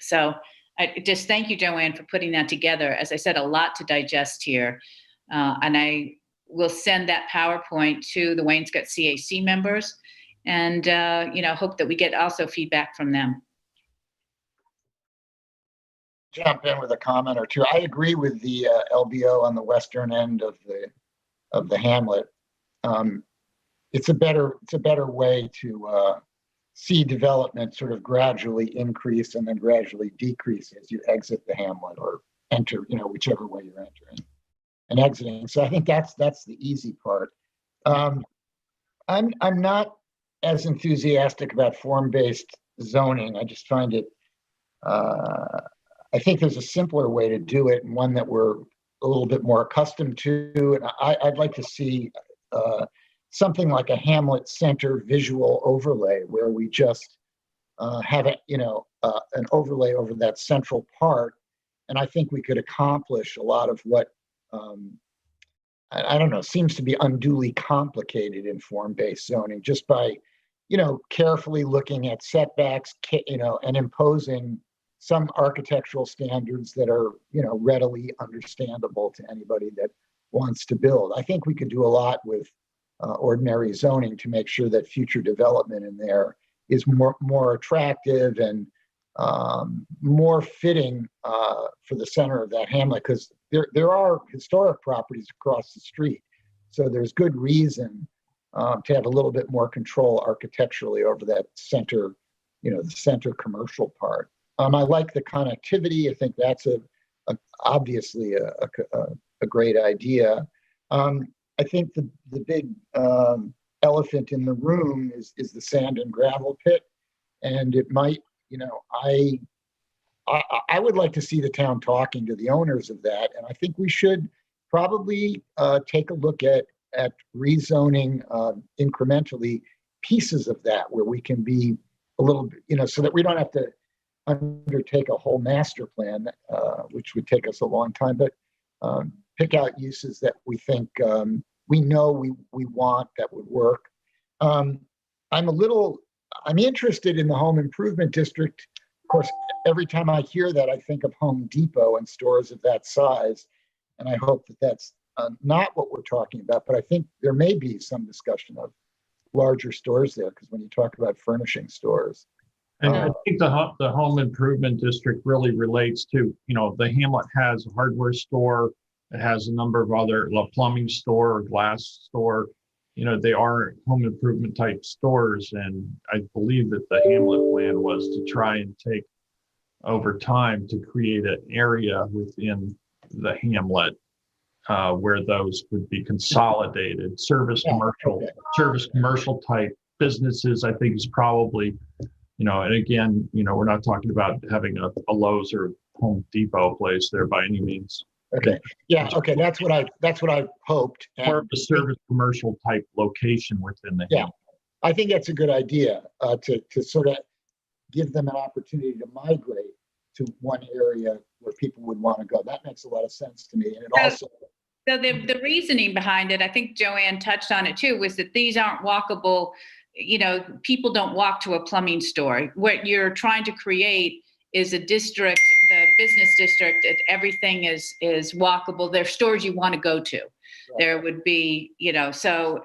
So I just thank you, Joanne, for putting that together. As I said, a lot to digest here. And I will send that PowerPoint to the Waynescott CAC members and, hope that we get also feedback from them. Jump in with a comment or two. I agree with the LBO on the western end of the hamlet. It's a better way to see development sort of gradually increase and then gradually decrease as you exit the hamlet or enter, whichever way you're entering and exiting. So I think that's the easy part. I'm not as enthusiastic about form-based zoning. I just find it. I think there's a simpler way to do it and one that we're a little bit more accustomed to. And I'd like to see something like a hamlet center visual overlay where we just have an overlay over that central part. And I think we could accomplish a lot of what I don't know, seems to be unduly complicated in form-based zoning just by, carefully looking at setbacks, and imposing some architectural standards that are, readily understandable to anybody that wants to build. I think we could do a lot with ordinary zoning to make sure that future development in there is more attractive and more fitting for the center of that hamlet, because there are historic properties across the street. So there's good reason to have a little bit more control architecturally over that center, the center commercial part. I like the connectivity. I think that's obviously a great idea. I think the big elephant in the room is the sand and gravel pit, and it might, I would like to see the town talking to the owners of that, and I think we should probably take a look at rezoning incrementally pieces of that where we can be a little bit, so that we don't have to undertake a whole master plan, which would take us a long time, but pick out uses that we think we know we want that would work. I'm interested in the home improvement district. Of course, every time I hear that, I think of Home Depot and stores of that size. And I hope that that's not what we're talking about, but I think there may be some discussion of larger stores there, because when you talk about furnishing stores. And I think the home improvement district really relates to, the hamlet has a hardware store. It has a number of other plumbing store, glass store. They are home improvement type stores. And I believe that the hamlet plan was to try and take over time to create an area within the hamlet where those would be consolidated. Service commercial type businesses, I think, is probably, and again, we're not talking about having a Lowe's or Home Depot place there by any means. Okay. Yeah. Okay. That's what I hoped. More of a service commercial type location within the hamlet. I think that's a good idea to sort of give them an opportunity to migrate to one area where people would want to go. That makes a lot of sense to me. And it also. So the reasoning behind it, I think Joanne touched on it too, was that these aren't walkable people don't walk to a plumbing store. What you're trying to create is a district, the business district, that everything is walkable. There are stores you want to go to. There would be, so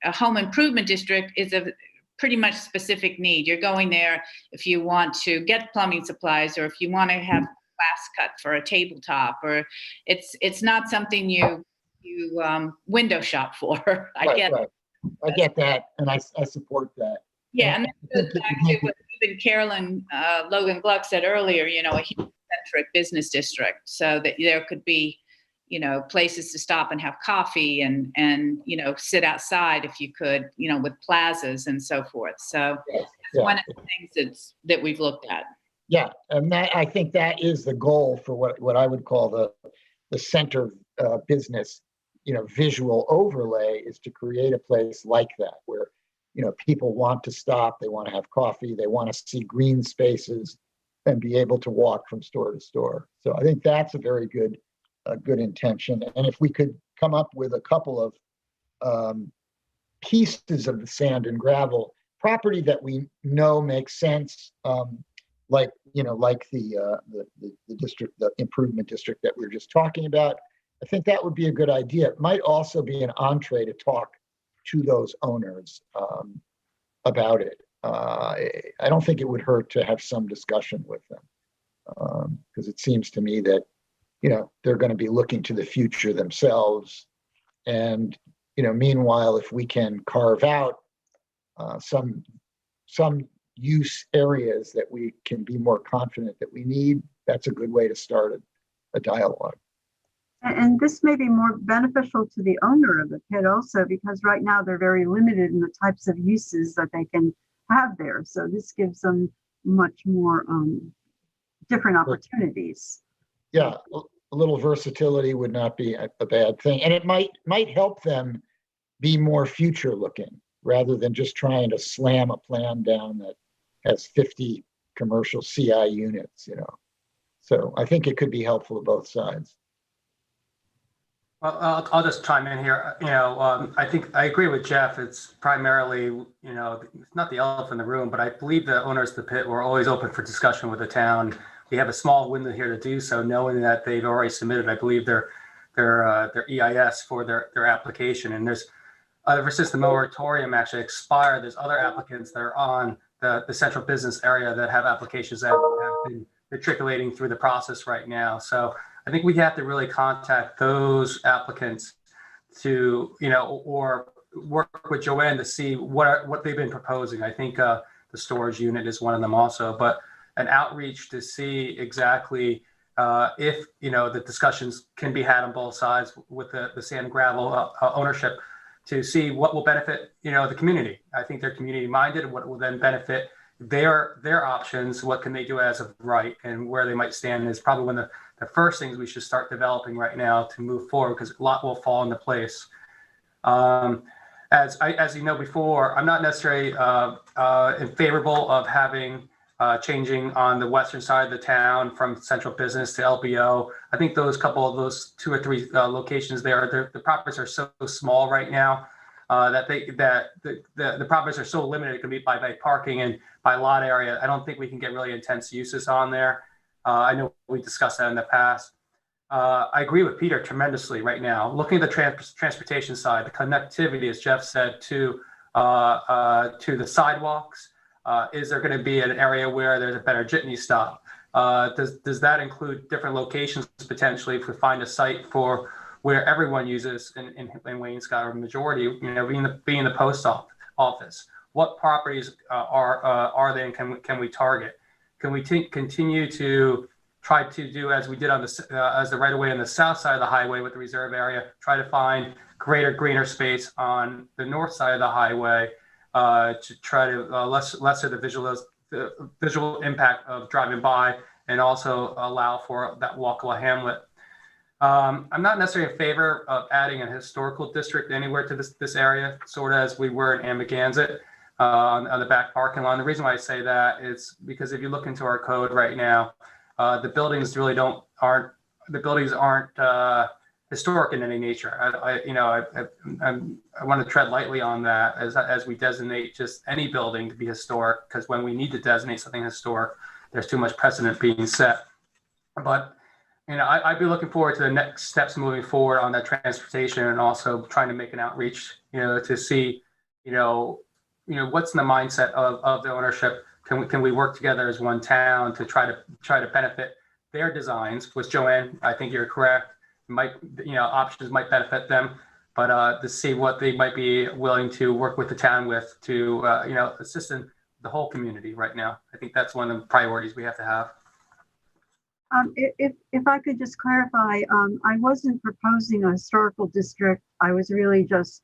a home improvement district is a pretty much specific need. You're going there if you want to get plumbing supplies, or if you want to have glass cut for a tabletop, or it's not something you window shop for. I get that, and I support that. Yeah, and that goes back to what even Carolyn Logan Gluck said earlier, a human-centric business district, so that there could be, places to stop and have coffee and sit outside if you could, with plazas and so forth. So that's one of the things that we've looked at. Yeah, and I think that is the goal for what I would call the center business, visual overlay, is to create a place like that where, people want to stop, they want to have coffee, they want to see green spaces and be able to walk from store to store. So I think that's a very good intention. And if we could come up with a couple of pieces of the sand and gravel property that we know makes sense, like the district, the improvement district that we were just talking about, I think that would be a good idea. It might also be an entree to talk to those owners about it. I don't think it would hurt to have some discussion with them, because it seems to me that they're going to be looking to the future themselves. And meanwhile, if we can carve out some use areas that we can be more confident that we need, that's a good way to start a dialogue. And this may be more beneficial to the owner of the pit also, because right now they're very limited in the types of uses that they can have there. So this gives them much more different opportunities. Yeah, a little versatility would not be a bad thing. And it might help them be more future looking rather than just trying to slam a plan down that has 50 commercial CI units, So I think it could be helpful to both sides. Well, I'll just chime in here. I think I agree with Jeff. It's primarily, it's not the elephant in the room, but I believe the owners of the pit were always open for discussion with the town. We have a small window here to do so, knowing that they've already submitted, I believe, their EIS for their application. And there's, ever since the moratorium actually expired, there's other applicants that are on the central business area that have applications that have been matriculating through the process right now. So I think we have to really contact those applicants to, or work with Joanne to see what they've been proposing. I think the storage unit is one of them also, but an outreach to see exactly if, the discussions can be had on both sides with the sand and gravel ownership, to see what will benefit, the community. I think they're community minded, what will then benefit their options, what can they do as of right, and where they might stand is probably one of the first things we should start developing right now to move forward, because a lot will fall into place. As you know before, I'm not necessarily in favorable of having changing on the western side of the town from central business to LBO. I think those two or three locations there, the properties are so small right now that the properties are so limited. It can be by parking and by lot area. I don't think we can get really intense uses on there. I know we discussed that in the past. I agree with Peter tremendously right now. Looking at the transportation side, the connectivity, as Jeff said, to the sidewalks. Is there going to be an area where there's a better jitney stop? Does that include different locations potentially if we find a site for where everyone uses in Wayne-Scott, or majority, being the post office? What properties are they, and can we target? Can we continue to try to do as we did on as the right of way on the south side of the highway with the reserve area, try to find greater greener space on the north side of the highway to try to lesser the visual impact of driving by, and also allow for that walkable hamlet. I'm not necessarily in favor of adding a historical district anywhere to this area, sort of as we were in Amagansett on the back parking lot. And the reason why I say that is because if you look into our code right now, the buildings really aren't historic in any nature. I want to tread lightly on that as we designate just any building to be historic, because when we need to designate something historic, there's too much precedent being set. But I'd be looking forward to the next steps moving forward on that transportation, and also trying to make an outreach, to see, what's in the mindset of the ownership. Can we work together as one town to try to benefit their designs? Which, Joanne, I think you're correct. Options might benefit them, but to see what they might be willing to work with the town with to, assist in the whole community right now. I think that's one of the priorities we have to have. If I could just clarify, I wasn't proposing a historical district. I was really just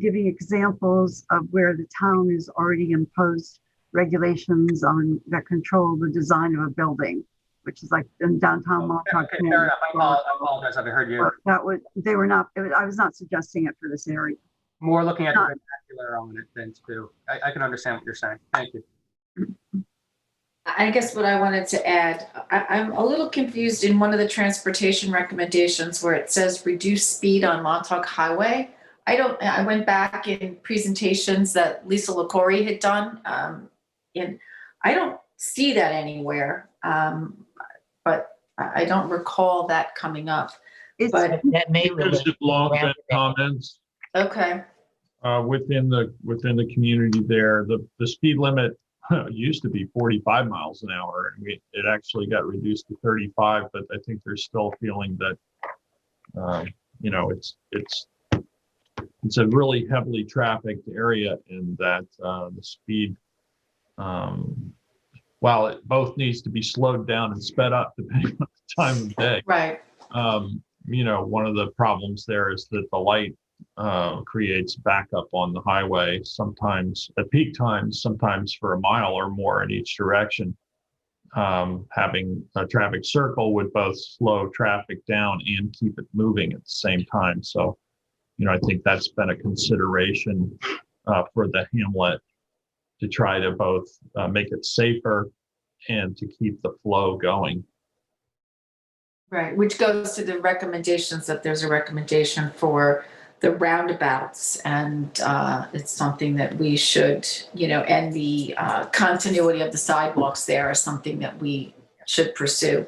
giving examples of where the town has already imposed regulations on that control the design of a building, which is like in downtown Montauk. Okay, fair enough. I apologize. I heard you. I was not suggesting it for this area. More looking at the vernacular on it than to. I can understand what you're saying. Thank you. I guess what I wanted to add, I'm a little confused in one of the transportation recommendations where it says reduce speed on Montauk Highway. I went back in presentations that Lisa LaCorey had done, and I don't see that anywhere, but I don't recall that coming up. But that may because of long comments. Okay. Within the community there, the speed limit used to be 45 miles an hour, and it actually got reduced to 35. But I think they're still feeling that, it's a really heavily trafficked area, and that the speed, while it both needs to be slowed down and sped up depending on the time of day. Right. One of the problems there is that the light creates backup on the highway, sometimes at peak times, sometimes for a mile or more in each direction. Having a traffic circle would both slow traffic down and keep it moving at the same time. So, I think that's been a consideration for the hamlet, to try to both make it safer and to keep the flow going. Right, which goes to the recommendations, that there's a recommendation for the roundabouts, and it's something that we should, and the continuity of the sidewalks there is something that we should pursue.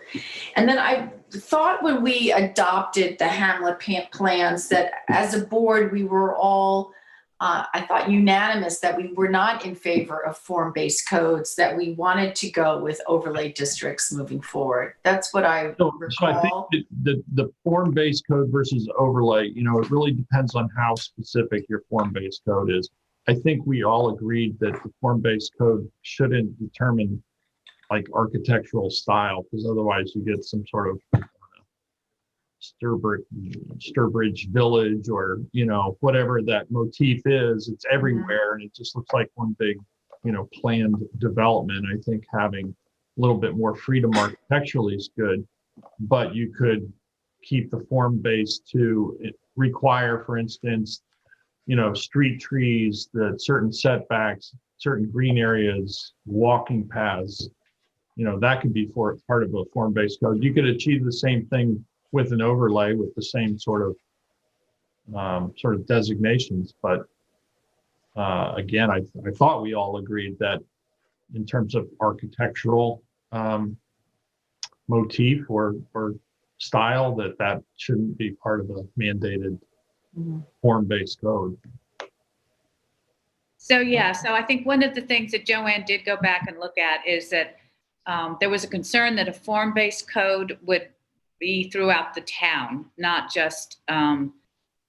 And then I thought when we adopted the Hamlet plans that as a board, we were all, I thought, unanimous that we were not in favor of form-based codes, that we wanted to go with overlay districts moving forward. That's what I recall. So I think the form-based code versus overlay, it really depends on how specific your form-based code is. I think we all agreed that the form-based code shouldn't determine like architectural style, because otherwise you get some sort of Sturbridge Village, or whatever that motif is. It's everywhere, and it just looks like one big planned development. I think having a little bit more freedom architecturally is good, but you could keep the form based to require, for instance, street trees, that certain setbacks, certain green areas, walking paths, that could be part of a form-based code. You could achieve the same thing with an overlay with the same sort of designations. But again, I thought we all agreed that in terms of architectural motif or style, that shouldn't be part of a mandated form-based code. So I think one of the things that Joanne did go back and look at is that there was a concern that a form-based code would be throughout the town, not just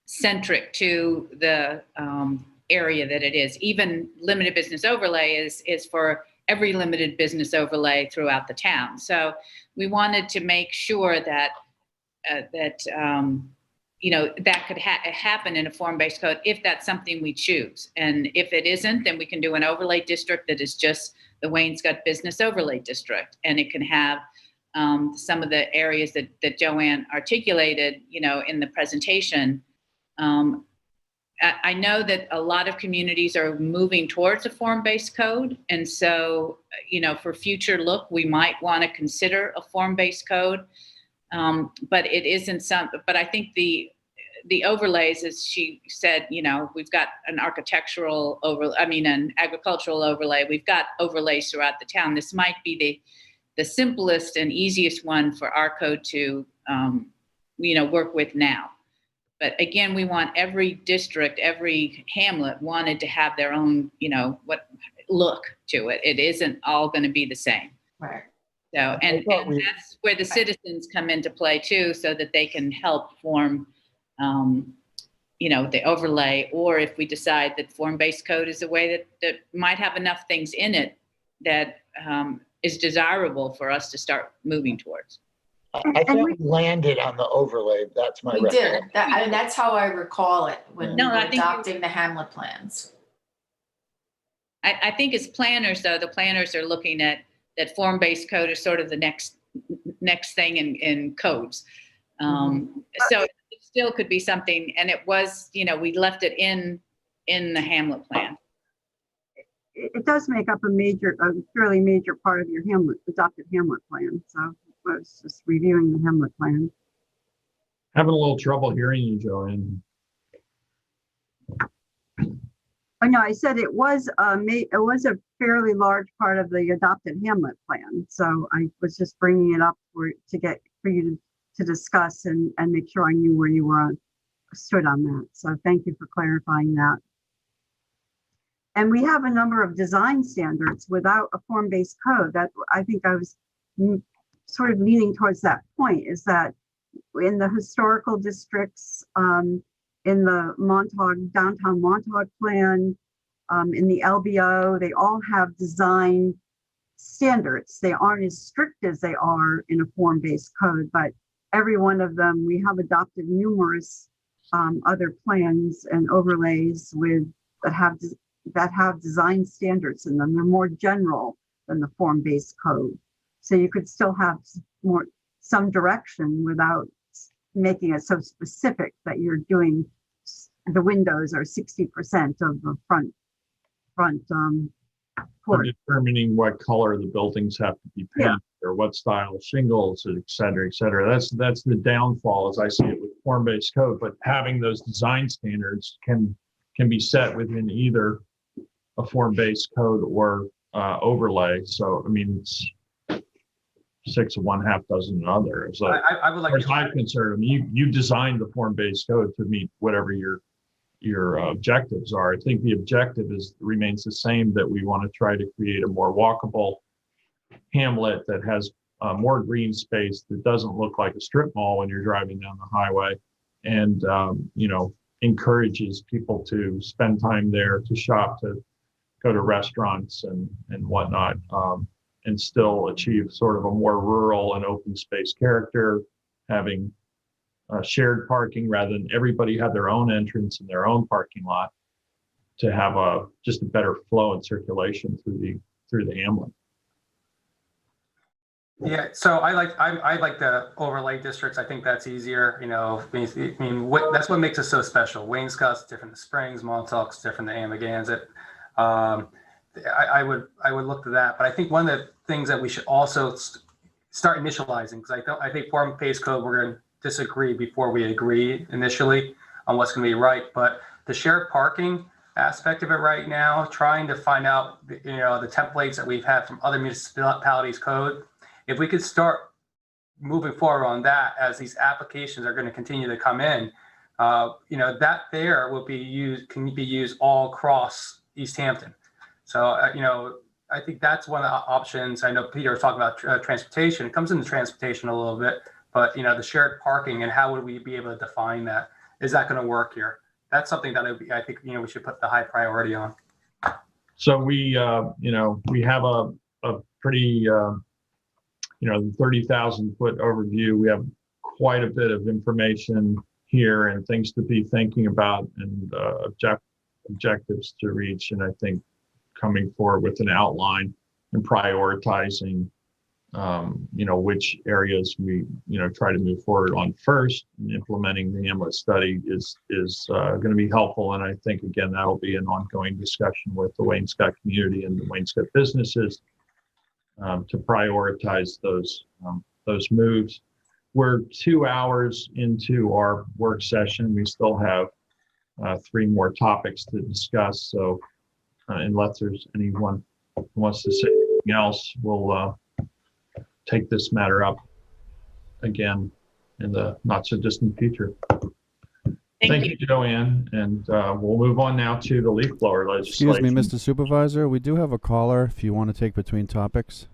centric to the area that it is. Even limited business overlay is for every limited business overlay throughout the town. So we wanted to make sure that that could happen in a form-based code if that's something we choose. And if it isn't, then we can do an overlay district that is just the Waynescott Business Overlay District, and it can have some of the areas that Joanne articulated, in the presentation. I know that a lot of communities are moving towards a form-based code, and so, for future look, we might want to consider a form-based code. But it isn't but I think the overlays, as she said, we've got an an agricultural overlay. We've got overlays throughout the town. This might be the simplest and easiest one for our code to, work with now. But again, we want every district, every hamlet wanted to have their own, look to it. It isn't all going to be the same. Right. So, and that's where the citizens come into play too, so that they can help form, the overlay, or if we decide that form-based code is a way that might have enough things in it that is desirable for us to start moving towards. I thought we landed on the overlay. That's my We did. That's how I recall it when we were adopting the Hamlet plans. I think as planners, though, the planners are looking at that form-based code is sort of the next thing in codes. So it still could be something, and it was, we left it in the Hamlet plan. It does make up a fairly major part of your adopted Hamlet plan. So I was just reviewing the Hamlet plan. Having a little trouble hearing you, Joanne. Oh no, I said it was a fairly large part of the adopted Hamlet plan. So I was just bringing it up for you to discuss and make sure I knew where you stood on that. So thank you for clarifying that. And we have a number of design standards without a form-based code. That I think I was sort of leaning towards that point, is that in the historical districts, in the downtown Montauk plan, in the LBO, they all have design standards. They aren't as strict as they are in a form-based code, but every one of them, we have adopted numerous other plans and overlays that have design standards in them. They're more general than the form-based code. So you could still have some direction without making it so specific that you're doing the windows are 60% of the front porch. Determining what color the buildings have to be painted, or what style of shingles, et cetera, et cetera. That's the downfall, as I see it, with form-based code. But having those design standards can be set within either a form-based code or overlay. So I mean, it's 6 of one, half dozen another. So I would like, as far as I'm concerned, I mean, you designed the form-based code to meet whatever your objectives are. I think the objective remains the same, that we want to try to create a more walkable hamlet that has more green space, that doesn't look like a strip mall when you're driving down the highway, and encourages people to spend time there, to shop, to go to restaurants and whatnot, and still achieve sort of a more rural and open space character, having shared parking rather than everybody have their own entrance and their own parking lot, to have just a better flow and circulation through the hamlet. Yeah, so I like the overlay districts. I think that's easier. That's what makes it so special. Waynescott's different than Springs, Montauk's different than Amagansett. I would look to that, but I think one of the things that we should also start initializing, because I think form-based code, we're going to disagree before we agree initially on what's going to be right. But the shared parking aspect of it right now, trying to find out the templates that we've had from other municipalities' code, if we could start moving forward on that as these applications are going to continue to come in, that there can be used all across East Hampton. So I think that's one of the options. I know Peter was talking about transportation. It comes into transportation a little bit, but the shared parking, and how would we be able to define that? Is that going to work here? That's something that I think we should put the high priority on. So we have a pretty 30,000 foot overview. We have quite a bit of information here and things to be thinking about, and objectives to reach. And I think coming forward with an outline and prioritizing, which areas we, try to move forward on first, and implementing the Hamlet study is going to be helpful. And I think, again, that'll be an ongoing discussion with the Waynescott community and the Waynescott businesses to prioritize those moves. we're 2 hours into our work session. We still have 3 more topics to discuss. So unless there's anyone who wants to say anything else, we'll take this matter up again in the not so distant future. Thank you, Joanne. And we'll move on now to the leaf blower legislation. Excuse me, Mr. Supervisor, we do have a caller if you want to take between topics.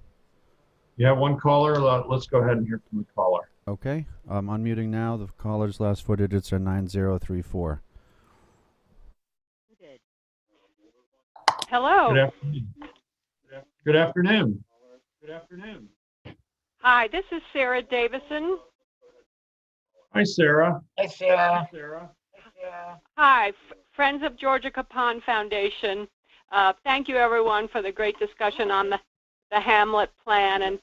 You have one caller. Let's go ahead and hear from the caller. Okay, I'm unmuting now. The caller's last 4 digits are 9034. Hello. Good afternoon. Good afternoon. Good afternoon. Hi, this is Sarah Davison. Hi, Sarah. Hi, Sarah. Hi, Friends of Georgia Capon Foundation. Thank you, everyone, for the great discussion on the Hamlet plan. And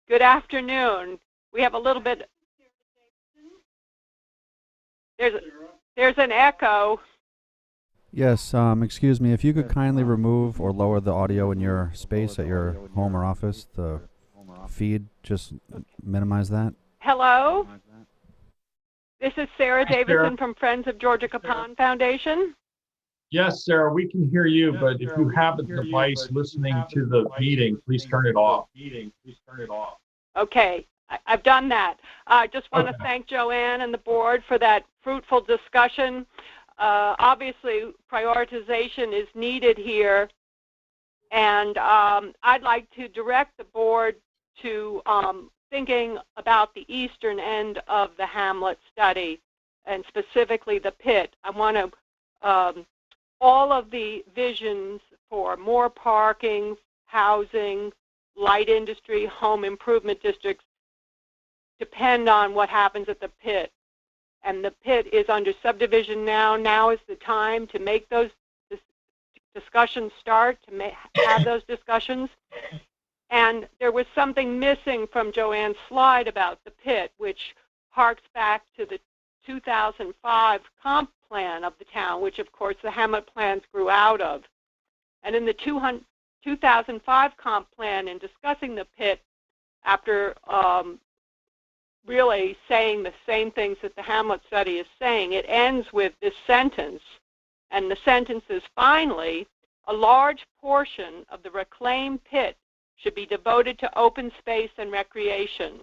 good afternoon. We have a little bit. There's an echo. Yes, excuse me, if you could kindly remove or lower the audio in your space at your home or office, the feed, just minimize that. Hello? This is Sarah Hi, Davison Sarah. from Friends of Georgia Capon Foundation. Yes, Sarah, we can hear you, but if you have a device listening to the meeting, please turn it off. Okay, I've done that. I just want to thank Joanne and the board for that fruitful discussion. Obviously, prioritization is needed here, and I'd like to direct the board to thinking about the eastern end of the Hamlet study, and specifically the pit. I want to, all of the visions for more parking, housing, light industry, home improvement districts depend on what happens at the pit. And the pit is under subdivision now. Now is the time to make those discussions start, to have those discussions. And there was something missing from Joanne's slide about the pit, which harks back to the 2005 comp plan of the town, which of course the Hamlet plans grew out of. And in the 2005 comp plan, in discussing the pit, after really saying the same things that the Hamlet study is saying, it ends with this sentence, and the sentence is, finally, a large portion of the reclaimed pit should be devoted to open space and recreation.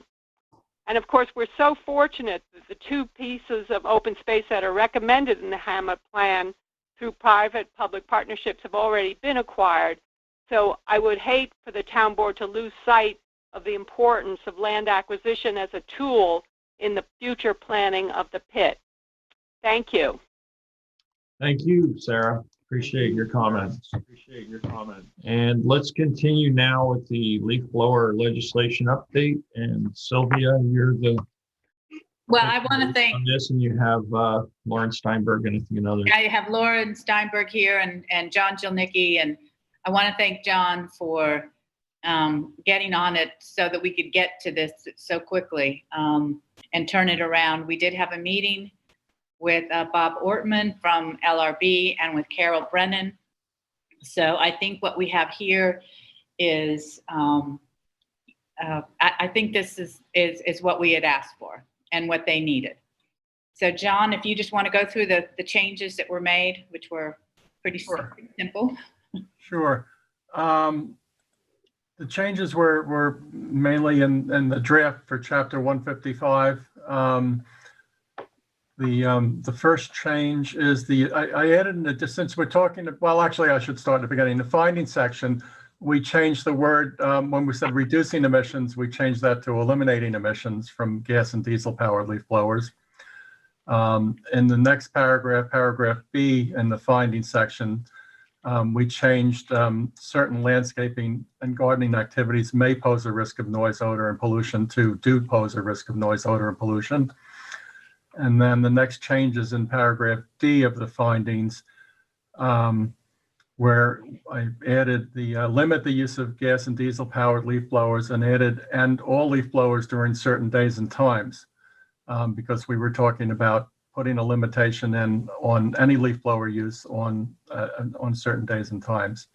And of course, we're so fortunate that the 2 pieces of open space that are recommended in the Hamlet plan through private-public partnerships have already been acquired. So I would hate for the town board to lose sight of the importance of land acquisition as a tool in the future planning of the pit. Thank you. Thank you, Sarah. Appreciate your comments. And let's continue now with the leaf blower legislation update. And Sylvia, you're the Well, I want to thank on this, and you have Lauren Steinberg and another. I have Lauren Steinberg here and John Jilnicki, and I want to thank John for getting on it so that we could get to this so quickly and turn it around. We did have a meeting with Bob Ortman from LRB and with Carol Brennan. So I think what we have here is, I think this is what we had asked for and what they needed. So John, if you just want to go through the changes that were made, which were pretty simple. Sure. The changes were mainly in the draft for Chapter 155. The first change is I added in the, since we're talking, well, actually I should start at the beginning. The finding section, we changed the word, when we said reducing emissions, we changed that to eliminating emissions from gas and diesel powered leaf blowers. In the next paragraph, paragraph B in the finding section, we changed certain landscaping and gardening activities may pose a risk of noise, odor, and pollution to do pose a risk of noise, odor, and pollution. And then the next changes in paragraph D of the findings, where I added the limit the use of gas and diesel powered leaf blowers, and added and all leaf blowers during certain days and times, because we were talking about putting a limitation in on any leaf blower use on certain days and times.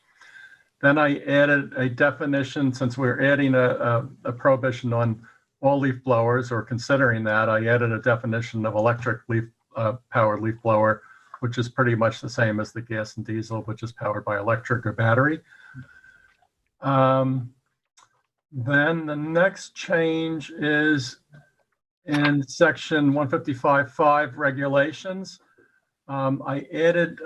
Then I added a definition, since we're adding a prohibition on all leaf blowers, or considering that, I added a definition of electric powered leaf blower, which is pretty much the same as the gas and diesel, which is powered by electric or battery. Then the next change is in section 155.5 regulations. I added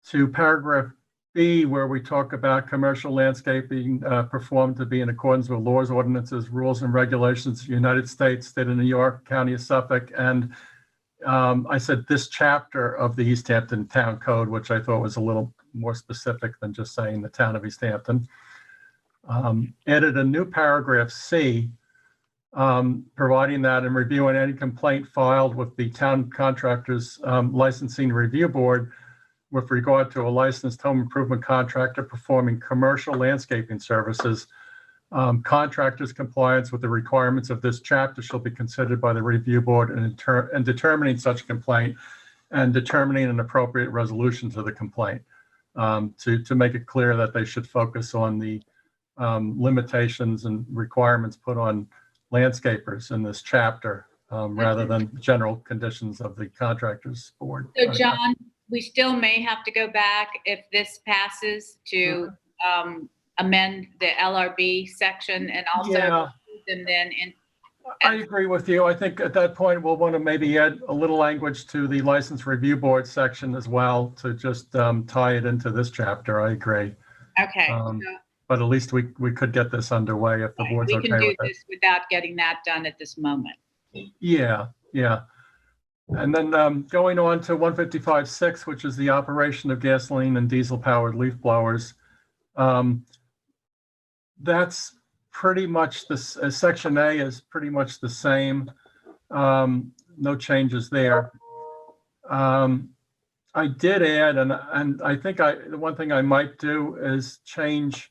to paragraph B, where we talk about commercial landscaping performed to be in accordance with laws, ordinances, rules, and regulations of the United States, State of New York, County of Suffolk, and I said this chapter of the East Hampton Town Code, which I thought was a little more specific than just saying the town of East Hampton. Added a new paragraph C, providing that in reviewing any complaint filed with the town contractor's licensing review board with regard to a licensed home improvement contractor performing commercial landscaping services, contractor's compliance with the requirements of this chapter shall be considered by the review board in determining such complaint and determining an appropriate resolution to the complaint, to make it clear that they should focus on the limitations and requirements put on landscapers in this chapter, rather than general conditions of the contractors board. So John, we still may have to go back if this passes to amend the LRB section and also and then in. I agree with you. I think at that point we'll want to maybe add a little language to the license review board section as well to just tie it into this chapter. I agree. Okay. But at least we could get this underway if the board's okay with it. We can do this without getting that done at this moment. Yeah. And then going on to 155.6, which is the operation of gasoline and diesel-powered leaf blowers. That's pretty much this. Section A is pretty much the same. No changes there. I did add, and I think the one thing I might do is change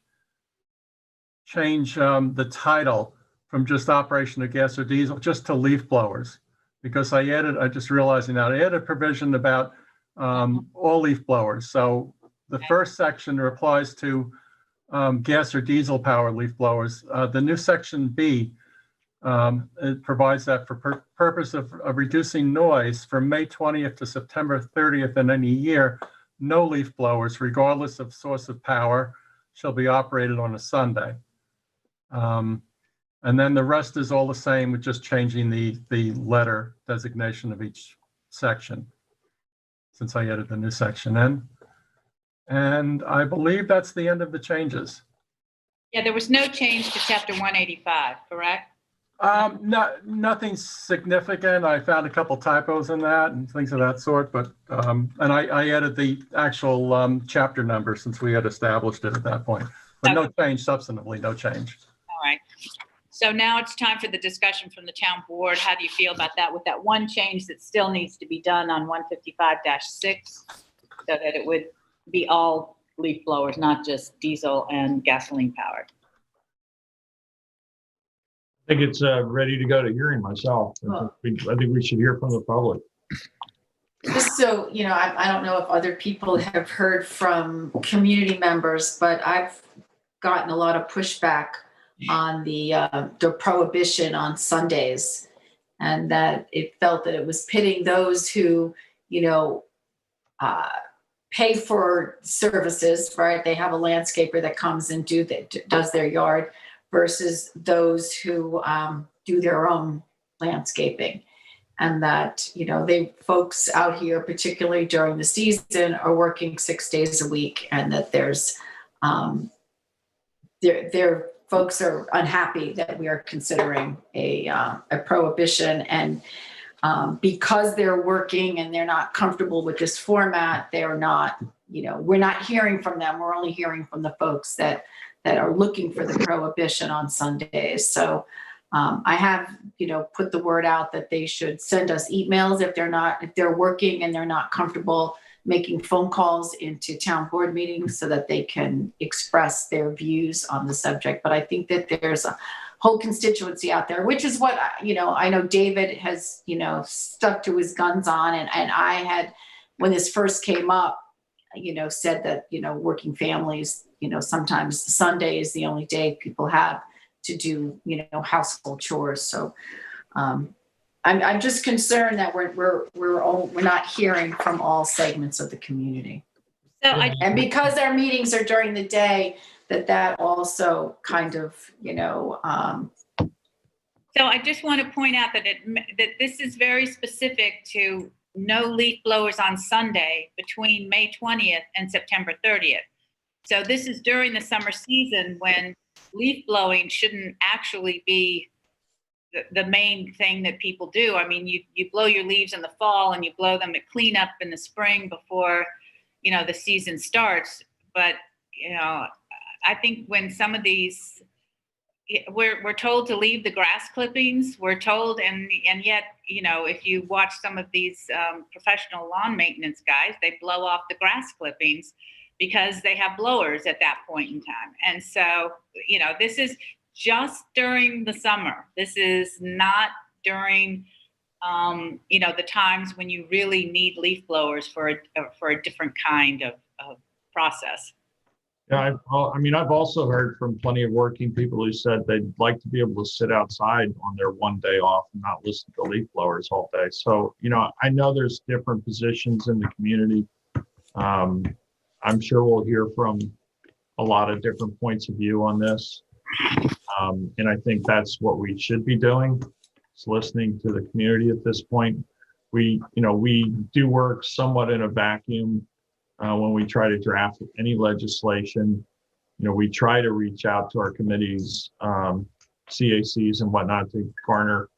the title from just operation of gas or diesel just to leaf blowers, because I just realizing that I added a provision about all leaf blowers. So the first section applies to gas or diesel powered leaf blowers. The new section B, it provides that for purpose of reducing noise from May 20th to September 30th in any year, no leaf blowers, regardless of source of power, shall be operated on a Sunday. And then the rest is all the same, with just changing the letter designation of each section, since I added the new section in. And I believe that's the end of the changes. Yeah, there was no change to chapter 185, correct? Nothing significant. I found a couple typos in that and things of that sort, but and I added the actual chapter number since we had established it at that point. But no change substantively, no change. All right. So now it's time for the discussion from the town board. How do you feel about that, with that one change that still needs to be done on 155-6, so that it would be all leaf blowers, not just diesel and gasoline powered? I think it's ready to go to hearing myself. I think we should hear from the public. Just so, you know, I don't know if other people have heard from community members, but I've gotten a lot of pushback on the prohibition on Sundays, and that it felt that it was pitting those who, you know, pay for services, right? They have a landscaper that comes and does their yard, versus those who do their own landscaping. And that, you know, folks out here, particularly during the season, are working 6 days a week, and that there's their folks are unhappy that we are considering a prohibition. And because they're working and they're not comfortable with this format, they're not, you know, we're not hearing from them. We're only hearing from the folks that are looking for the prohibition on Sundays. So I have, you know, put the word out that they should send us emails if they're working and they're not comfortable making phone calls into town board meetings, so that they can express their views on the subject. But I think that there's a whole constituency out there, which is what, you know, I know David has, you know, stuck to his guns on. And I had, when this first came up, you know, said that, you know, working families, you know, sometimes Sunday is the only day people have to do, household chores. So I'm just concerned that we're not hearing from all segments of the community. So And because our meetings are during the day, that also kind of, So I just want to point out that that this is very specific to no leaf blowers on Sunday between May 20th and September 30th. So this is during the summer season when leaf blowing shouldn't actually be the main thing that people do. I mean, you blow your leaves in the fall and you blow them at cleanup in the spring before, the season starts. But, I think when some of these, we're told to leave the grass clippings. We're told, and yet, if you watch some of these professional lawn maintenance guys, they blow off the grass clippings because they have blowers at that point in time. And so, this is just during the summer. This is not during, the times when you really need leaf blowers for a different kind of process. Yeah, I've also heard from plenty of working people who said they'd like to be able to sit outside on their one day off and not listen to leaf blowers all day. So, I know there's different positions in the community. I'm sure we'll hear from a lot of different points of view on this. And I think that's what we should be doing, is listening to the community at this point. We do work somewhat in a vacuum. When we try to draft any legislation, we try to reach out to our committees, CACs and whatnot, to garner,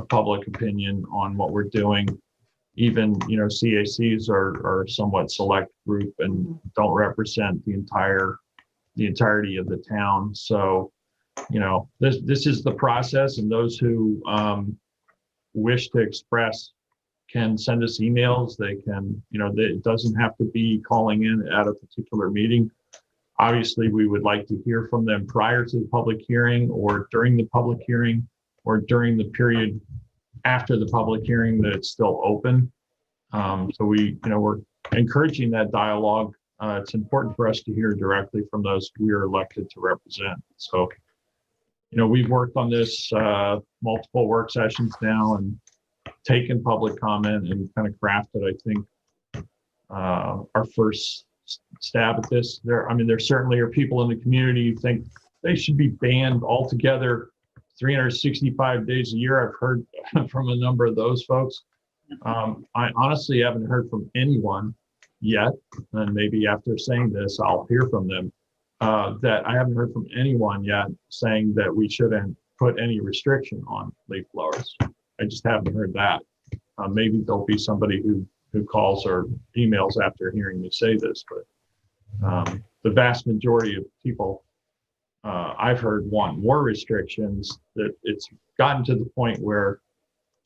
public opinion on what we're doing. Even, CACs are somewhat select group and don't represent the entirety of the town. So, this is the process, and those who wish to express can send us emails. They can, it doesn't have to be calling in at a particular meeting. Obviously, we would like to hear from them prior to the public hearing, or during the public hearing, or during the period after the public hearing that it's still open. So we're encouraging that dialogue. It's important for us to hear directly from those we are elected to represent. So, we've worked on this multiple work sessions now and taken public comment and kind of crafted, I think, our first stab at this. There certainly are people in the community who think they should be banned altogether 365 days a year. I've heard from a number of those folks. I honestly haven't heard from anyone yet, and maybe after saying this, I'll hear from them, that I haven't heard from anyone yet saying that we shouldn't put any restriction on leaf blowers. I just haven't heard that. Maybe there'll be somebody who calls or emails after hearing me say this, but the vast majority of people I've heard want more restrictions. That it's gotten to the point where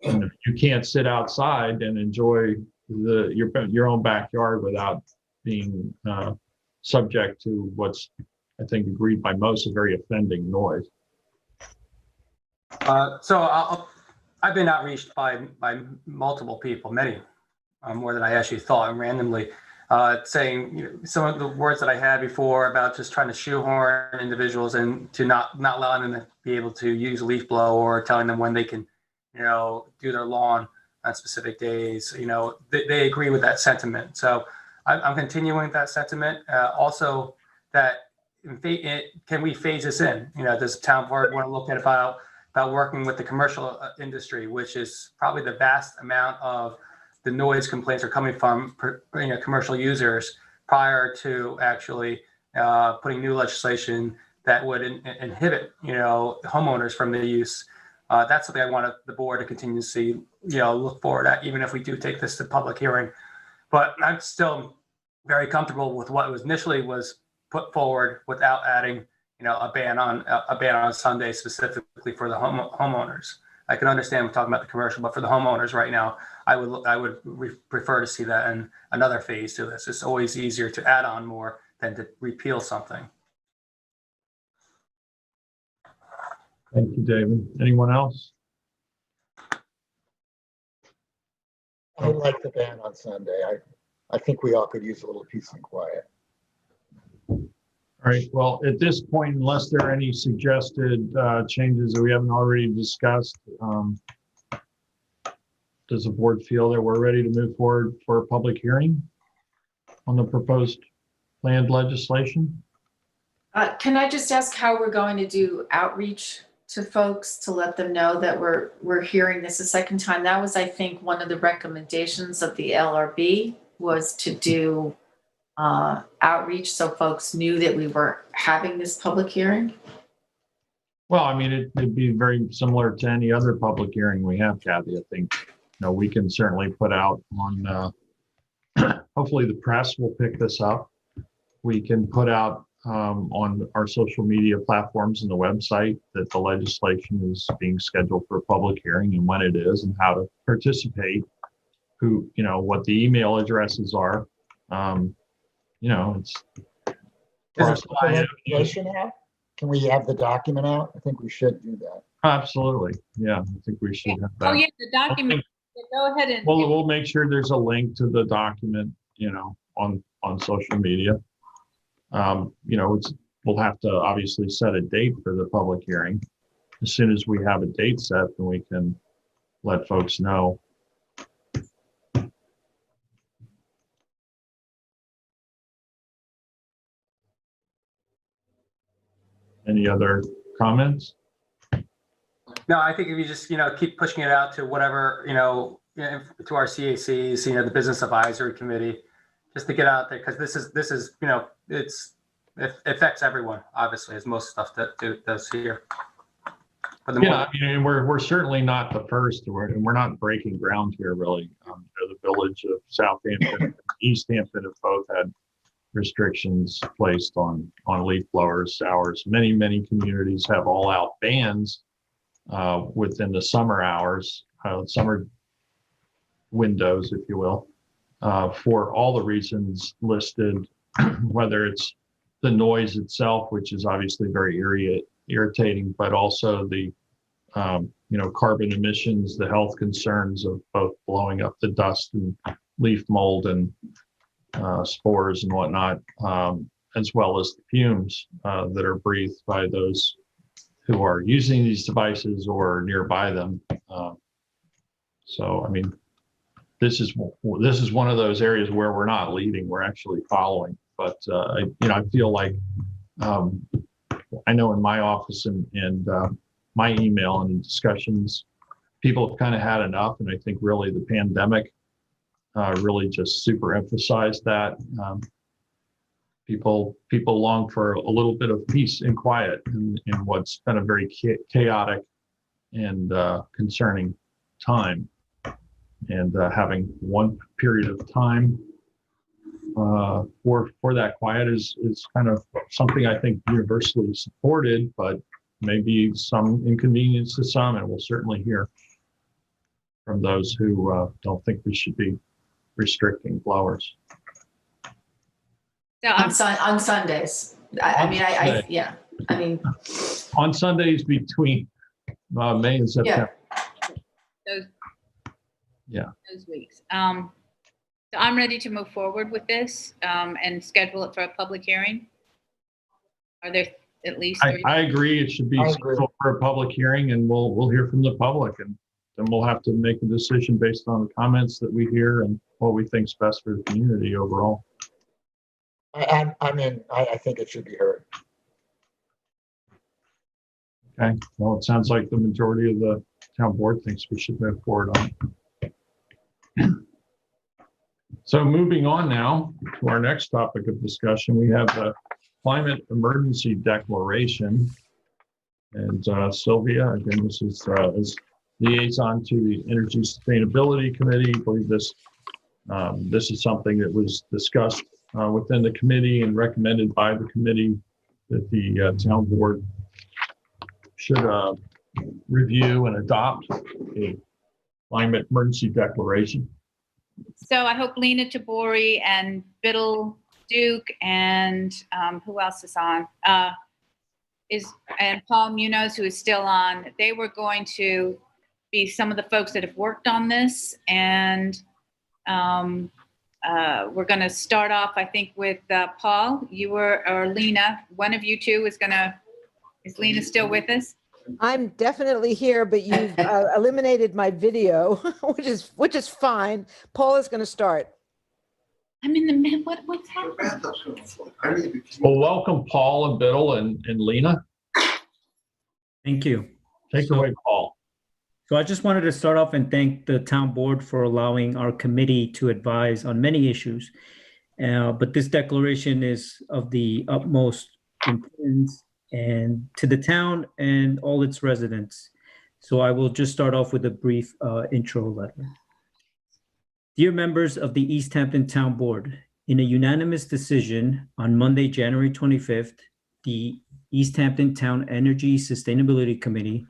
you can't sit outside and enjoy your own backyard without being subject to what's, I think, agreed by most, a very offending noise. I've been outreached by multiple people, many more than I actually thought, randomly, saying some of the words that I had before about just trying to shoehorn individuals and to not allowing them to be able to use a leaf blower, or telling them when they can, do their lawn on specific days. They agree with that sentiment. So I'm continuing that sentiment. Also, that can we phase this in? Does the town board want to look at about working with the commercial industry, which is probably the vast amount of the noise complaints are coming from commercial users, prior to actually putting new legislation that would inhibit homeowners from the use. That's something I want the board to continue to see, look forward at, even if we do take this to public hearing. But I'm still very comfortable with what was initially put forward, without adding a ban on Sunday specifically for the homeowners. I can understand we're talking about the commercial, but for the homeowners right now, I would prefer to see that in another phase to this. It's always easier to add on more than to repeal something. Thank you, David. Anyone else? I like the ban on Sunday. I think we all could use a little peace and quiet. All All right, well, at this point, unless there are any suggested changes that we haven't already discussed, does the board feel that we're ready to move forward for a public hearing on the proposed planned legislation? Can I just ask how we're going to do outreach to folks to let them know that we're hearing this a second time? That was, I think, one of the recommendations of the LRB was to do outreach so folks knew that we were having this public hearing. Well, I mean, it'd be very similar to any other public hearing we have, Kathy. I think, we can certainly put out on, hopefully the press will pick this up. We can put out on our social media platforms and the website that the legislation is being scheduled for a public hearing and when it is and how to participate, what the email addresses are. It's. Is there legislation out? Can we have the document out? I think we should do that. Absolutely. Yeah, I think we should have that. Oh, yeah, the document. Go ahead and. We'll make sure there's a link to the document, on social media. We'll have to obviously set a date for the public hearing. As soon as we have a date set, then we can let folks know. Any other comments? No, I think if you just, keep pushing it out to whatever, to our CACs, the Business Advisory Committee, just to get out there, because this is, it affects everyone, obviously, as most stuff that does here. But we're certainly not the first, and we're not breaking ground here, really. The village of Southampton and East Hampton have both had restrictions placed on leaf blowers, hours. Many communities have all-out bans within the summer hours, summer windows, if you will, for all the reasons listed, whether it's the noise itself, which is obviously very irritating, but also the carbon emissions, the health concerns of both blowing up the dust and leaf mold and spores and whatnot, as well as the fumes that are breathed by those who are using these devices or nearby them. This is one of those areas where we're not leading, we're actually following. But I feel like I know in my office and my email and discussions, people have kind of had enough, and I think really the pandemic really just super emphasized that. People long for a little bit of peace and quiet in what's been a very chaotic and concerning time. And having one period of time for that quiet is kind of something I think universally supported, but maybe some inconvenience to some, and we'll certainly hear from those who don't think we should be restricting blowers. So on Sundays. On Sundays between May and September. Those weeks. So I'm ready to move forward with this and schedule it for a public hearing. Are there at least? I agree. It should be scheduled for a public hearing, and we'll hear from the public, and then we'll have to make a decision based on the comments that we hear and what we think is best for the community overall. I think it should be heard. Okay. Well, it sounds like the majority of the town board thinks we should move forward on it. So moving on now to our next topic of discussion, we have the climate emergency declaration. And Sylvia, again, this is as liaison to the Energy Sustainability Committee. I believe this is something that was discussed within the committee and recommended by the committee that the town board should review and adopt a climate emergency declaration. So I hope Lena Tabori and Biddle Duke and who else is on? And Paul Munoz, who is still on. They were going to be some of the folks that have worked on this, and We're going to start off, I think, with Paul. Or Lena. One of you two is Lena still with us? I'm definitely here, but you've eliminated my video, which is fine. Paul is going to start. I'm in the middle. What's happening? Well, welcome, Paul and Biddle and Lena. Thank you. Take it away, Paul. So I just wanted to start off and thank the town board for allowing our committee to advise on many issues. But this declaration is of the utmost importance and to the town and all its residents. So I will just start off with a brief intro letter. Dear members of the East Hampton Town Board, in a unanimous decision on Monday, January 25th, the East Hampton Town Energy Sustainability Committee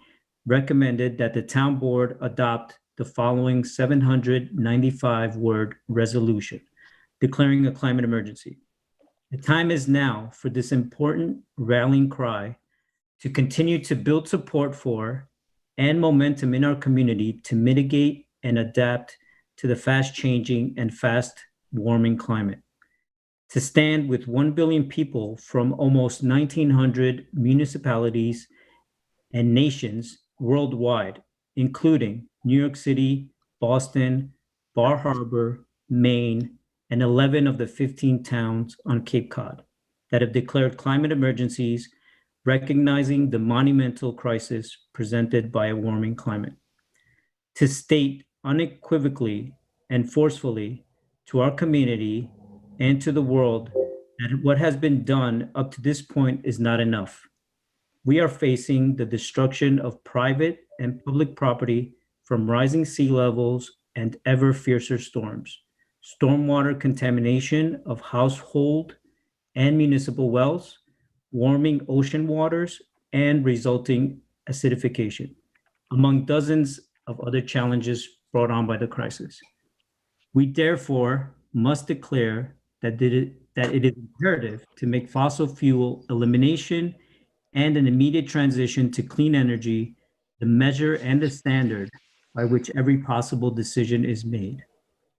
recommended that the town board adopt the following 795-word resolution declaring a climate emergency. The time is now for this important rallying cry to continue to build support for and momentum in our community to mitigate and adapt to the fast changing and fast warming climate. To stand with 1 billion people from almost 1,900 municipalities and nations worldwide, including New York City, Boston, Bar Harbor, Maine, and 11 of the 15 towns on Cape Cod that have declared climate emergencies, recognizing the monumental crisis presented by a warming climate. To state unequivocally and forcefully to our community and to the world that what has been done up to this point is not enough. We are facing the destruction of private and public property from rising sea levels and ever fiercer storms, stormwater contamination of household and municipal wells, warming ocean waters, and resulting acidification, among dozens of other challenges brought on by the crisis. We therefore must declare that it is imperative to make fossil fuel elimination and an immediate transition to clean energy the measure and the standard by which every possible decision is made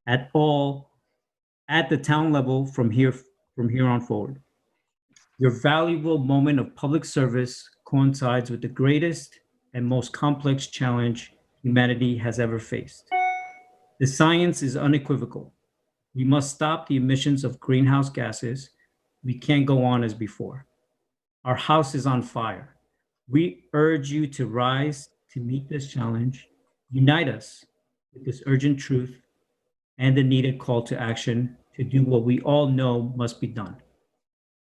at the town level from here on forward. Your valuable moment of public service coincides with the greatest and most complex challenge humanity has ever faced. The science is unequivocal. We must stop the emissions of greenhouse gases. We can't go on as before. Our house is on fire. We urge you to rise to meet this challenge. Unite us with this urgent truth and the needed call to action to do what we all know must be done.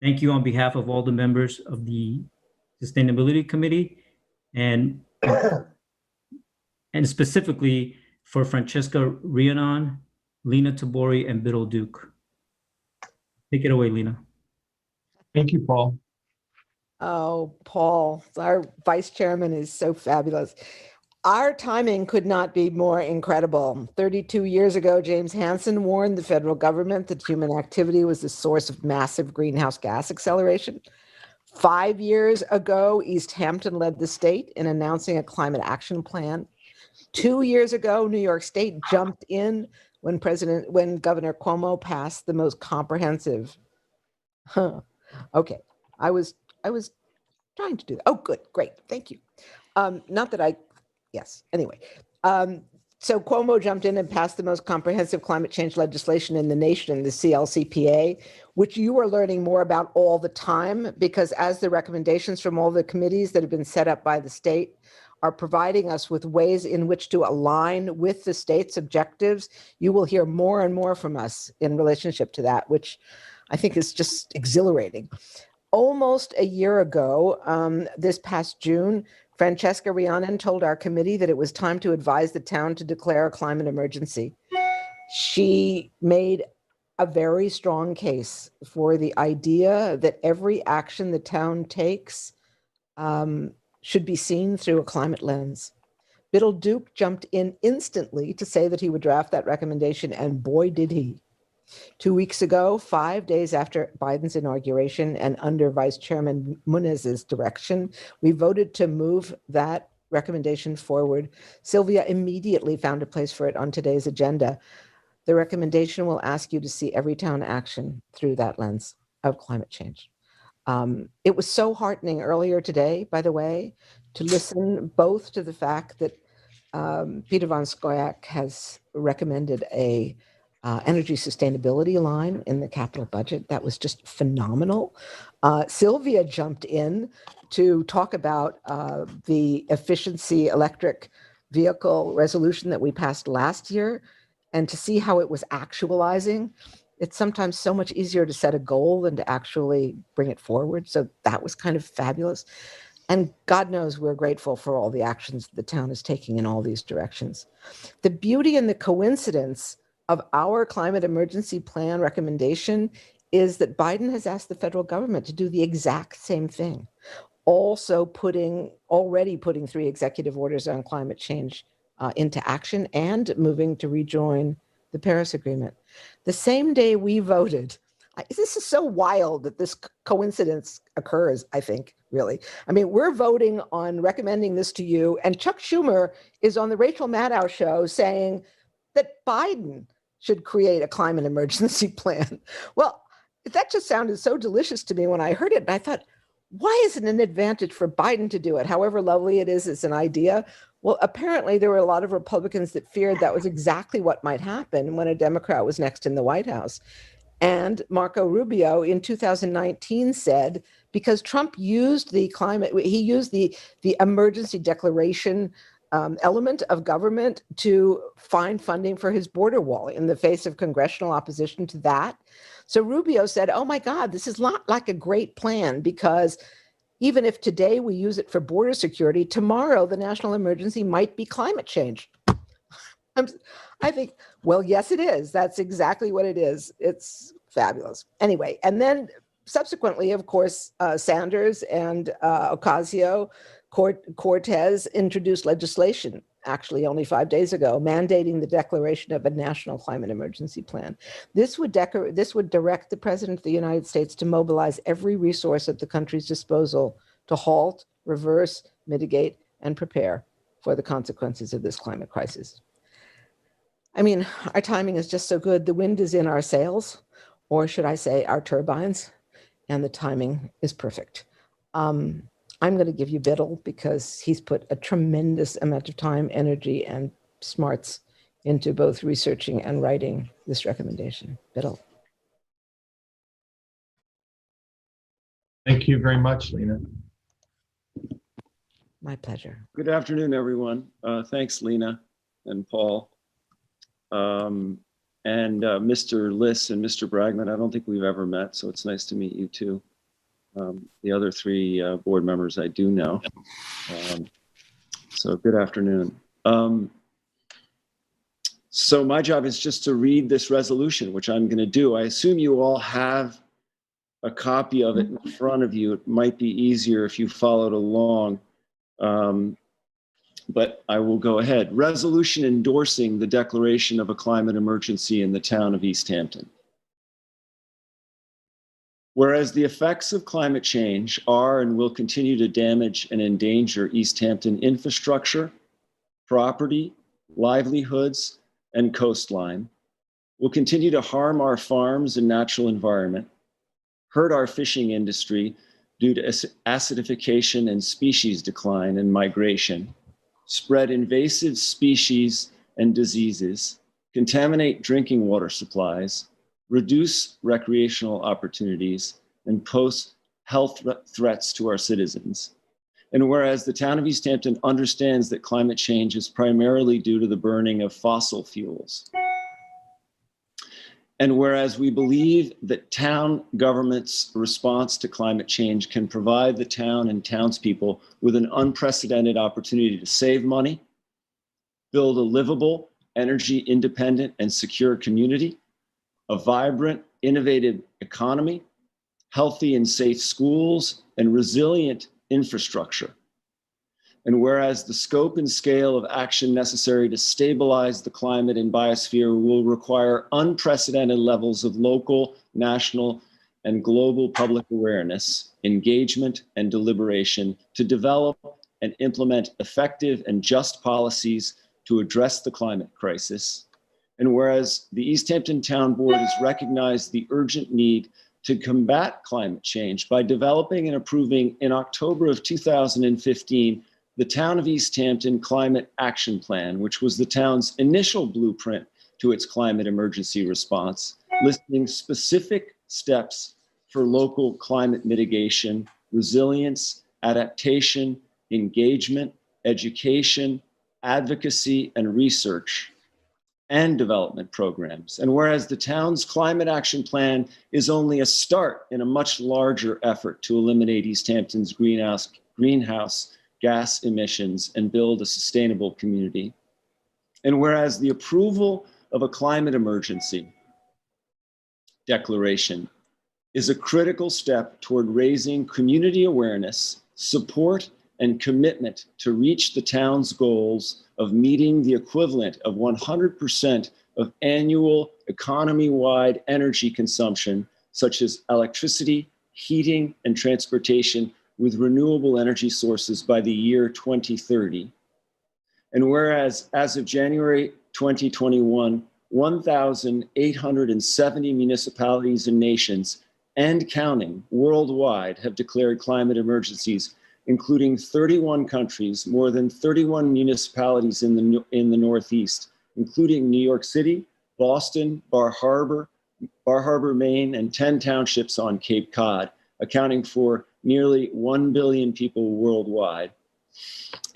Thank you on behalf of all the members of the Sustainability Committee and specifically for Francesca Rhiannon, Lena Tabori, and Biddle Duke. Take it away, Lena. Thank you, Paul. Oh, Paul, our vice chairman is so fabulous. Our timing could not be more incredible. 32 years ago, James Hansen warned the federal government that human activity was the source of massive greenhouse gas acceleration. 5 years ago, East Hampton led the state in announcing a climate action plan. 2 years ago, New York State jumped in when Governor Cuomo passed the most comprehensive. Okay, I was trying to do that. Oh, good, great, thank you. Anyway. So Cuomo jumped in and passed the most comprehensive climate change legislation in the nation, the CLCPA, which you are learning more about all the time, because as the recommendations from all the committees that have been set up by the state are providing us with ways in which to align with the state's objectives, you will hear more and more from us in relationship to that, which I think is just exhilarating. Almost a year ago, this past June, Francesca Rhiannon told our committee that it was time to advise the town to declare a climate emergency. She made a very strong case for the idea that every action the town takes should be seen through a climate lens. Biddle Duke jumped in instantly to say that he would draft that recommendation, and boy, did he. 2 weeks ago, 5 days after Biden's inauguration and under Vice Chairman Muniz's direction, we voted to move that recommendation forward. Sylvia immediately found a place for it on today's agenda. The recommendation will ask you to see every town action through that lens of climate change. It was so heartening earlier today, by the way, to listen both to the fact that Peter von Scoyak has recommended a energy sustainability line in the capital budget. That was just phenomenal. Sylvia jumped in to talk about the efficiency electric vehicle resolution that we passed last year, and to see how it was actualizing. It's sometimes so much easier to set a goal than to actually bring it forward. So that was kind of fabulous. And God knows we're grateful for all the actions the town is taking in all these directions. The beauty and the coincidence of our climate emergency plan recommendation is that Biden has asked the federal government to do the exact same thing. Also already putting 3 executive orders on climate change into action and moving to rejoin the Paris Agreement. The same day we voted, this is so wild that this coincidence occurs, I think, really. I mean, we're voting on recommending this to you, and Chuck Schumer is on the Rachel Maddow show saying that Biden should create a climate emergency plan. Well, that just sounded so delicious to me when I heard it, and I thought, why is it an advantage for Biden to do it? However lovely it is as an idea. Well, apparently there were a lot of Republicans that feared that was exactly what might happen when a Democrat was next in the White House. And Marco Rubio in 2019 said, because Trump used the emergency declaration element of government to find funding for his border wall in the face of congressional opposition to that. So Rubio said, oh my God, this is not like a great plan, because even if today we use it for border security, tomorrow the national emergency might be climate change. I think, well, yes, it is. That's exactly what it is. It's fabulous. Anyway, and then subsequently, of course, Sanders and Ocasio-Cortez introduced legislation, actually only 5 days ago, mandating the declaration of a national climate emergency plan. This would direct the President of the United States to mobilize every resource at the country's disposal to halt, reverse, mitigate, and prepare for the consequences of this climate crisis. I mean, our timing is just so good. The wind is in our sails, or should I say our turbines, and the timing is perfect. I'm going to give you Biddle because he's put a tremendous amount of time, energy, and smarts into both researching and writing this recommendation. Biddle. Thank you very much, Lena. My pleasure. Good afternoon, everyone. Thanks, Lena and Paul. Mr. Liss and Mr. Bragman, I don't think we've ever met, so it's nice to meet you too. The other 3 board members I do know. So good afternoon. So my job is just to read this resolution, which I'm going to do. I assume you all have a copy of it in front of you. It might be easier if you followed along. But I will go ahead. Resolution endorsing the declaration of a climate emergency in the town of East Hampton. Whereas the effects of climate change are and will continue to damage and endanger East Hampton infrastructure, property, livelihoods, and coastline, will continue to harm our farms and natural environment, hurt our fishing industry due to acidification and species decline and migration, spread invasive species and diseases, contaminate drinking water supplies, reduce recreational opportunities, and pose health threats to our citizens. And whereas the town of East Hampton understands that climate change is primarily due to the burning of fossil fuels, and whereas we believe that town government's response to climate change can provide the town and townspeople with an unprecedented opportunity to save money, build a livable, energy independent and secure community, a vibrant, innovative economy, healthy and safe schools, and resilient infrastructure. And whereas the scope and scale of action necessary to stabilize the climate and biosphere will require unprecedented levels of local, national, and global public awareness, engagement, and deliberation to develop and implement effective and just policies to address the climate crisis. And whereas the East Hampton Town Board has recognized the urgent need to combat climate change by developing and approving in October of 2015 the Town of East Hampton Climate Action Plan, which was the town's initial blueprint to its climate emergency response, listing specific steps for local climate mitigation, resilience, adaptation, engagement, education, advocacy, and research, and development programs. And whereas the town's climate action plan is only a start in a much larger effort to eliminate East Hampton's greenhouse gas emissions and build a sustainable community. And whereas the approval of a climate emergency declaration is a critical step toward raising community awareness, support, and commitment to reach the town's goals of meeting the equivalent of 100% of annual economy-wide energy consumption, such as electricity, heating, and transportation with renewable energy sources by the year 2030. And whereas as of January 2021, 1,870 municipalities and nations and counting worldwide have declared climate emergencies, including 31 countries, more than 31 municipalities in the Northeast, including New York City, Boston, Bar Harbor, Maine, and 10 townships on Cape Cod, accounting for nearly 1 billion people worldwide.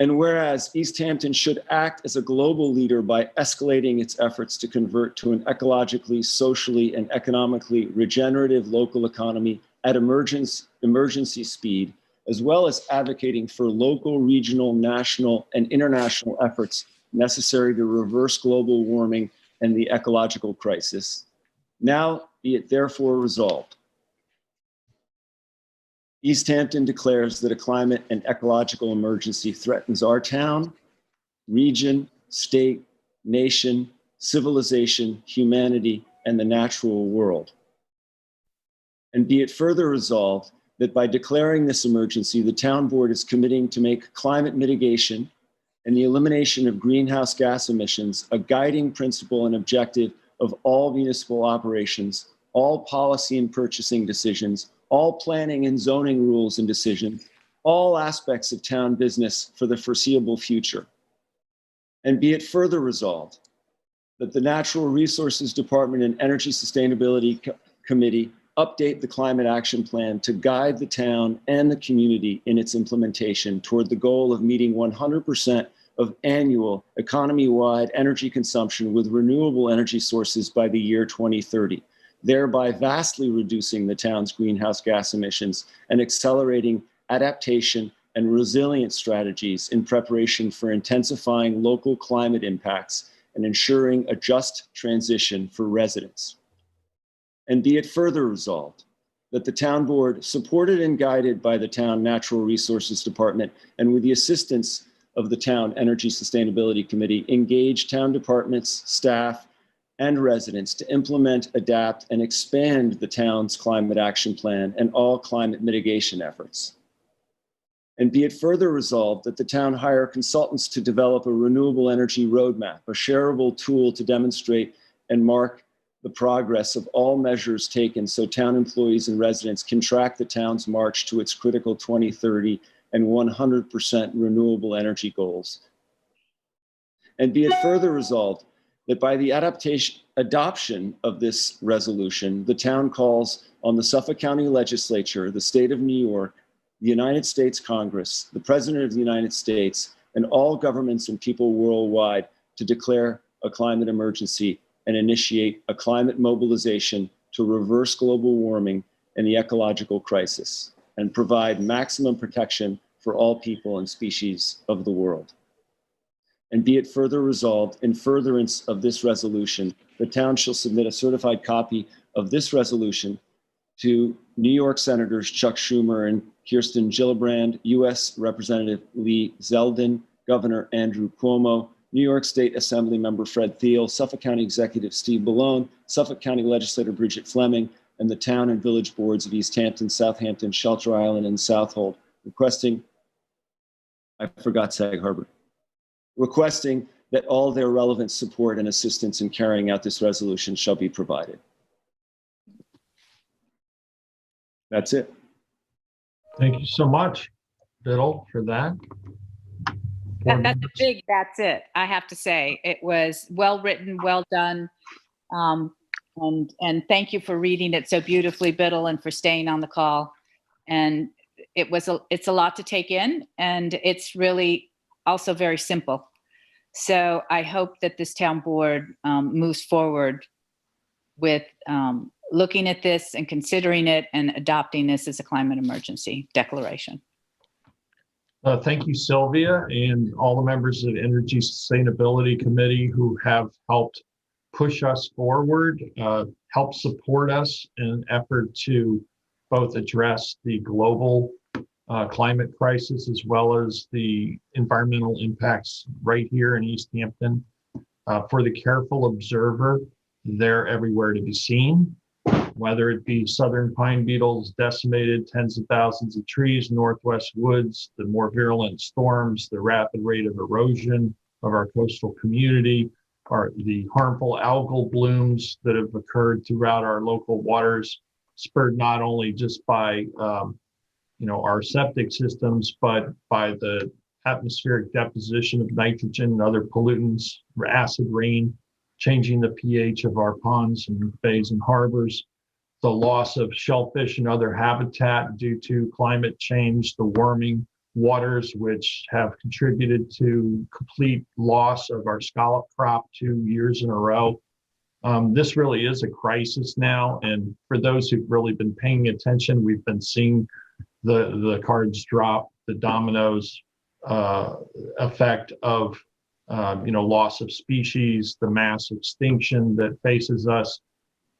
And whereas East Hampton should act as a global leader by escalating its efforts to convert to an ecologically, socially, and economically regenerative local economy at emergency speed, as well as advocating for local, regional, national, and international efforts necessary to reverse global warming and the ecological crisis. Now be it therefore resolved. East Hampton declares that a climate and ecological emergency threatens our town, region, state, nation, civilization, humanity, and the natural world. And be it further resolved that by declaring this emergency, the town board is committing to make climate mitigation and the elimination of greenhouse gas emissions a guiding principle and objective of all municipal operations, all policy and purchasing decisions, all planning and zoning rules and decisions, all aspects of town business for the foreseeable future. And be it further resolved that the Natural Resources Department and Energy Sustainability Committee update the Climate Action Plan to guide the town and the community in its implementation toward the goal of meeting 100% of annual economy-wide energy consumption with renewable energy sources by the year 2030. Thereby vastly reducing the town's greenhouse gas emissions and accelerating adaptation and resilience strategies in preparation for intensifying local climate impacts and ensuring a just transition for residents. And be it further resolved that the town board, supported and guided by the town Natural Resources Department and with the assistance of the town Energy Sustainability Committee, engage town departments, staff, and residents to implement, adapt, and expand the town's climate action plan and all climate mitigation efforts. And be it further resolved that the town hire consultants to develop a renewable energy roadmap, a shareable tool to demonstrate and mark the progress of all measures taken so town employees and residents can track the town's march to its critical 2030 and 100% renewable energy goals. And be it further resolved that by the adoption of this resolution, the town calls on the Suffolk County Legislature, the state of New York, the United States Congress, the President of the United States, and all governments and people worldwide to declare a climate emergency and initiate a climate mobilization to reverse global warming and the ecological crisis and provide maximum protection for all people and species of the world. And be it further resolved, in furtherance of this resolution, the town shall submit a certified copy of this resolution to New York Senators Chuck Schumer and Kirsten Gillibrand, U.S. Representative Lee Zeldin, Governor Andrew Cuomo, New York State Assembly Member Fred Thiel, Suffolk County Executive Steve Ballone, Suffolk County Legislator Bridget Fleming, and the town and village boards of East Hampton, Southampton, Shelter Island, and Southold, requesting, I forgot Sag Harbor, requesting that all their relevant support and assistance in carrying out this resolution shall be provided. That's it. Thank you so much, Biddle, for that. That's a big, that's it. I have to say, it was well written, well done. And thank you for reading it so beautifully, Biddle, and for staying on the call. And it's a lot to take in, and it's really also very simple. So I hope that this town board moves forward with looking at this and considering it and adopting this as a climate emergency declaration. Thank you, Sylvia, and all the members of the Energy Sustainability Committee who have helped push us forward, help support us in an effort to both address the global climate crisis as well as the environmental impacts right here in East Hampton. For the careful observer, they're everywhere to be seen, whether it be southern pine beetles decimated tens of thousands of trees, northwest woods, the more virulent storms, the rapid rate of erosion of our coastal community, or the harmful algal blooms that have occurred throughout our local waters, spurred not only just by our septic systems, but by the atmospheric deposition of nitrogen and other pollutants, acid rain, changing the pH of our ponds and bays and harbors, the loss of shellfish and other habitat due to climate change, the warming waters, which have contributed to complete loss of our scallop crop 2 years in a row. This really is a crisis now. And for those who've really been paying attention, we've been seeing the cards drop, the dominoes effect of loss of species, the mass extinction that faces us,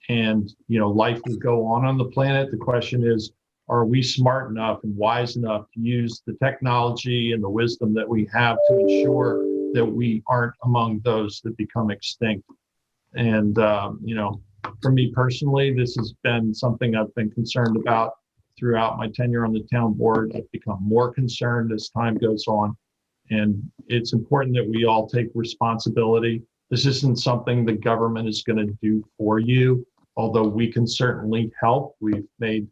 and life will go on the planet. The question is, are we smart enough and wise enough to use the technology and the wisdom that we have to ensure that we aren't among those that become extinct? And for me personally, this has been something I've been concerned about throughout my tenure on the town board. I've become more concerned as time goes on. And it's important that we all take responsibility. This isn't something the government is going to do for you, although we can certainly help. We've made,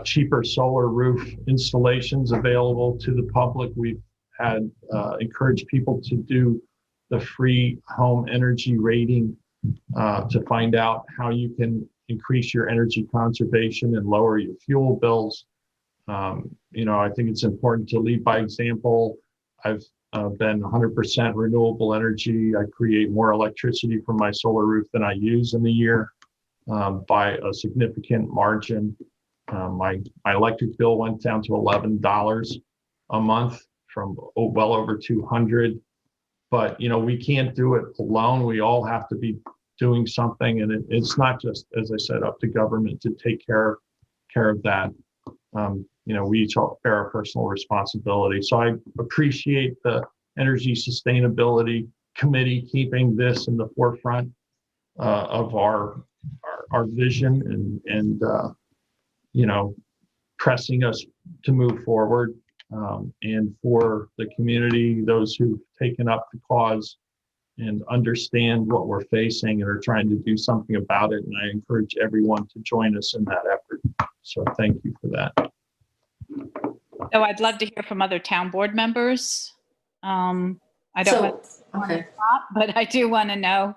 cheaper solar roof installations available to the public. We've had encouraged people to do the free home energy rating to find out how you can increase your energy conservation and lower your fuel bills. I think it's important to lead by example. I've been 100% renewable energy. I create more electricity from my solar roof than I use in the year by a significant margin. My electric bill went down to $11 a month from well over $200. But we can't do it alone. We all have to be doing something, and it's not just, as I said, up to government to take care of that. We each bear a personal responsibility. So I appreciate the Energy Sustainability Committee keeping this in the forefront of our vision and pressing us to move forward. And for the community, those who've taken up the cause and understand what we're facing and are trying to do something about it. And I encourage everyone to join us in that effort. So thank you for that. So I'd love to hear from other town board members. I don't but I do want to know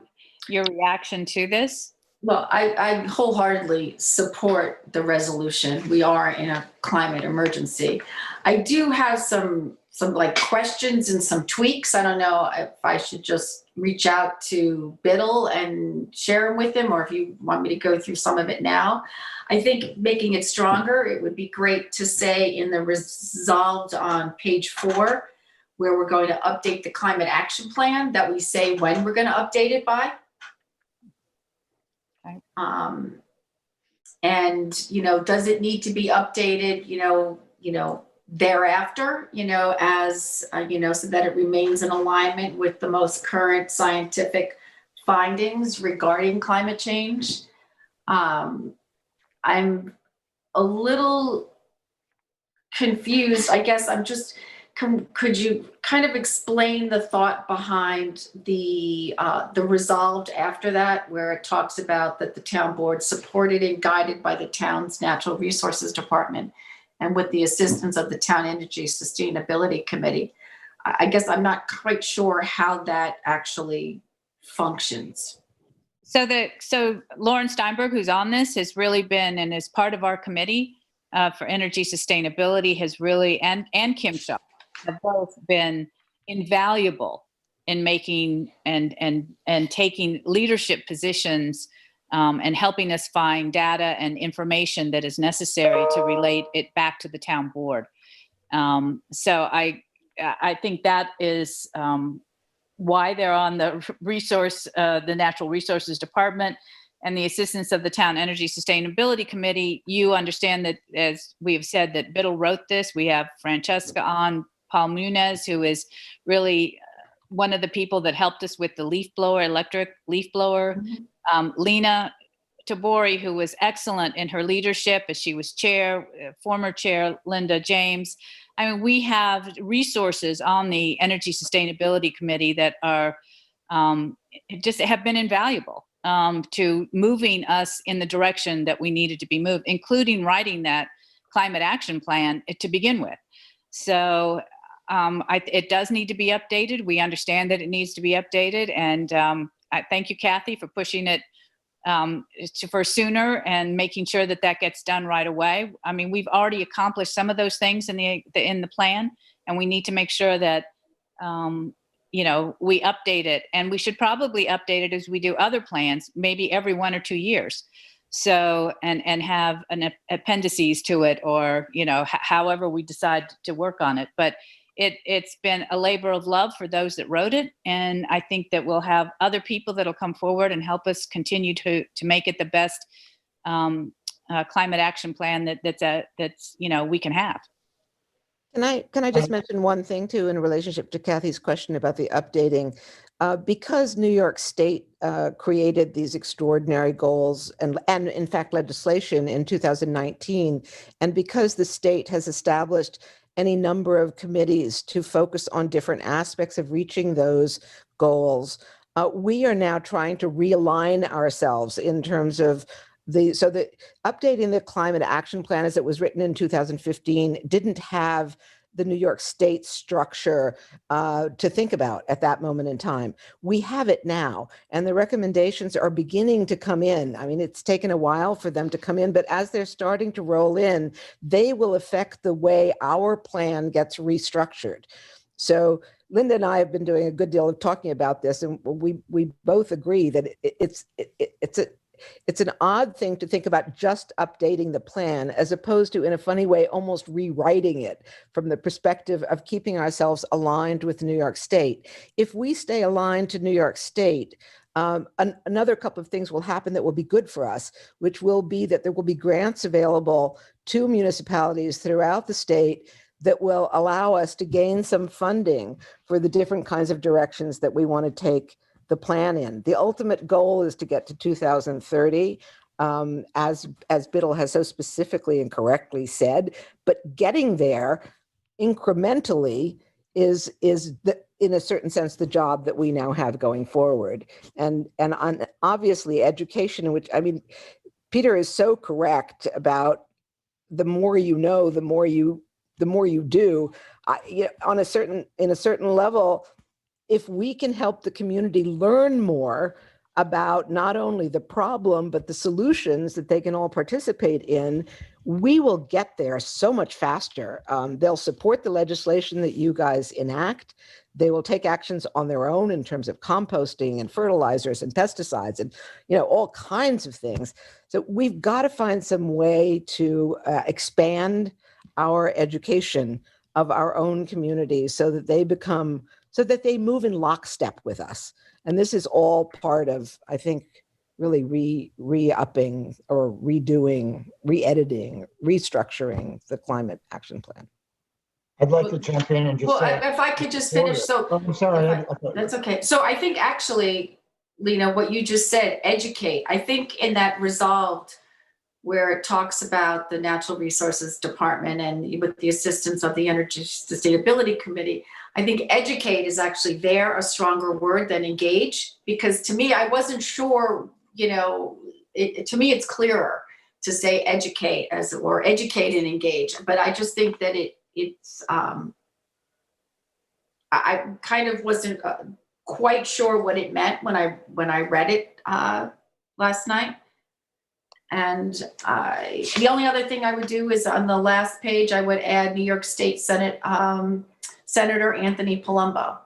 your reaction to this. Well, I wholeheartedly support the resolution. We are in a climate emergency. I do have some questions and some tweaks. I don't know if I should just reach out to Biddle and share them with him, or if you want me to go through some of it now. I think making it stronger, it would be great to say in the resolved on page 4, where we're going to update the climate action plan, that we say when we're going to update it by. And does it need to be updated thereafter, as so that it remains in alignment with the most current scientific findings regarding climate change? I'm a little confused. I guess I'm just Could you kind of explain the thought behind the resolved after that, where it talks about that the town board supported and guided by the town's natural resources department and with the assistance of the town energy sustainability committee? I guess I'm not quite sure how that actually functions. So Lauren Steinberg, who's on this, has really been and is part of our committee for energy sustainability, has really, and Kim Shaw have both been invaluable in making and taking leadership positions and helping us find data and information that is necessary to relate it back to the town board. So I think that is why they're on the Natural Resources Department and the assistance of the Town Energy Sustainability Committee. You understand that, as we have said, that Biddle wrote this. We have Francesca on, Paul Munez, who is really one of the people that helped us with the electric leaf blower. Lena Tabori, who was excellent in her leadership as she was chair, former chair Linda James. I mean, we have resources on the Energy Sustainability Committee that are just have been invaluable to moving us in the direction that we needed to be moved, including writing that climate action plan to begin with. So it does need to be updated. We understand that it needs to be updated. And I thank you, Kathy, for pushing it for sooner and making sure that that gets done right away. I mean, we've already accomplished some of those things in the plan, and we need to make sure that we update it. And we should probably update it as we do other plans, maybe every 1 or 2 years. So and have an appendices to it, or however we decide to work on it. But it's been a labor of love for those that wrote it, and I think that we'll have other people that'll come forward and help us continue to make it the best climate action plan that's we can have. Can I just mention one thing too in relationship to Kathy's question about the updating? Because New York State created these extraordinary goals and in fact legislation in 2019, and because the state has established any number of committees to focus on different aspects of reaching those goals, we are now trying to realign ourselves in terms of updating the climate action plan as it was written in 2015 didn't have the New York State structure to think about at that moment in time. We have it now, and the recommendations are beginning to come in. I mean, it's taken a while for them to come in, but as they're starting to roll in, they will affect the way our plan gets restructured. So Linda and I have been doing a good deal of talking about this, and we both agree that it's an odd thing to think about just updating the plan as opposed to, in a funny way, almost rewriting it from the perspective of keeping ourselves aligned with New York State. If we stay aligned to New York State, another couple of things will happen that will be good for us, which will be that there will be grants available to municipalities throughout the state that will allow us to gain some funding for the different kinds of directions that we want to take the plan in. The ultimate goal is to get to 2030, as Biddle has so specifically and correctly said, but getting there incrementally is in a certain sense, the job that we now have going forward. And on obviously education, which, I mean, Peter is so correct about the more you know, the more you do. In a certain level, if we can help the community learn more about not only the problem, but the solutions that they can all participate in, we will get there so much faster. They'll support the legislation that you guys enact. They will take actions on their own in terms of composting and fertilizers and pesticides and all kinds of things. So we've got to find some way to expand our education of our own communities so that they move in lockstep with us. And this is all part of, I think, really re-upping or redoing, re-editing, restructuring the climate action plan. I'd like to jump in and just say, if I could just finish. So I'm sorry. That's okay. So I think actually, Lena, what you just said, educate. I think in that resolved where it talks about the Natural Resources Department and with the assistance of the Energy Sustainability Committee. I think educate is actually there a stronger word than engage, because to me, I wasn't sure, you know, to me, it's clearer to say educate or educate and engage. But I just think that it's I kind of wasn't quite sure what it meant when I read it last night. And the only other thing I would do is on the last page, I would add New York State Senate Senator Anthony Palumbo.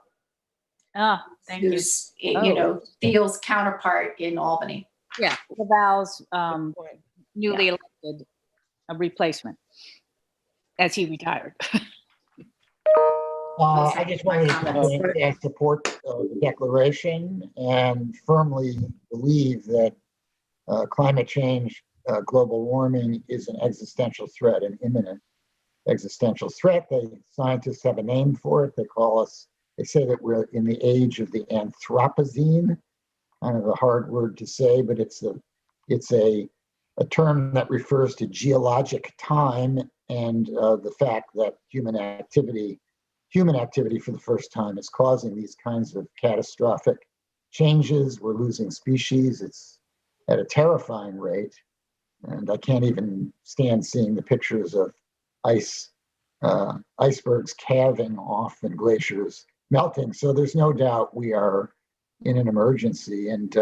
Thank you. Who's, you know, Thiel's counterpart in Albany. Yeah, Laval's newly elected replacement as he retired. I just wanted to say I support the declaration and firmly believe that climate change, global warming is an existential threat, an imminent existential threat. Scientists have a name for it. They say that we're in the age of the Anthropocene, kind of a hard word to say, but it's a term that refers to geologic time and the fact that human activity for the first time is causing these kinds of catastrophic changes. We're losing species. It's at a terrifying rate. And I can't even stand seeing the pictures of icebergs calving off and glaciers melting. So there's no doubt we are in an emergency. And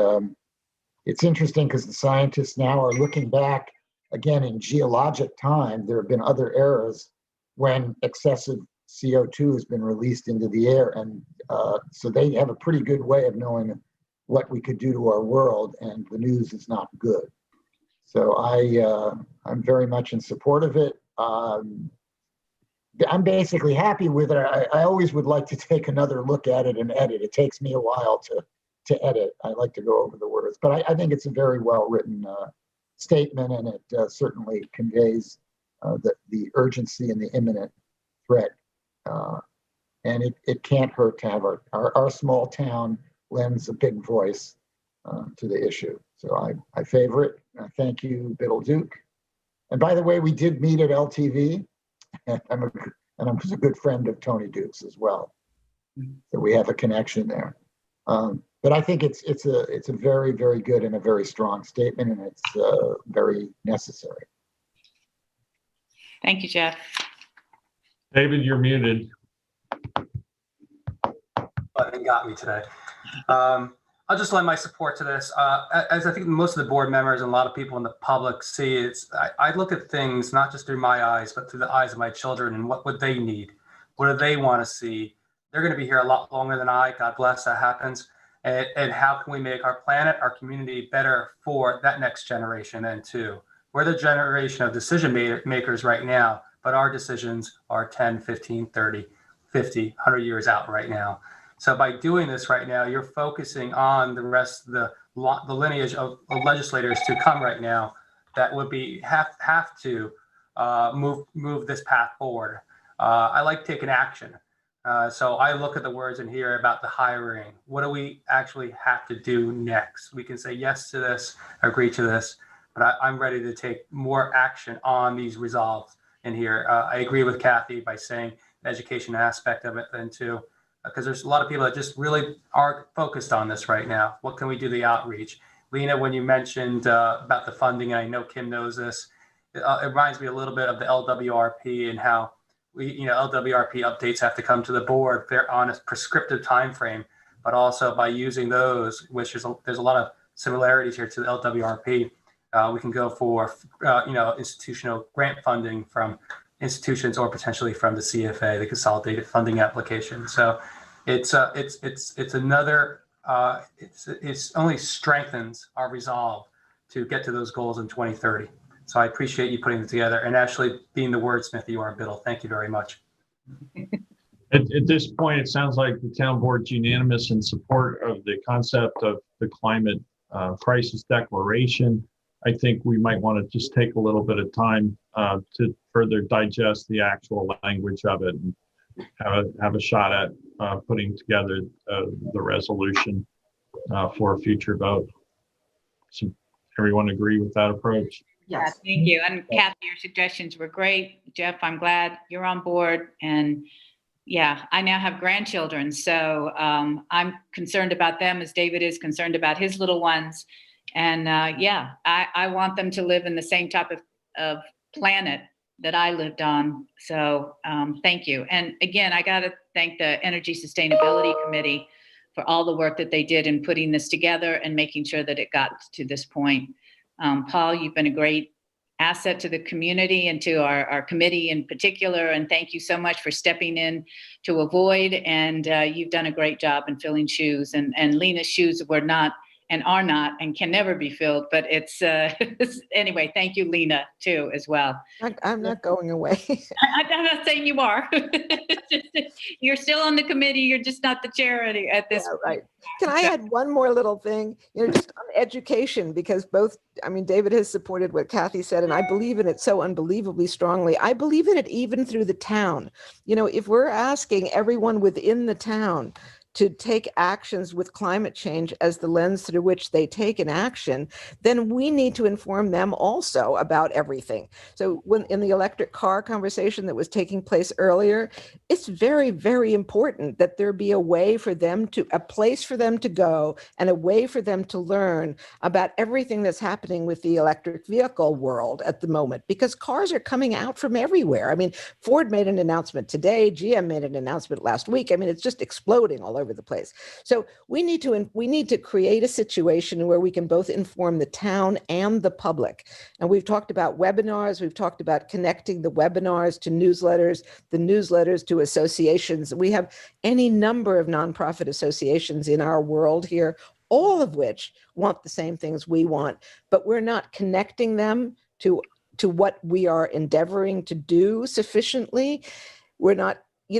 it's interesting because the scientists now are looking back again in geologic time. There have been other eras when excessive CO2 has been released into the air. And so they have a pretty good way of knowing what we could do to our world, and the news is not good. So I'm very much in support of it. I'm basically happy with it. I always would like to take another look at it and edit. It takes me a while to edit. I like to go over the words, but I think it's a very well-written statement, and it certainly conveys the urgency and the imminent threat. And it can't hurt to have our small town lends a big voice to the issue. So I favor it. Thank you, Biddle Duke. And by the way, we did meet at LTV, and I was a good friend of Tony Duke's as well. So we have a connection there. But I think it's a very, very good and a very strong statement, and it's very necessary. Thank you, Jeff. David, you're muted. Button got me today. I'll just lend my support to this. As I think most of the board members and a lot of people in the public see, I look at things not just through my eyes, but through the eyes of my children and what would they need? What do they want to see? They're going to be here a lot longer than I. God bless, that happens. And how can we make our planet, our community better for that next generation and too? We're the generation of decision makers right now, but our decisions are 10, 15, 30, 50, 100 years out right now. So by doing this right now, you're focusing on the rest of the lineage of legislators to come right now that would have to move this path forward. I like taking action. So I look at the words in here about the hiring. What do we actually have to do next? We can say yes to this, agree to this, but I'm ready to take more action on these resolves in here. I agree with Kathy by saying the education aspect of it then too, because there's a lot of people that just really are focused on this right now. What can we do the outreach? Lena, when you mentioned about the funding, and I know Kim knows this, it reminds me a little bit of the LWRP and how LWRP updates have to come to the board. They're on a prescriptive time frame, but also by using those, which is there's a lot of similarities here to the LWRP. We can go for institutional grant funding from institutions or potentially from the CFA, the Consolidated Funding Application. So it's another it's only strengthens our resolve to get to those goals in 2030. So I appreciate you putting it together and actually being the wordsmith you are, Biddle. Thank you very much. At this point, it sounds like the town board's unanimous in support of the concept of the climate crisis declaration. I think we might want to just take a little bit of time to further digest the actual language of it and have a shot at putting together the resolution for a future vote. So everyone agree with that approach? Yes. Thank you. And Kathy, your suggestions were great. Jeff, I'm glad you're on board. And yeah, I now have grandchildren, so I'm concerned about them as David is concerned about his little ones. And yeah, I want them to live in the same type of planet that I lived on. So thank you. And again, I got to thank the Energy Sustainability Committee for all the work that they did in putting this together and making sure that it got to this point. Paul, you've been a great asset to the community and to our committee in particular. And thank you so much for stepping in to avoid. And you've done a great job in filling shoes. And Lena's shoes were not and are not and can never be filled. But it's anyway, thank you, Lena, too, as well. I'm not going away. I'm not saying you are. You're still on the committee. You're just not the chair at this point. Right. Can I add one more little thing? Just on education, because David has supported what Kathy said, and I believe in it so unbelievably strongly. I believe in it even through the town. If we're asking everyone within the town to take actions with climate change as the lens through which they take an action, then we need to inform them also about everything. So when in the electric car conversation that was taking place earlier, it's very, very important that there be a place for them to go and a way for them to learn about everything that's happening with the electric vehicle world at the moment, because cars are coming out from everywhere. Ford made an announcement today, GM made an announcement last week. It's just exploding all over the place. So we need to create a situation where we can both inform the town and the public. And we've talked about webinars. We've talked about connecting the webinars to newsletters, the newsletters to associations. We have any number of nonprofit associations in our world here, all of which want the same things we want, but we're not connecting them to what we are endeavoring to do sufficiently. We're not,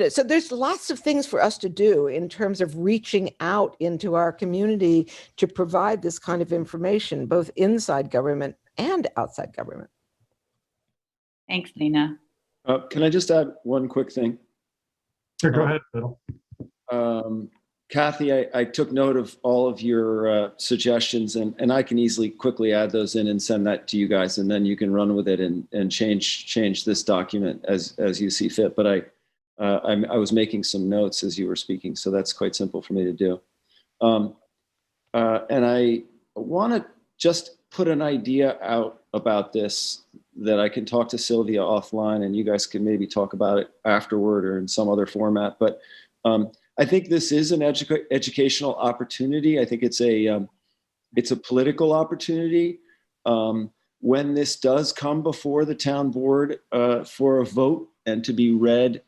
so there's lots of things for us to do in terms of reaching out into our community to provide this kind of information, both inside government and outside government. Thanks, Lena. Can I just add one quick thing? Sure, go ahead, Bill. Kathy, I took note of all of your suggestions, and I can easily quickly add those in and send that to you guys, and then you can run with it and change this document as you see fit. But I was making some notes as you were speaking, so that's quite simple for me to do. And I want to just put an idea out about this that I can talk to Sylvia offline, and you guys can maybe talk about it afterward or in some other format. But I think this is an educational opportunity. I think it's a political opportunity. When this does come before the town board for a vote and to be read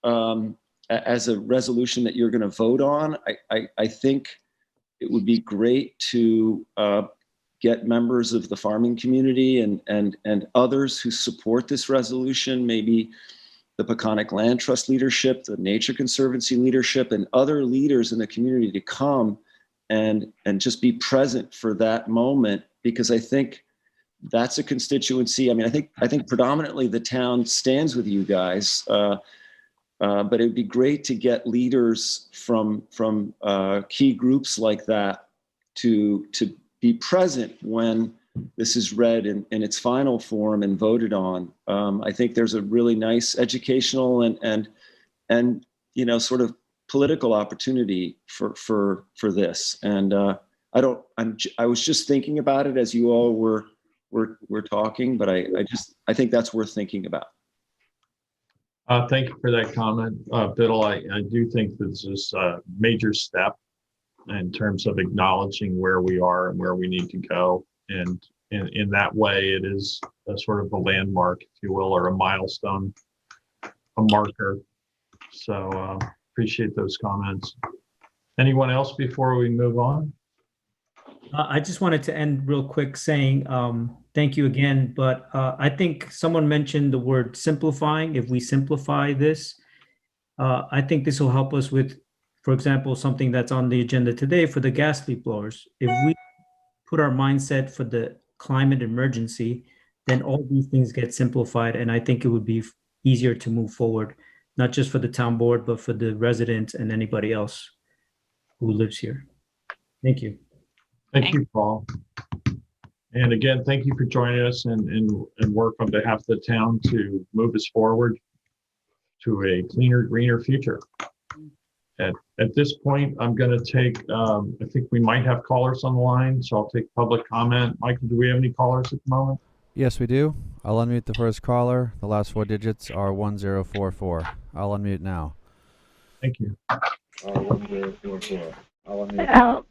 as a resolution that you're going to vote on, I think it would be great to get members of the farming community and others who support this resolution, maybe the Peconic Land Trust leadership, the Nature Conservancy leadership, and other leaders in the community to come and just be present for that moment, because I think that's a constituency. I think predominantly the town stands with you guys, but it'd be great to get leaders from key groups like that to be present when this is read in its final form and voted on. I think there's a really nice educational and sort of political opportunity for this. And I was just thinking about it as you all were talking, but I think that's worth thinking about. Thank you for that comment, Biddle. I do think this is a major step in terms of acknowledging where we are and where we need to go. And in that way, it is a sort of a landmark, if you will, or a milestone, a marker. So appreciate those comments. Anyone else before we move on? I just wanted to end real quick saying thank you again, but I think someone mentioned the word simplifying. If we simplify this, I think this will help us with, for example, something that's on the agenda today for the gas leak blowers. If we put our mindset for the climate emergency, then all these things get simplified, and I think it would be easier to move forward, not just for the town board, but for the residents and anybody else who lives here. Thank you. Thank you, Paul. And again, thank you for joining us and work on behalf of the town to move us forward to a cleaner, greener future. At this point, I'm going to take, I think we might have callers on the line, so I'll take public comment. Michael, do we have any callers at the moment? Yes, we do. I'll unmute the first caller. The last 4 digits are 1044. I'll unmute now. Thank you. 1044.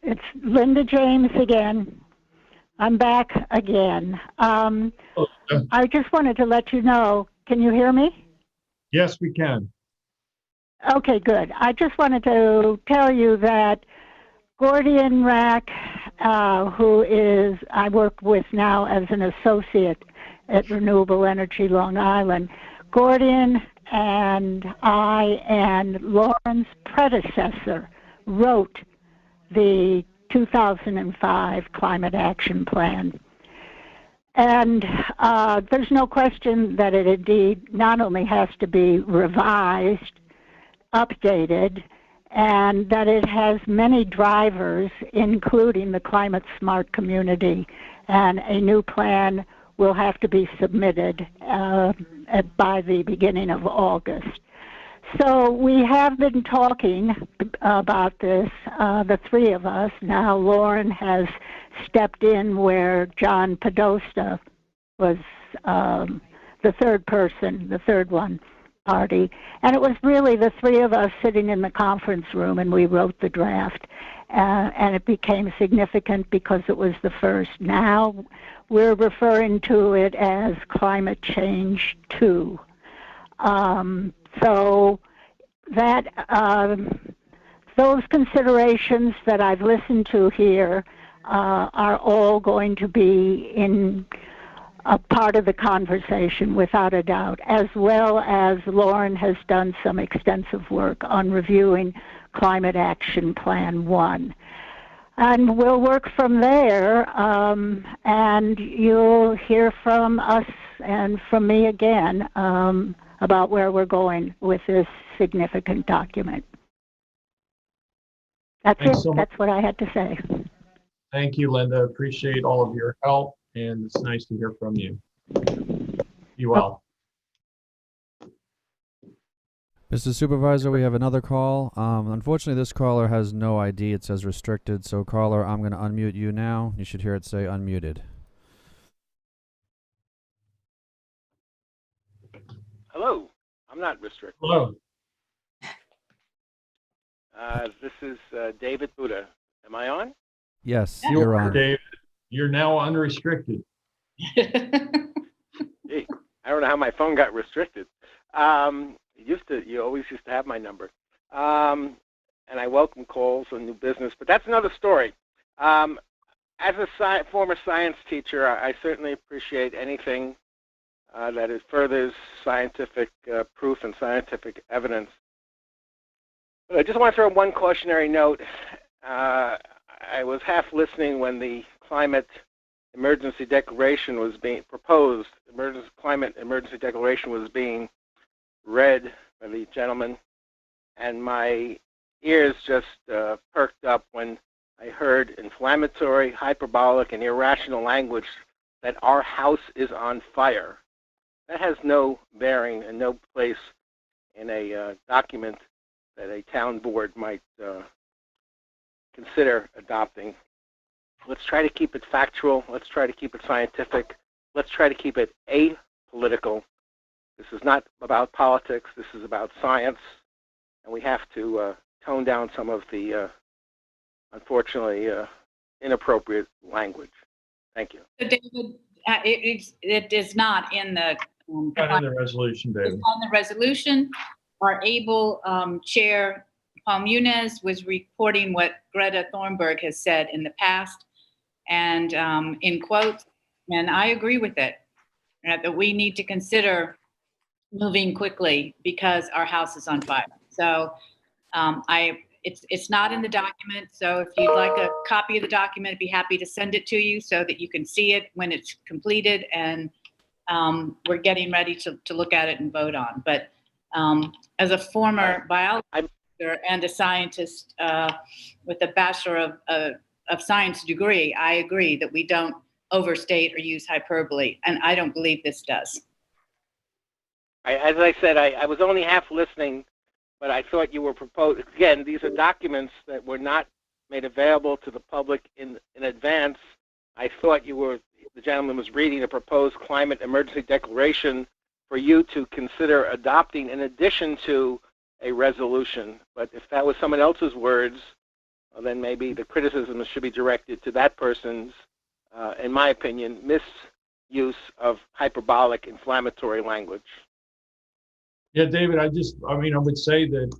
It's Linda James again. I'm back again. I just wanted to let you know, can you hear me? Yes, we can. Okay, good. I just wanted to tell you that Gordian Rack, who is I work with now as an associate at Renewable Energy Long Island, Gordian and I and Lauren's predecessor wrote the 2005 Climate Action Plan. And there's no question that it indeed not only has to be revised, updated, and that it has many drivers, including the climate smart community, and a new plan will have to be submitted by the beginning of August. So we have been talking about this, the three of us. Now Lauren has stepped in where John Podosta was the third person, the third one. Party, and it was really the three of us sitting in the conference room, and we wrote the draft, and it became significant because it was the first. Now we're referring to it as Climate Change 2. So that those considerations that I've listened to here are all going to be in a part of the conversation, without a doubt, as well as Lauren has done some extensive work on reviewing Climate Action Plan 1. And we'll work from there, and you'll hear from us and from me again about where we're going with this significant document. That's Thanks it. so much. That's what I had to say. Thank you, Linda. Appreciate all of your help, and it's nice to hear from you. Be well. Mr. Supervisor, we have another call. Unfortunately, this caller has no ID. It says restricted. So, caller, I'm going to unmute you now. You should hear it say unmuted. Hello. I'm not restricted. Hello. This is David Buddha. Am I on? Yes, you're on. David, you're now unrestricted. Gee, I don't know how my phone got restricted. You always used to have my number. And I welcome calls on new business, but that's another story. As a former science teacher, I certainly appreciate anything that furthers scientific proof and scientific evidence. But I just want to throw one cautionary note. I was half listening when the climate emergency declaration was being proposed. Climate emergency declaration was being read by the gentleman, and my ears just perked up when I heard inflammatory, hyperbolic, and irrational language that our house is on fire. That has no bearing and no place in a document that a town board might consider adopting. Let's try to keep it factual. Let's try to keep it scientific. Let's try to keep it apolitical. This is not about politics. This is about science. And we have to tone down some of the, unfortunately, inappropriate language. Thank you. So David, it is not in the Not in the resolution, David. It's on the resolution. Our able chair, Paul Muniz, was reporting what Greta Thunberg has said in the past, and in quotes, and I agree with it, that we need to consider moving quickly because our house is on fire. So it's not in the document. So if you'd like a copy of the document, I'd be happy to send it to you so that you can see it when it's completed, and we're getting ready to look at it and vote on. But as a former biologist and a scientist with a Bachelor of Science degree, I agree that we don't overstate or use hyperbole, and I don't believe this does. As I said, I was only half listening, but I thought you were proposing, again, these are documents that were not made available to the public in advance. I thought the gentleman was reading a proposed climate emergency declaration for you to consider adopting in addition to a resolution. But if that was someone else's words, well, then maybe the criticism should be directed to that person's, in my opinion, misuse of hyperbolic inflammatory language. Yeah, David, I would say that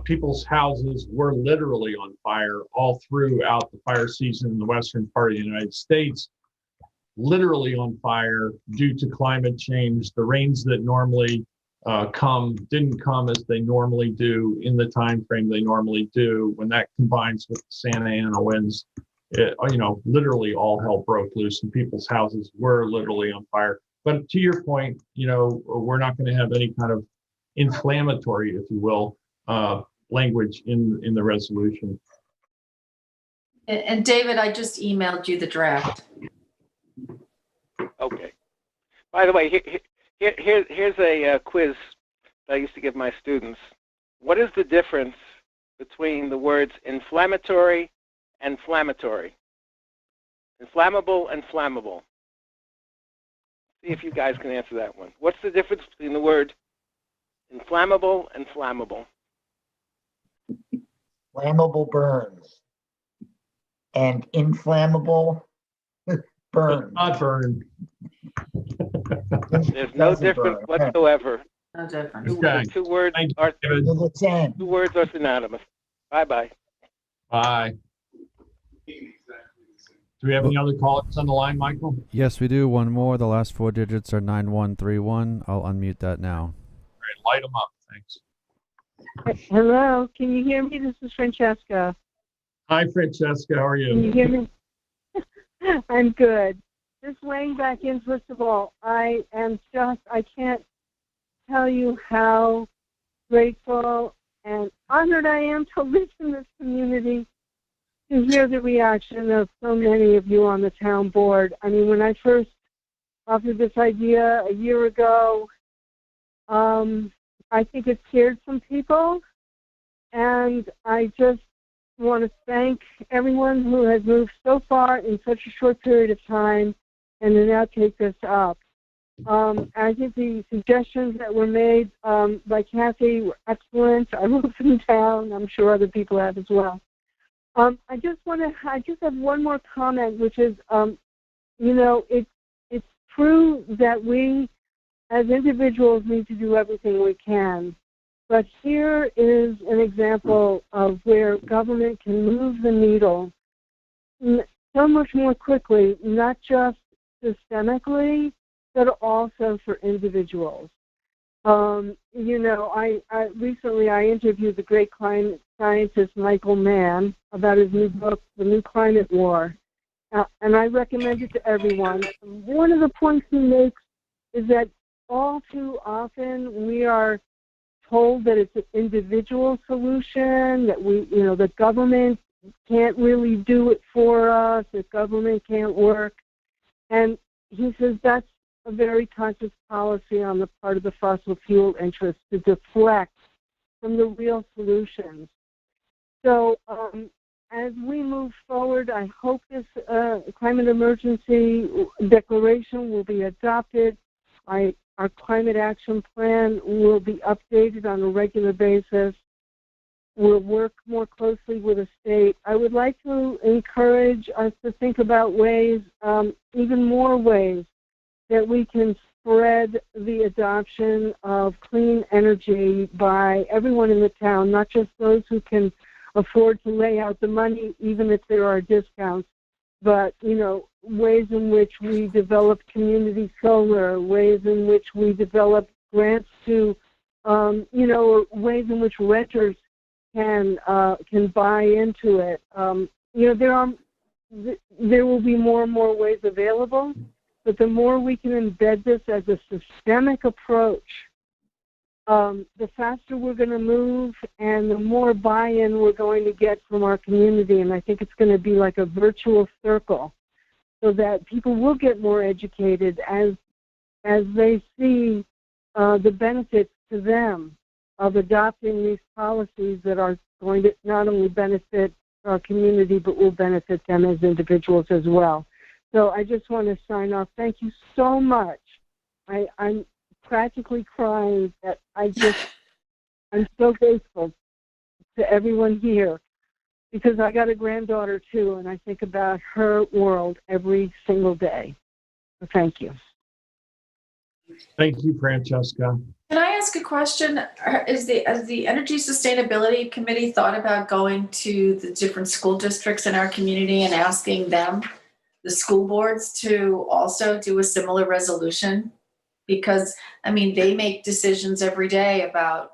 people's houses were literally on fire all throughout the fire season in the western part of the United States, literally on fire due to climate change. The rains that normally didn't come as they normally do in the time frame they normally do. When that combines with the Santa Ana winds, literally all hell broke loose and people's houses were literally on fire. But to your point, we're not going to have any kind of inflammatory, if you will, language in the resolution. And David, I just emailed you the draft. Okay. By the way, here's a quiz that I used to give my students. What is the difference between the words inflammatory and flammatory? Inflammable and flammable. See if you guys can answer that one. What's the difference between the word inflammable and flammable? Flammable burns. And inflammable burns. Not burn. There's no difference whatsoever. No difference. Two words are synonymous. Bye-bye. Bye. Do we have any other callers on the line, Michael? Yes, we do. One more. The last four digits are 9131. I'll unmute that now. All right, light them up. Thanks. Hello, can you hear me? This is Francesca. Hi, Francesca. How are you? Can you hear me? I'm good. Just weighing back in, first of all, I can't tell you how grateful and honored I am to live in this community, to hear the reaction of so many of you on the town board. I mean, when I first offered this idea a year ago, I think it scared some people, and I just want to thank everyone who has moved so far in such a short period of time and to now take this up. I think the suggestions that were made by Kathy were excellent. I wrote them down. I'm sure other people have as well. I just have one more comment, which is, it's true that we as individuals need to do everything we can. But here is an example of where government can move the needle so much more quickly, not just systemically, but also for individuals. I recently interviewed the great climate scientist Michael Mann about his new book, The New Climate War, and I recommend it to everyone. One of the points he makes is that all too often we are told that it's an individual solution, that the government can't really do it for us, that government can't work. And he says that's a very conscious policy on the part of the fossil fuel interests to deflect from the real solutions. So as we move forward, I hope this climate emergency declaration will be adopted. Our climate action plan will be updated on a regular basis. We'll work more closely with the state. I would like to encourage us to think about ways, even more ways, that we can spread the adoption of clean energy by everyone in the town, not just those who can afford to lay out the money, even if there are discounts, but, ways in which we develop community solar, ways in which we develop grants to, ways in which renters can buy into it. There will be more and more ways available, but the more we can embed this as a systemic approach, the faster we're going to move and the more buy-in we're going to get from our community. And I think it's going to be like a virtuous circle so that people will get more educated as they see the benefits to them of adopting these policies that are going to not only benefit our community, but will benefit them as individuals as well. So I just want to sign off. Thank you so much. I'm practically crying that I'm so grateful to everyone here, because I got a granddaughter too, and I think about her world every single day. So thank you. Thank you, Francesca. Can I ask a question? Has the Energy Sustainability Committee thought about going to the different school districts in our community and asking them, the school boards, to also do a similar resolution? Because, I mean, they make decisions every day about,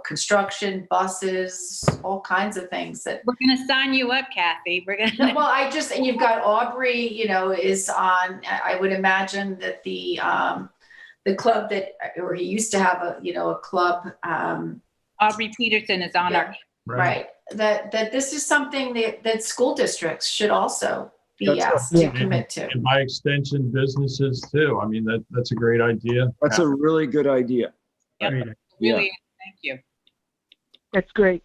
construction, buses, all kinds of things that. We're going to sign you up, Kathy. We're going to. Well, and you've got Aubrey, is on, I would imagine that the club or he used to have a club. Aubrey Peterson is on our. Right. That this is something that school districts should also be asked to commit to. And by extension, businesses too. I mean, that's a great idea. That's a really good idea. Yep. Yeah. Really, thank you. That's great.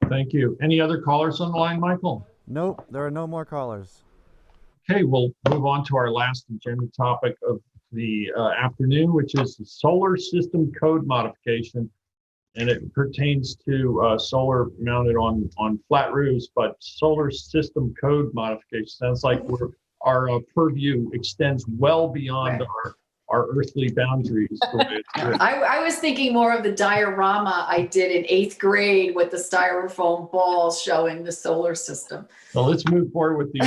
Thank you. Any other callers on the line, Michael? Nope, there are no more callers. Okay, we'll move on to our last agenda topic of the afternoon, which is the solar system code modification. And it pertains to solar mounted on flat roofs, but solar system code modification sounds like our purview extends well beyond our earthly boundaries. I was thinking more of the diorama I did in 8th grade with the styrofoam balls showing the solar system. So let's move forward with the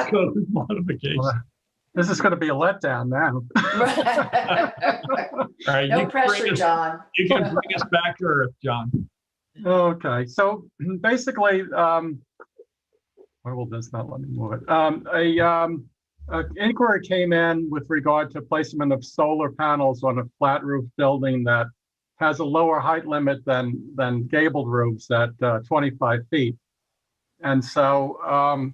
code modification. Well, this is going to be a letdown now. All right, No pressure, John. You can bring us back to earth, John. Okay, so basically, where will this not let me move it? An inquiry came in with regard to placement of solar panels on a flat roof building that has a lower height limit than gabled roofs at 25 feet. And so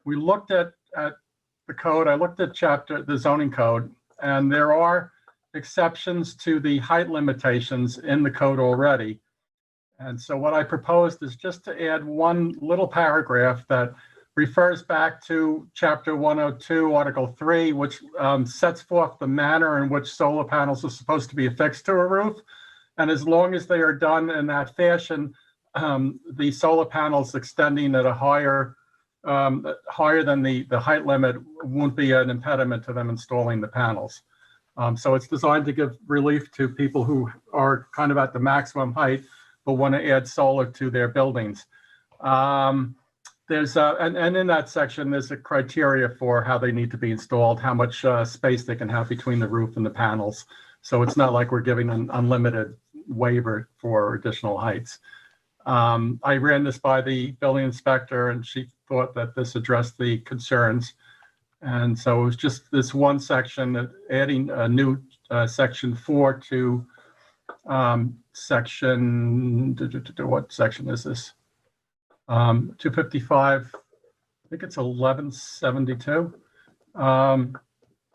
we looked at the code. I looked at the zoning code, and there are exceptions to the height limitations in the code already. And so what I proposed is just to add one little paragraph that refers back to Chapter 102, Article 3, which sets forth the manner in which solar panels are supposed to be affixed to a roof. And as long as they are done in that fashion, the solar panels extending at a higher than the height limit won't be an impediment to them installing the panels. So it's designed to give relief to people who are kind of at the maximum height but want to add solar to their buildings. There's and in that section, there's a criteria for how they need to be installed, how much space they can have between the roof and the panels. So it's not like we're giving an unlimited waiver for additional heights. I ran this by the building inspector, and she thought that this addressed the concerns. And so it was just this one section, adding a new section 4 to section, what section is this? 255, I think it's 1172. I'll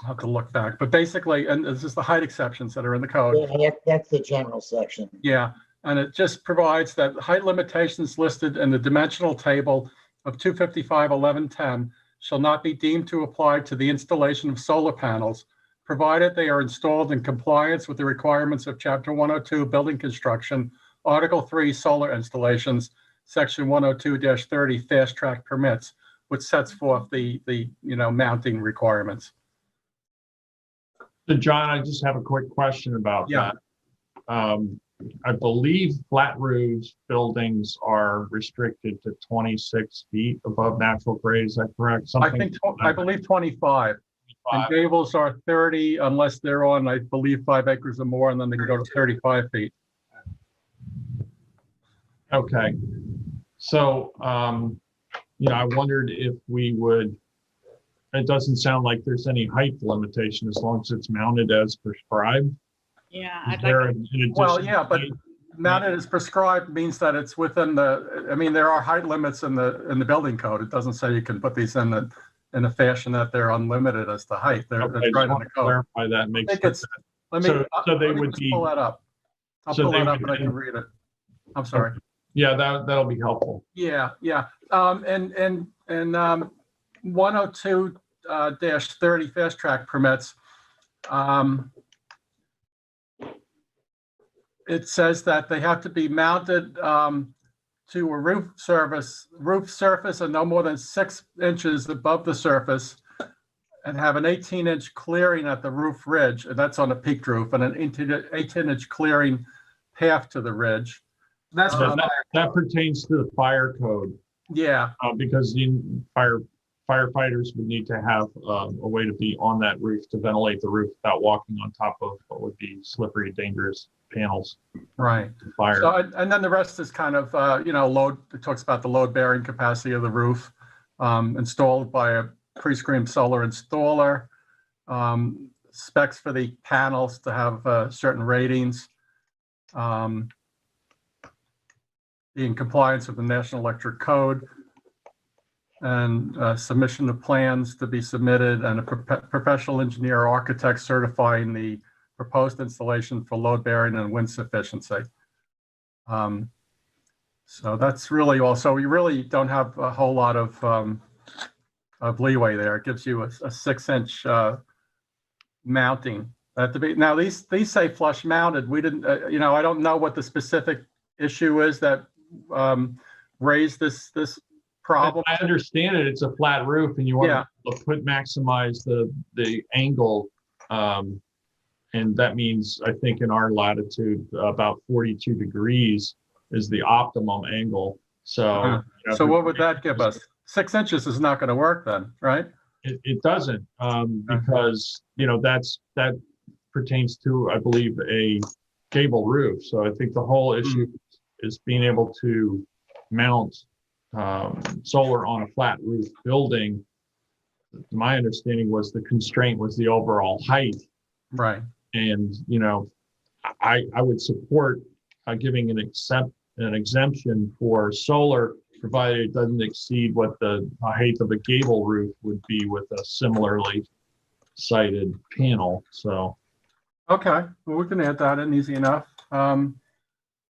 have to look back, but basically, and this is the height exceptions that are in the code. Yeah, that's the general section. Yeah, and it just provides that height limitations listed in the dimensional table of 255.1110 shall not be deemed to apply to the installation of solar panels, provided they are installed in compliance with the requirements of Chapter 102 Building Construction, Article 3 Solar Installations, Section 102-30 Fast Track Permits, which sets forth the mounting requirements. So John, I just have a quick question about that. I believe flat roofs buildings are restricted to 26 feet above natural grade. Is that correct? I believe 25. And gables are 30 unless they're on, I believe, 5 acres or more, and then they can go to 35 feet. Okay. So, I wondered if we would, it doesn't sound like there's any height limitation as long as it's mounted as prescribed. Yeah, Well, yeah, but mounted as prescribed means that it's within the, I mean, there are height limits in the building code. It doesn't say you can put these in a fashion that they're unlimited as to height. They're Okay, right in the code. clarify that. I Makes think sense. it's, let me, So they let me would just be. pull that up. I'll so pull they that up would and I can then- read it. I'm sorry. Yeah, that'll be helpful. Yeah. And 102-30 fast track permits. It says that they have to be mounted to a roof surface and no more than 6 inches above the surface, and have an 18-inch clearing at the roof ridge, and that's on a peaked roof, and an 18-inch clearing path to the ridge. That's for that pertains to the fire code. Yeah. Because the firefighters would need to have a way to be on that roof to ventilate the roof without walking on top of what would be slippery, dangerous panels. Right. Fire. So, and then the rest is kind of, load. It talks about the load bearing capacity of the roof, installed by a pre-screened solar installer, specs for the panels to have certain ratings, be in compliance with the National Electric Code, and submission of plans to be submitted, and a professional engineer or architect certifying the proposed installation for load bearing and wind sufficiency. So that's really all. So we really don't have a whole lot of leeway there. It gives you a 6-inch mounting. Now these say flush mounted. We didn't, I don't know what the specific issue is that raised this problem. I understand it. It's a flat roof, and you want to maximize the angle, and that means, I think, in our latitude, about 42 degrees is the optimum angle. So, so what would that give us? 6 inches is not going to work then, right? It doesn't, because that pertains to, I believe, a gable roof. So I think the whole issue is being able to mount solar on a flat roof building. My understanding was the constraint was the overall height. Right. And I would support giving an exemption for solar, provided it doesn't exceed what the height of a gable roof would be with a similarly sited panel. So. Okay, well, we can add that in easy enough.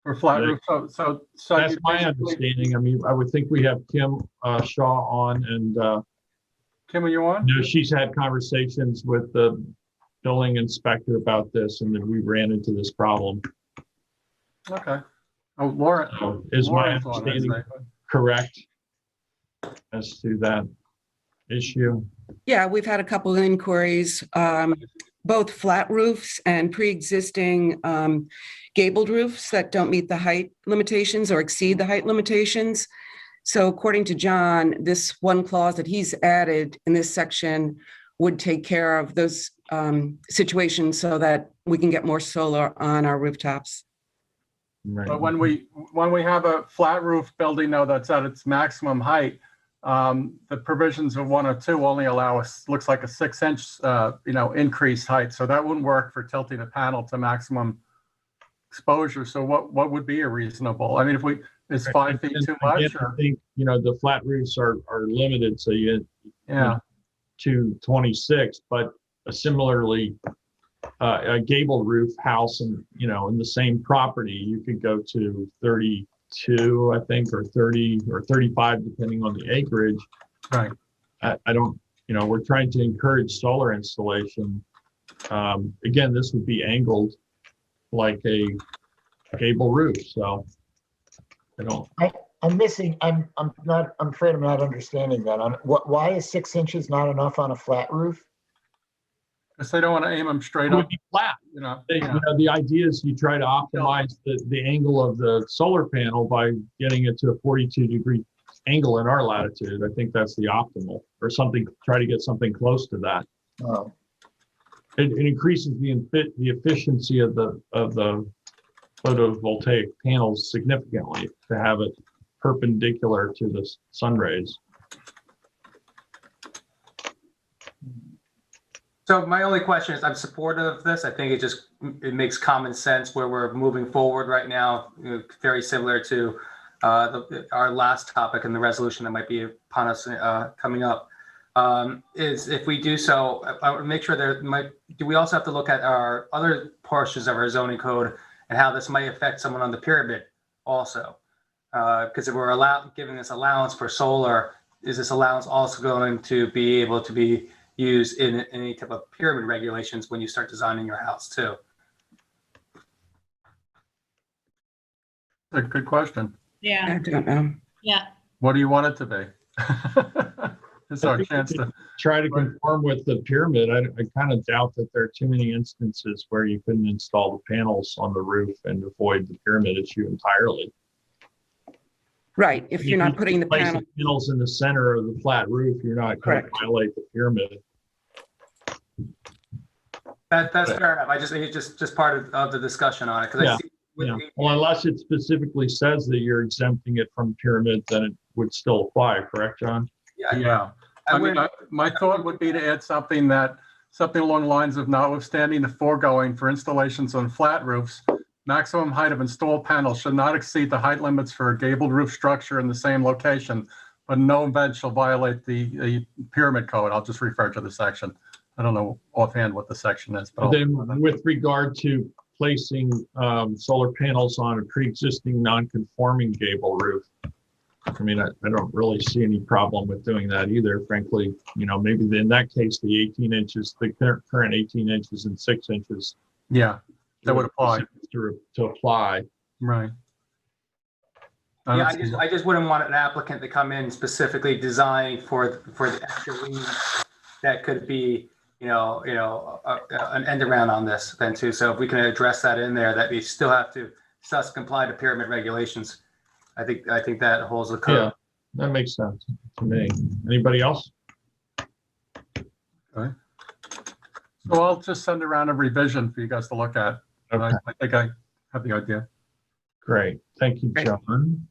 For flat roof, so that's my understanding. I mean, I would think we have Kim Shaw on, and Kim, are you on? She's had conversations with the building inspector about this, and then we ran into this problem. Okay. Oh, Laura, is my understanding correct as to that issue? Yeah, we've had a couple of inquiries, both flat roofs and pre-existing gabled roofs that don't meet the height limitations or exceed the height limitations. So according to John, this one clause that he's added in this section would take care of those situations so that we can get more solar on our rooftops. Right. But when we have a flat roof building, though, that's at its maximum height, the provisions of 102 only allow us, looks like a 6-inch, increased height. So that wouldn't work for tilting a panel to maximum exposure. So what would be a reasonable? I mean, if is 5 feet too much? Again, I think the flat roofs are limited, so you to 26, but similarly, a gable roof house and in the same property, you could go to 32, I think, or 30 or 35, depending on the acreage. Right. I don't, we're trying to encourage solar installation. Again, this would be angled like a gable roof. So I'm missing. I'm afraid I'm not understanding that. Why is 6 inches not enough on a flat roof? Because they don't want to aim them straight it would up. be flat. The idea is you try to optimize the angle of the solar panel by getting it to a 42-degree angle in our latitude. I think that's the optimal, or something. Try to get something close to that. Oh. It increases the efficiency of the photovoltaic panels significantly to have it perpendicular to the sun rays. So my only question is, I'm supportive of this. I think it makes common sense where we're moving forward right now, very similar to our last topic and the resolution that might be upon us coming up. Is if we do so, I would make sure do we also have to look at our other portions of our zoning code and how this might affect someone on the pyramid also? Because if we're giving this allowance for solar, is this allowance also going to be able to be used in any type of pyramid regulations when you start designing your house too? A good question. Yeah. I don't know. Yeah. What do you want it to be? It's our chance to try to conform with the pyramid. I kind of doubt that there are too many instances where you couldn't install the panels on the roof and avoid the pyramid issue entirely. Right, if you're not putting the panels in the center of the flat roof, you're not going to violate the pyramid. That's fair enough. It's just part of the discussion on it, because I see. Well, unless it specifically says that you're exempting it from pyramid, then it would still apply, correct, John? Yeah. I mean, my thought would be to add something along the lines of, notwithstanding the foregoing, for installations on flat roofs, maximum height of installed panels should not exceed the height limits for a gabled roof structure in the same location, but no event shall violate the pyramid code. I'll just refer to the section. I don't know offhand what the section is. But then with regard to placing solar panels on a pre-existing non-conforming gable roof, I mean, I don't really see any problem with doing that either, frankly. Maybe in that case, the 18 inches, the current 18 inches and 6 inches. Yeah, that would apply. To apply. Right. Yeah, I just wouldn't want an applicant to come in specifically designed for the extra lean that could be, an end around on this then too. So if we can address that in there, that we still have to comply to pyramid regulations. I think that holds the code. Yeah, that makes sense to me. Anybody else? Okay. So I'll just send around a revision for you guys to look at. Okay. I think I have the idea. Great. Thank you, John.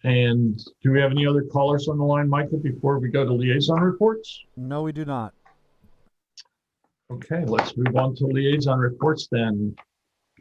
And do we have any other callers on the line, Michael, before we go to liaison reports? No, we do not. Okay, let's move on to liaison reports then.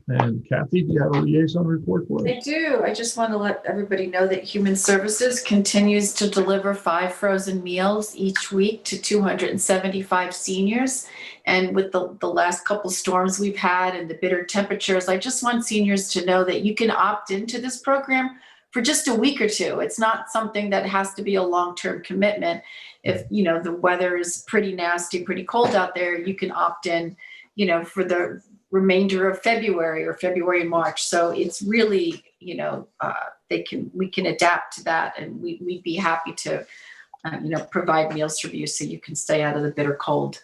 And Kathy, do you have a liaison report for us? I do. I just want to let everybody know that Human Services continues to deliver 5 frozen meals each week to 275 seniors. And with the last couple storms we've had and the bitter temperatures, I just want seniors to know that you can opt into this program for just a week or two. It's not something that has to be a long-term commitment. If, the weather is pretty nasty, pretty cold out there, you can opt in, for the remainder of February or February and March. So it's really, we can adapt to that, and we'd be happy to, provide meals for you so you can stay out of the bitter cold.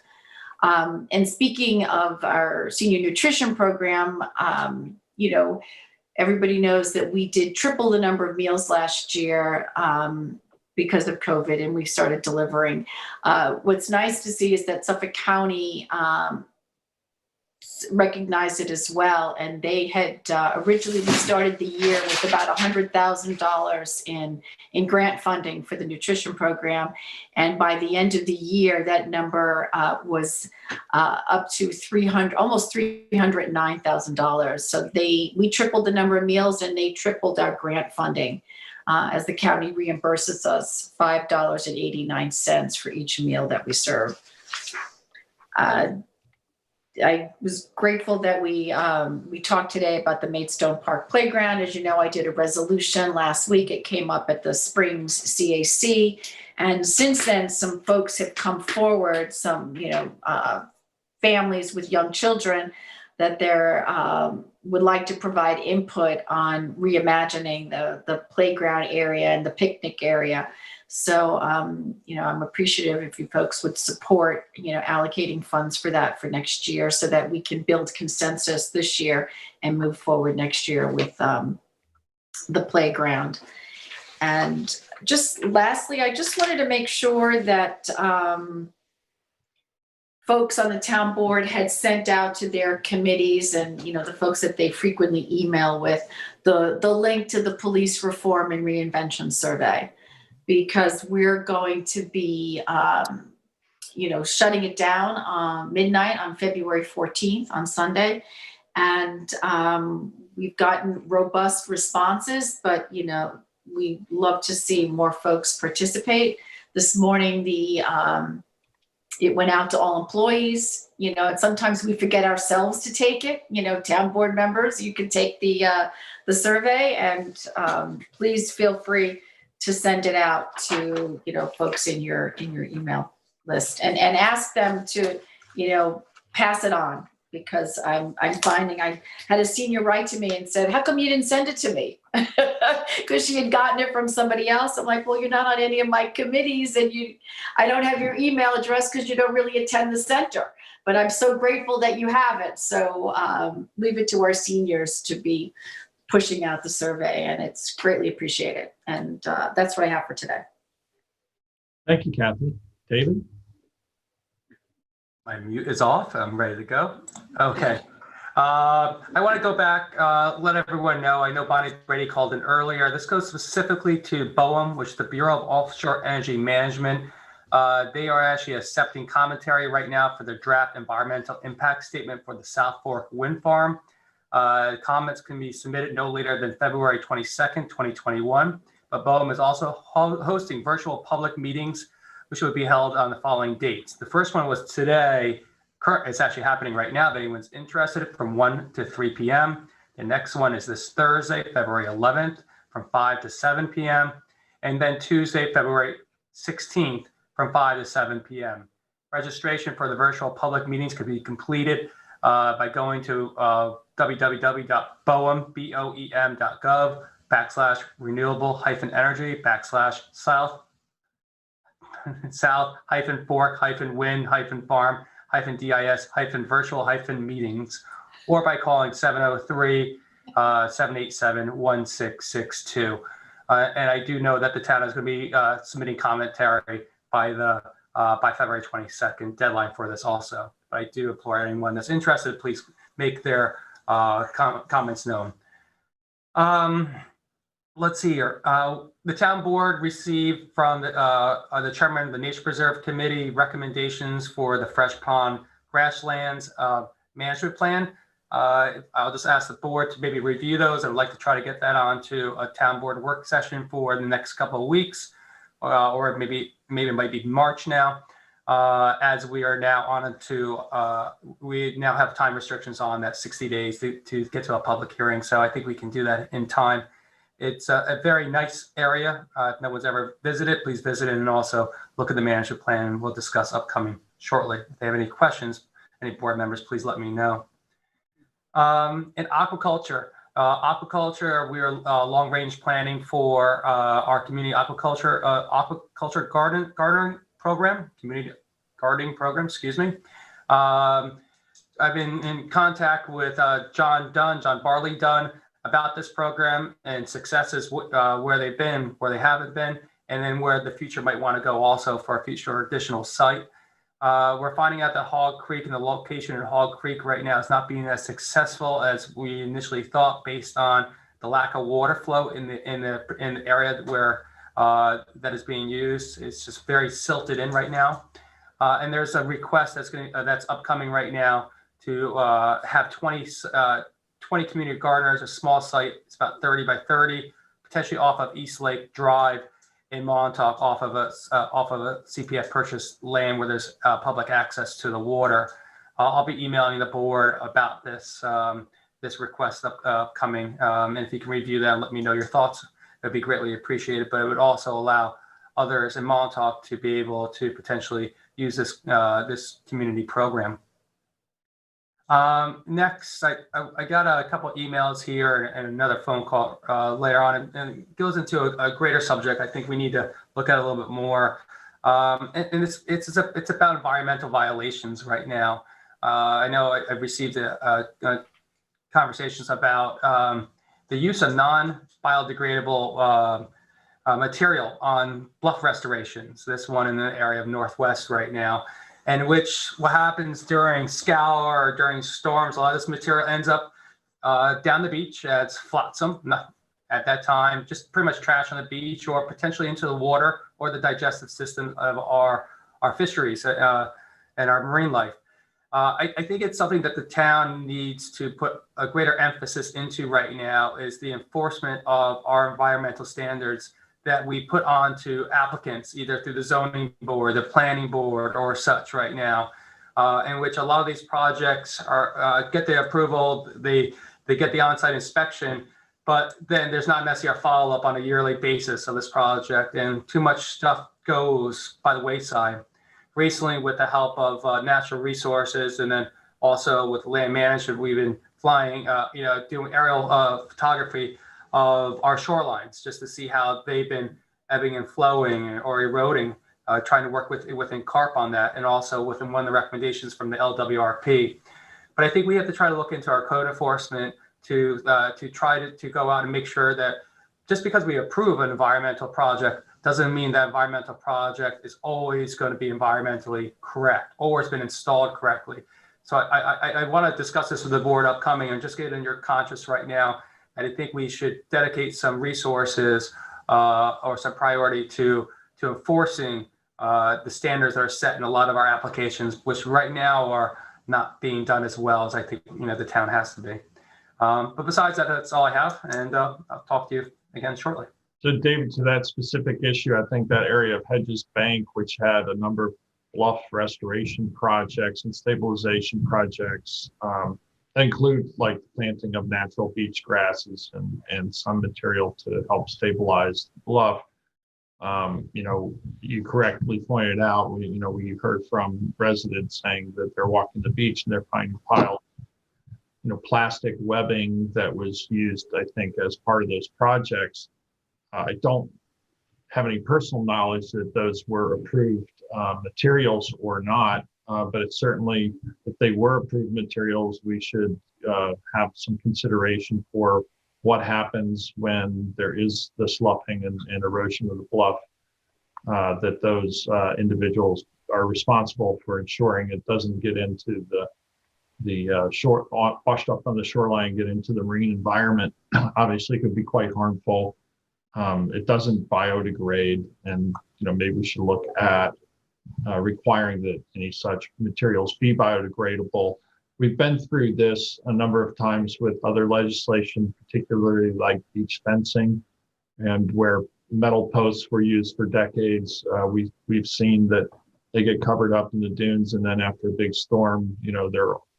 And speaking of our senior nutrition program, everybody knows that we did triple the number of meals last year because of COVID, and we started delivering. What's nice to see is that Suffolk County recognized it as well, and they had originally, we started the year with about $100,000 in grant funding for the nutrition program, and by the end of the year that number was up to almost $309,000. So we tripled the number of meals, and they tripled our grant funding as the county reimburses us $5.89 for each meal that we serve. I was grateful that we talked today about the Maidstone Park Playground. As you know, I did a resolution last week. It came up at the Springs CAC. And since then, some folks have come forward, some, families with young children, that they would like to provide input on reimagining the playground area and the picnic area. So, I'm appreciative if you folks would support, allocating funds for that for next year so that we can build consensus this year and move forward next year with the playground. And just lastly, I just wanted to make sure that folks on the town board had sent out to their committees and, the folks that they frequently email with the link to the police reform and reinvention survey. Because we're going to be, shutting it down midnight on February 14th on Sunday. And we've gotten robust responses, but, we love to see more folks participate. This morning, it went out to all employees, and sometimes we forget ourselves to take it. Town board members, you can take the survey, and please feel free to send it out to folks in your email list, and ask them to pass it on, because I'm finding I had a senior write to me and said, "How come you didn't send it to me?" Because she had gotten it from somebody else. I'm like, "Well, you're not on any of my committees, and I don't have your email address because you don't really attend the center. But I'm so grateful that you have it." So leave it to our seniors to be pushing out the survey, and it's greatly appreciated. And that's what I have for today. Thank you, Kathy. David? My mute is off. I'm ready to go. Okay. I want to go back, let everyone know. I know Bonnie Brady called in earlier. This goes specifically to BOEM, which is the Bureau of Offshore Energy Management. They are actually accepting commentary right now for the draft environmental impact statement for the South Fork Wind Farm. Comments can be submitted no later than February 22nd, 2021. But BOEM is also hosting virtual public meetings, which would be held on the following dates. The first one was today. It's actually happening right now if anyone's interested, from 1 to 3 p.m. The next one is this Thursday, February 11th, from 5 to 7 p.m. And then Tuesday, February 16th, from 5 to 7 p.m. Registration for the virtual public meetings can be completed by going to www.boem.gov/renewable-energy/south-fork-wind-farm-dis-virtual-meetings, or by calling 703-787-1662. And I do know that the town is going to be submitting commentary by February 22nd, deadline for this also. But I do implore anyone that's interested, please make their comments known. Let's see here. The town board received from the chairman of the Nature Preserve Committee recommendations for the Fresh Pond Grasslands Management Plan. I'll just ask the board to maybe review those. I'd like to try to get that onto a town board work session for the next couple of weeks, or maybe it might be March now, as we are now on to, we now have time restrictions on that 60 days to get to a public hearing. So I think we can do that in time. It's a very nice area. If no one's ever visited, please visit it, and also look at the management plan. We'll discuss upcoming shortly. If they have any questions, any board members, please let me know. In aquaculture, we are long-range planning for our community aquaculture gardening program, community gardening program, excuse me. I've been in contact with John Barley Dunn, about this program and successes, where they've been, where they haven't been, and then where the future might want to go also for a future additional site. We're finding out that Hog Creek and the location in Hog Creek right now is not being as successful as we initially thought, based on the lack of water flow in the area where that is being used. It's just very silted in right now. And there's a request that's upcoming right now to have 20 community gardeners, a small site. It's about 30 by 30, potentially off of East Lake Drive in Montauk, off of a CPF purchased land where there's public access to the water. I'll be emailing the board about this this request upcoming, and if you can review that and let me know your thoughts, that'd be greatly appreciated. But it would also allow others in Montauk to be able to potentially use this this community program. Next, I got a couple emails here and another phone call later on, and it goes into a greater subject I think we need to look at a little bit more. And it's about environmental violations right now. I know I've received conversations about the use of non-biodegradable material on bluff restorations. This one in the area of Northwest right now. And what happens during scour or during storms, a lot of this material ends up down the beach as flotsam, not at that time, just pretty much trash on the beach, or potentially into the water or the digestive system of our our fisheries and our marine life. I think it's something that the town needs to put a greater emphasis into right now is the enforcement of our environmental standards that we put on to applicants, either through the zoning board, the planning board, or such right now, in which a lot of these projects are get the approval, they get the on-site inspection, but then there's not necessarily a follow-up on a yearly basis of this project, and too much stuff goes by the wayside. Recently, with the help of natural resources and then also with land management, we've been flying, doing aerial photography of our shorelines just to see how they've been ebbing and flowing or eroding, trying to work within CARP on that, and also within one of the recommendations from the LWRP. But I think we have to try to look into our code enforcement to try to go out and make sure that just because we approve an environmental project doesn't mean that environmental project is always going to be environmentally correct or it's been installed correctly. So I want to discuss this with the board upcoming and just get it in your conscience right now. And I think we should dedicate some resources or some priority to enforcing the standards that are set in a lot of our applications, which right now are not being done as well as I think the town has to be. But besides that, that's all I have, and I'll talk to you again shortly. So David, to that specific issue, I think that area of Hedges Bank, which had a number of bluff restoration projects and stabilization projects, that include like the planting of natural beach grasses and some material to help stabilize the bluff. You correctly pointed out, we heard from residents saying that they're walking the beach and they're finding piles, plastic webbing that was used, I think, as part of those projects. I don't have any personal knowledge that those were approved materials or not, but it's certainly, if they were approved materials, we should have some consideration for what happens when there is the sloughing and erosion of the bluff, that those individuals are responsible for ensuring it doesn't get into the shore, washed up on the shoreline, get into the marine environment. Obviously, it could be quite harmful. It doesn't biodegrade, and maybe we should look at requiring that any such materials be biodegradable. We've been through this a number of times with other legislation, particularly like beach fencing, and where metal posts were used for decades. We've seen that they get covered up in the dunes, and then after a big storm,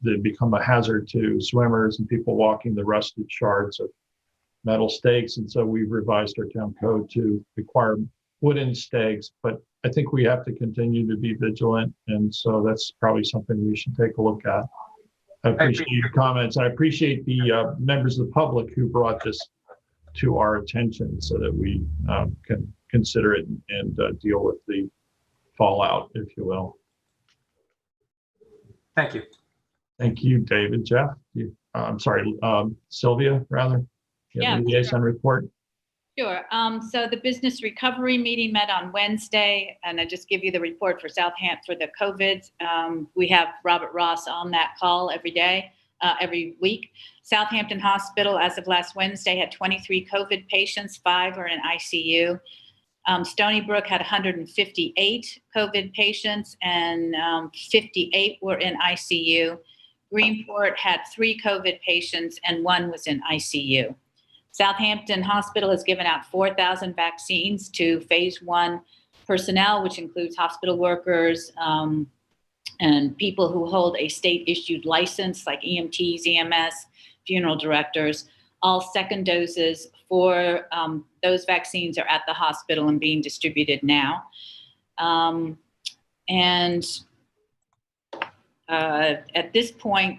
they become a hazard to swimmers and people walking the rusted shards of metal stakes. And so we've revised our town code to require wooden stakes, but I think we have to continue to be vigilant. And so that's probably something we should take a look at. I appreciate your comments. I appreciate the members of the public who brought this to our attention so that we can consider it and deal with the fallout, if you will. Thank you. Thank you, David. Jeff, I'm sorry, Sylvia, rather. Yeah, liaison report. Sure. So the business recovery meeting met on Wednesday, and I just give you the report for Southampton for the COVID. We have Robert Ross on that call every week. Southampton Hospital, as of last Wednesday, had 23 COVID patients, 5 are in ICU. Stony Brook had 158 COVID patients, and 58 were in ICU. Greenport had 3 COVID patients, and 1 was in ICU. Southampton Hospital has given out 4,000 vaccines to phase 1 personnel, which includes hospital workers and people who hold a state-issued license like EMTs, EMS, funeral directors. All second doses for those vaccines are at the hospital and being distributed now. At this point,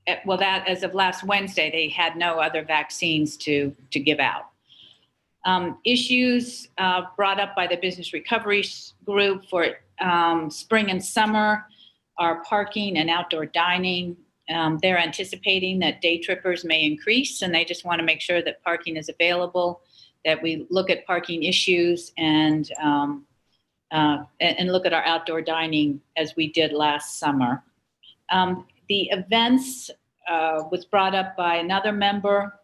that as of last Wednesday, they had no other vaccines to give out. Issues brought up by the business recovery group for spring and summer are parking and outdoor dining. They're anticipating that day trippers may increase, and they just want to make sure that parking is available, that we look at parking issues and look at our outdoor dining as we did last summer. The events was brought up by another member,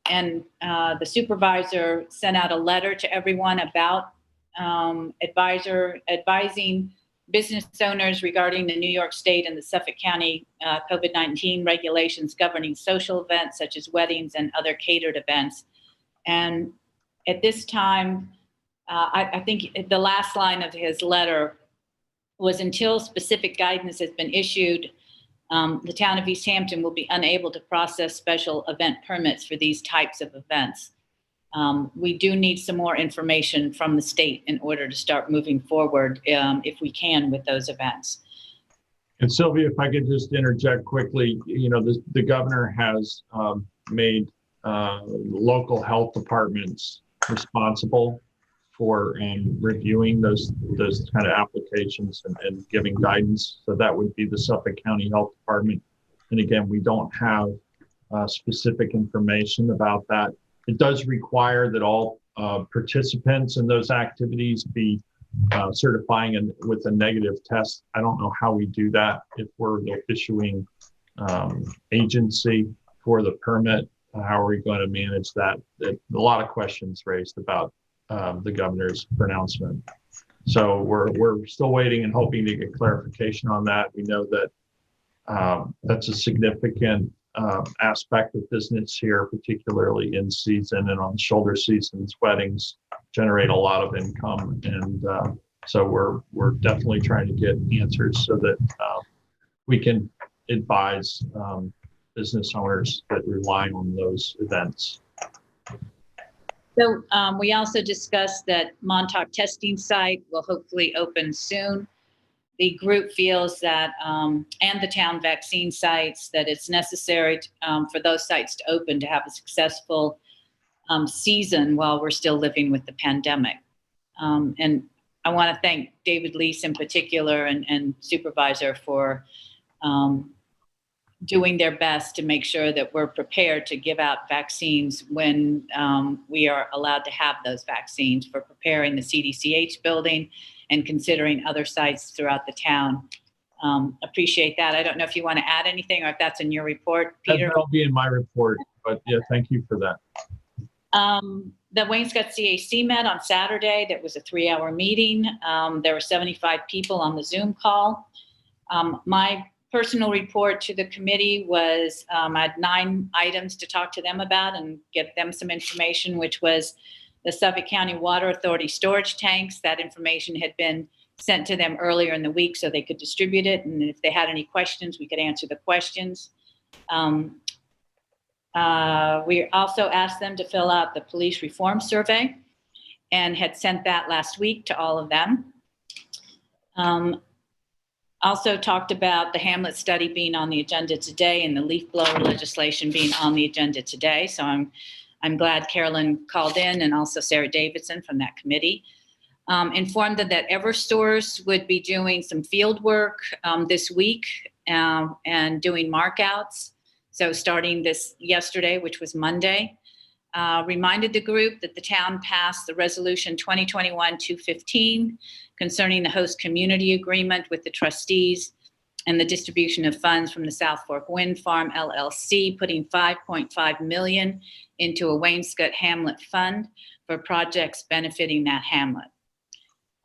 and the supervisor sent out a letter to everyone about advising business owners regarding the New York State and the Suffolk County COVID-19 regulations governing social events such as weddings and other catered events. And at this time, I think the last line of his letter was, until specific guidance has been issued, the town of East Hampton will be unable to process special event permits for these types of events. We do need some more information from the state in order to start moving forward, if we can, with those events. And Sylvia, if I could just interject quickly, you know, the governor has made local health departments responsible for reviewing those kind of applications and giving guidance. So that would be the Suffolk County Health Department. And again, we don't have specific information about that. It does require that all participants in those activities be certifying with a negative test. I don't know how we do that if we're the issuing agency for the permit. How are we going to manage that? A lot of questions raised about the governor's pronouncement. So we're still waiting and hoping to get clarification on that. We know that that's a significant aspect of business here, particularly in season and on shoulder seasons. Weddings generate a lot of income, and so we're definitely trying to get answers so that we can advise business owners that rely on those events. So we also discussed that Montauk testing site will hopefully open soon. The group feels that, and the town vaccine sites, that it's necessary for those sites to open to have a successful season while we're still living with the pandemic. And I want to thank David Lease in particular and Supervisor for doing their best to make sure that we're prepared to give out vaccines when we are allowed to have those vaccines, for preparing the CDCH building and considering other sites throughout the town. Appreciate that. I don't know if you want to add anything or if that's in your report, Peter. That'll be in my report, but yeah, thank you for that. The Waynescott CAC met on Saturday. That was a 3-hour meeting. There were 75 people on the Zoom call. My personal report to the committee was I had 9 items to talk to them about and get them some information, which was the Suffolk County Water Authority storage tanks. That information had been sent to them earlier in the week so they could distribute it. And if they had any questions, we could answer the questions. We also asked them to fill out the police reform survey and had sent that last week to all of them. Also talked about the Hamlet study being on the agenda today and the leaf blower legislation being on the agenda today. So I'm glad Carolyn called in, and also Sarah Davidson from that committee. Informed them that Eversource would be doing some field work this week and doing markouts. So starting this yesterday, which was Monday. Reminded the group that the town passed the resolution 2021-215 concerning the host community agreement with the trustees and the distribution of funds from the South Fork Wind Farm LLC, putting $5.5 million into a Waynescott Hamlet fund for projects benefiting that hamlet.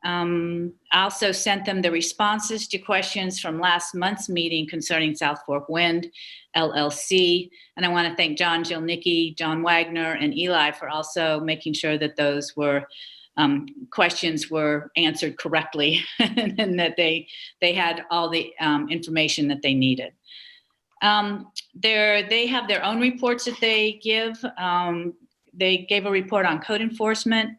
I also sent them the responses to questions from last month's meeting concerning South Fork Wind LLC. And I want to thank John Jilnicki, John Wagner, and Eli for also making sure that those were questions were answered correctly and that they had all the information that they needed. They have their own reports that they give. They gave a report on code enforcement.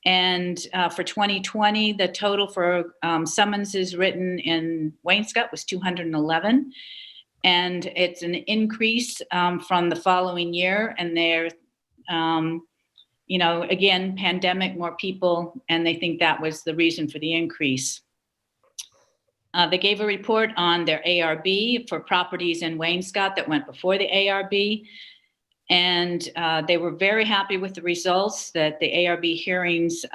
And for 2020, the total for summonses written in Waynescott was 211. And it's an increase from the following year. And they're, you know, again, pandemic, more people, and they think that was the reason for the increase. They gave a report on their ARB for properties in Waynescott that went before the ARB. And they were very happy with the results, that the ARB hearings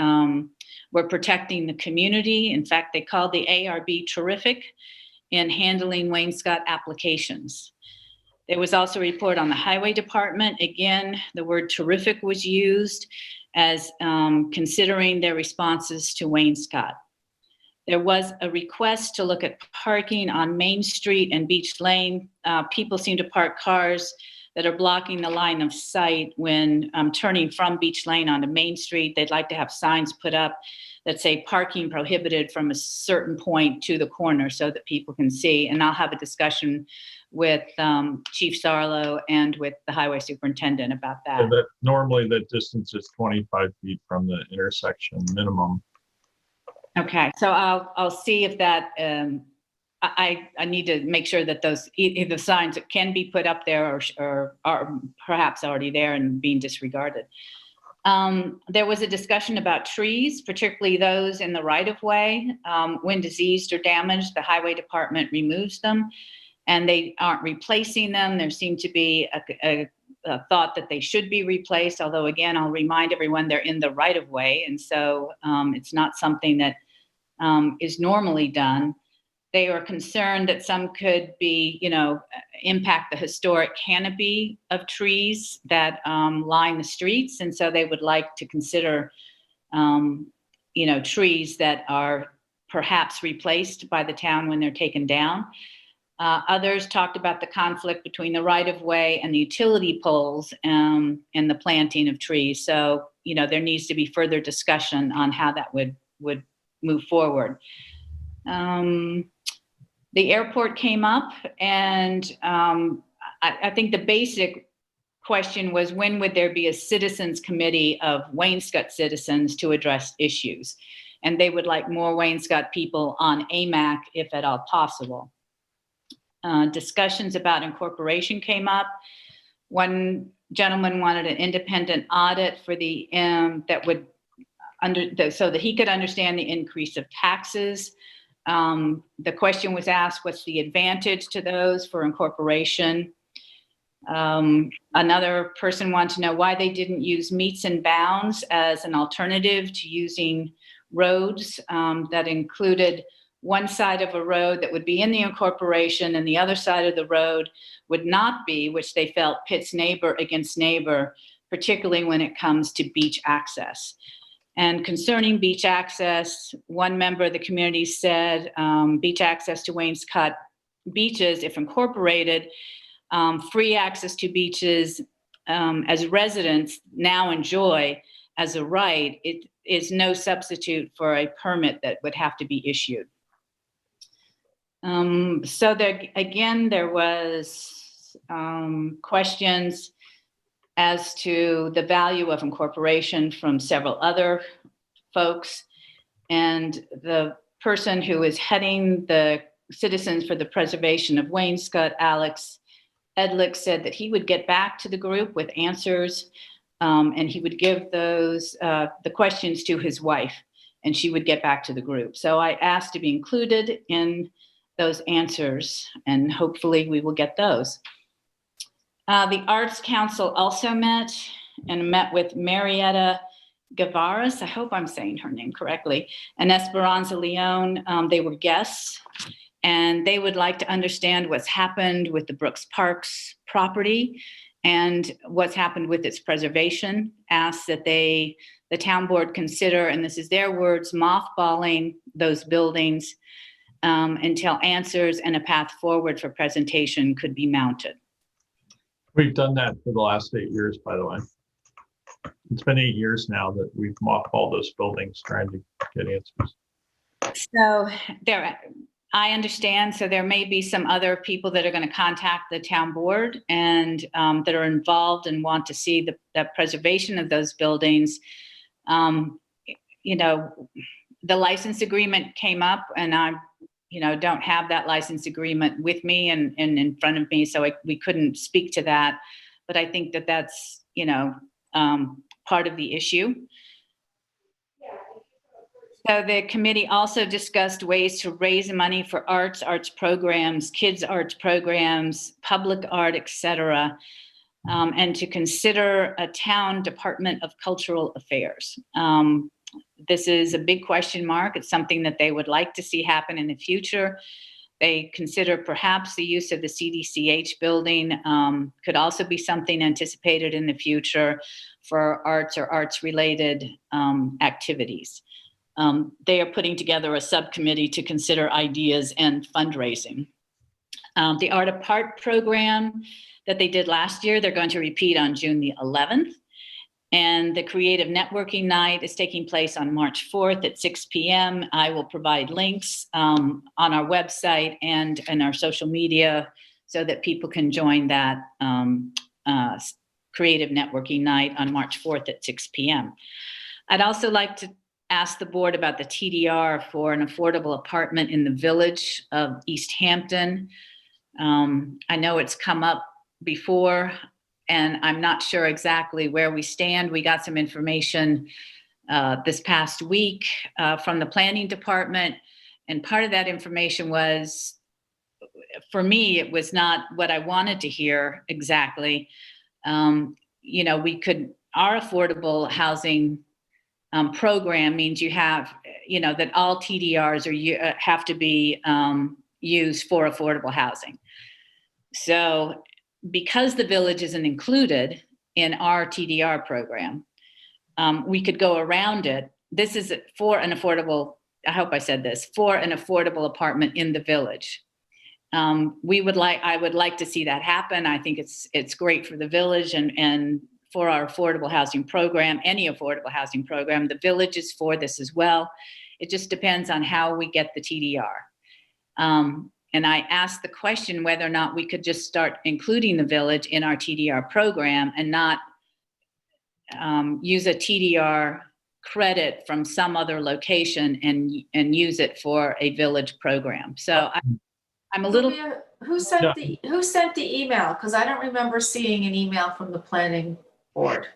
were protecting the community. In fact, they called the ARB terrific in handling Waynescott applications. There was also a report on the highway department. Again, the word terrific was used as considering their responses to Waynescott. There was a request to look at parking on Main Street and Beach Lane. People seem to park cars that are blocking the line of sight when turning from Beach Lane onto Main Street. They'd like to have signs put up that say parking prohibited from a certain point to the corner so that people can see. And I'll have a discussion with Chief Sarlo and with the highway superintendent about that. So that normally the distance is 25 feet from the intersection minimum. Okay, so I'll see if that, I need to make sure that those, either signs that can be put up there or are perhaps already there and being disregarded. There was a discussion about trees, particularly those in the right-of-way. When diseased or damaged, the highway department removes them and they aren't replacing them. There seemed to be a thought that they should be replaced, although again, I'll remind everyone they're in the right-of-way, and so it's not something that is normally done. They are concerned that some could be, impact the historic canopy of trees that line the streets. And so they would like to consider, trees that are perhaps replaced by the town when they're taken down. Others talked about the conflict between the right-of-way and the utility poles and the planting of trees. So, there needs to be further discussion on how that would move forward. The airport came up, and I think the basic question was, when would there be a citizens committee of Waynescott citizens to address issues? And they would like more Waynescott people on AMAC if at all possible. Discussions about incorporation came up. One gentleman wanted an independent audit for the so that he could understand the increase of taxes. The question was asked, what's the advantage to those for incorporation? Another person wanted to know why they didn't use meets and bounds as an alternative to using roads that included one side of a road that would be in the incorporation and the other side of the road would not be, which they felt pits neighbor against neighbor, particularly when it comes to beach access. And concerning beach access, one member of the community said beach access to Waynescott beaches, if incorporated, free access to beaches as residents now enjoy as a right, it is no substitute for a permit that would have to be issued. So there was questions as to the value of incorporation from several other folks. And the person who is heading the Citizens for the Preservation of Waynescott, Alex Edlick, said that he would get back to the group with answers, and he would give those the questions to his wife, and she would get back to the group. So I asked to be included in those answers, and hopefully we will get those. The Arts Council also met with Marietta Gavaris, I hope I'm saying her name correctly, and Esperanza Leon. They were guests, and they would like to understand what's happened with the Brooks Parks property and what's happened with its preservation. Asked that the town board consider, and this is their words, mothballing those buildings until answers and a path forward for presentation could be mounted. We've done that for the last 8 years, by the way. It's been 8 years now that we've mothballed those buildings trying to get answers. So I understand. So there may be some other people that are going to contact the town board and that are involved and want to see the preservation of those buildings. The license agreement came up, and I don't have that license agreement with me and in front of me, so we couldn't speak to that. But I think that that's, part of the issue. So the committee also discussed ways to raise money for arts programs, kids arts programs, public art, etc., and to consider a town Department of Cultural Affairs. This is a big question mark. It's something that they would like to see happen in the future. They consider perhaps the use of the CDCH building could also be something anticipated in the future for arts or arts-related activities. they are putting together a subcommittee to consider ideas and fundraising. The Art Apart program that they did last year, they're going to repeat on June the 11th. And the Creative Networking Night is taking place on March 4th at 6 p.m. I will provide links on our website and in our social media so that people can join that Creative Networking Night on March 4th at 6 p.m. I'd also like to ask the board about the TDR for an affordable apartment in the village of East Hampton. I know it's come up before, and I'm not sure exactly where we stand. We got some information this past week from the planning department, and part of that information was, for me, it was not what I wanted to hear exactly. You know, our affordable housing program means you have, you know, that all TDRs have to be used for affordable housing. So because the village isn't included in our TDR program, we could go around it. This is for an affordable, I hope I said this, for an affordable apartment in the village. I would like to see that happen. I think it's great for the village and for our affordable housing program, any affordable housing program. The village is for this as well. It just depends on how we get the TDR. And I asked the question whether or not we could just start including the village in our TDR program and not use a TDR credit from some other location and use it for a village program. So I'm a little. Sylvia, who sent the email? Because I don't remember seeing an email from the planning board.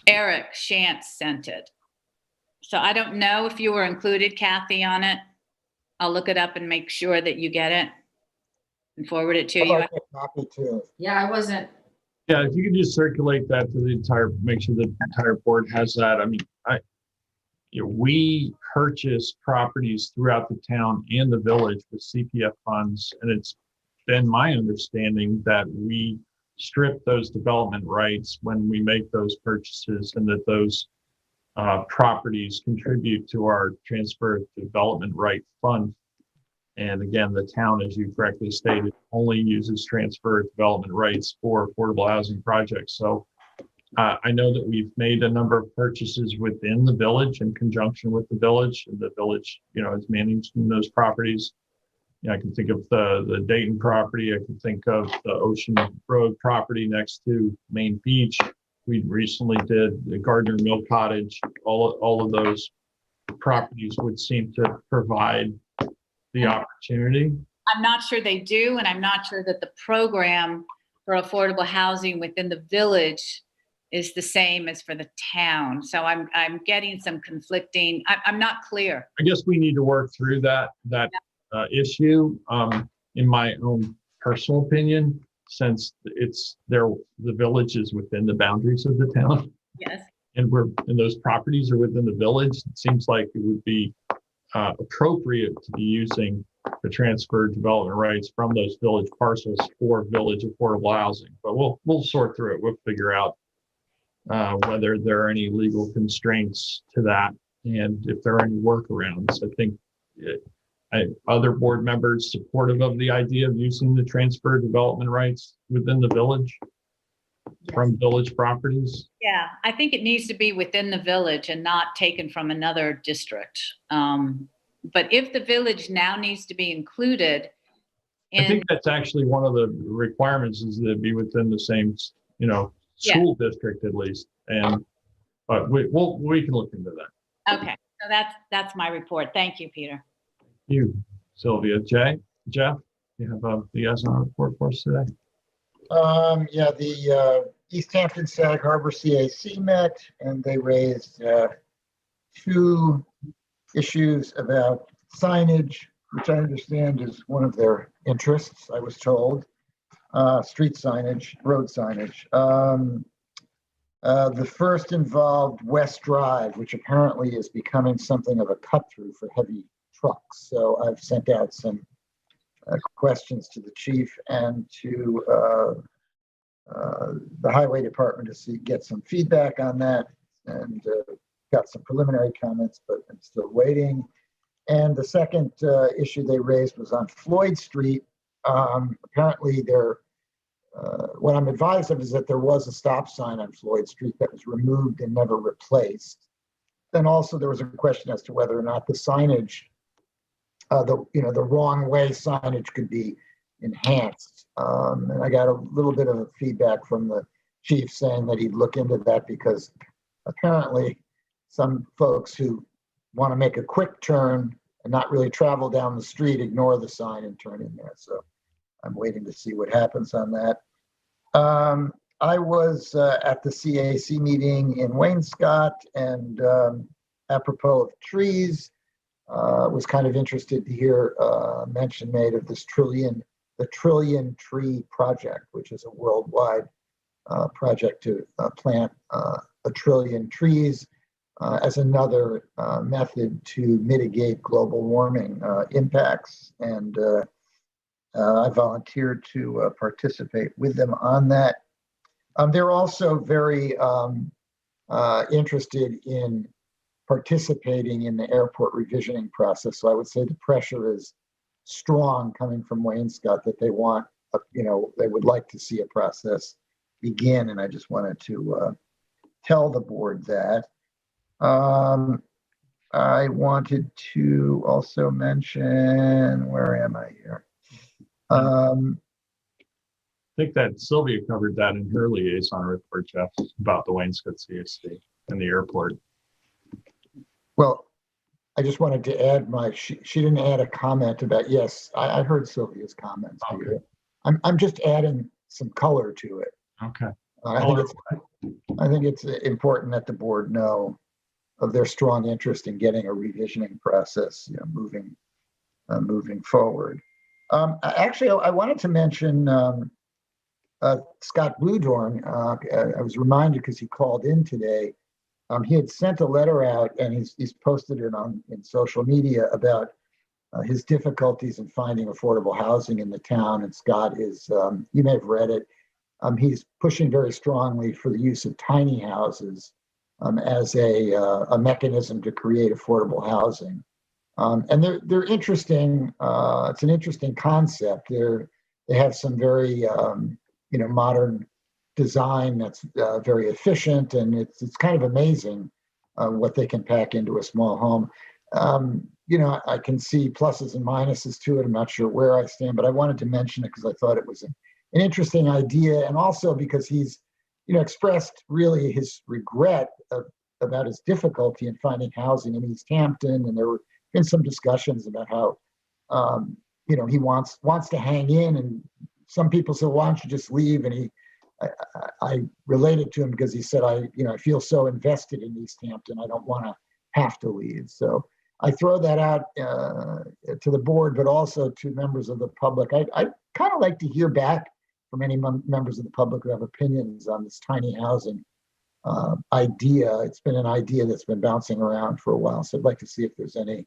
Eric Shantz sent it. So I don't know if you were included, Kathy, on it. I'll look it up and make sure that you get it and forward it to you. Copy too. Yeah, I wasn't. Yeah, if you could just circulate that to the entire, make sure the entire board has that. I mean, we purchase properties throughout the town and the village with CPF funds, and it's been my understanding that we strip those development rights when we make those purchases, and that those properties contribute to our transfer development right fund. And again, the town, as you correctly stated, only uses transfer development rights for affordable housing projects. So I know that we've made a number of purchases within the village in conjunction with the village. And the village, you know, is managing those properties. You know, I can think of the Dayton property. I can think of the Ocean Road property next to Main Beach. We recently did the Gardner Mill Cottage. All of those properties would seem to provide the opportunity. I'm not sure they do, and I'm not sure that the program for affordable housing within the village is the same as for the town. So I'm getting some conflicting. I'm not clear. I guess we need to work through that issue. In my own personal opinion, since the village is within the boundaries of the town. Yes. And those properties are within the village. It seems like it would be appropriate to be using the transfer development rights from those village parcels for village affordable housing. But we'll sort through it. We'll figure out whether there are any legal constraints to that and if there are any workarounds. I think other board members supportive of the idea of using the transfer development rights within the village from village properties. Yeah, I think it needs to be within the village and not taken from another district. But if the village now needs to be included I think that's actually one of the requirements, is that it be within the same, you know, school district at least. But we can look into that. Okay, so that's my report. Thank you, Peter. You, Sylvia. Jeff, you have the liaison report for us today? Yeah, the East Hampton Sag Harbor CAC met, and they raised two issues about signage, which I understand is one of their interests, I was told. Street signage, road signage. The first involved West Drive, which apparently is becoming something of a cut-through for heavy trucks. So I've sent out some questions to the chief and to the highway department to get some feedback on that. And got some preliminary comments, but I'm still waiting. And the second issue they raised was on Floyd Street. Apparently, what I'm advised of is that there was a stop sign on Floyd Street that was removed and never replaced. Then also there was a question as to whether or not the signage, the wrong way signage could be enhanced. And I got a little bit of feedback from the chief saying that he'd look into that because apparently some folks who want to make a quick turn and not really travel down the street ignore the sign and turn in there. So I'm waiting to see what happens on that. I was at the CAC meeting in Waynescott, and apropos of trees, was kind of interested to hear mention made of this the Trillion Tree Project, which is a worldwide project to plant 1 trillion trees as another method to mitigate global warming impacts. And I volunteered to participate with them on that. They're also very interested in participating in the airport revisioning process. So I would say the pressure is strong coming from Waynescott that they want, they would like to see a process begin. And I just wanted to tell the board that. I wanted to also mention, where am I here? I think that Sylvia covered that in her liaison report, Jeff, about the Waynescott CAC and the airport. Well, I just wanted to add she didn't add a comment about, yes, I heard Sylvia's comments here. I'm just adding some color to it. Okay. I think it's important that the board know of their strong interest in getting a revisioning process, moving forward. Actually, I wanted to mention Scott Bluedorn. I was reminded because he called in today. He had sent a letter out, and he's posted it in social media about his difficulties in finding affordable housing in the town. And Scott is, you may have read it. He's pushing very strongly for the use of tiny houses as a mechanism to create affordable housing. And they're interesting. It's an interesting concept. They have some very modern design that's very efficient, and it's kind of amazing what they can pack into a small home. I can see pluses and minuses to it. I'm not sure where I stand, but I wanted to mention it because I thought it was an interesting idea, and also because he's expressed really his regret about his difficulty in finding housing in East Hampton, and there were been some discussions about how he wants to hang in, and some people said, why don't you just leave? And I related to him because he said, I feel so invested in East Hampton, I don't want to have to leave. So I throw that out to the board, but also to members of the public. I kind of like to hear back from any members of the public who have opinions on this tiny housing idea. It's been an idea that's been bouncing around for a while. So I'd like to see if there's any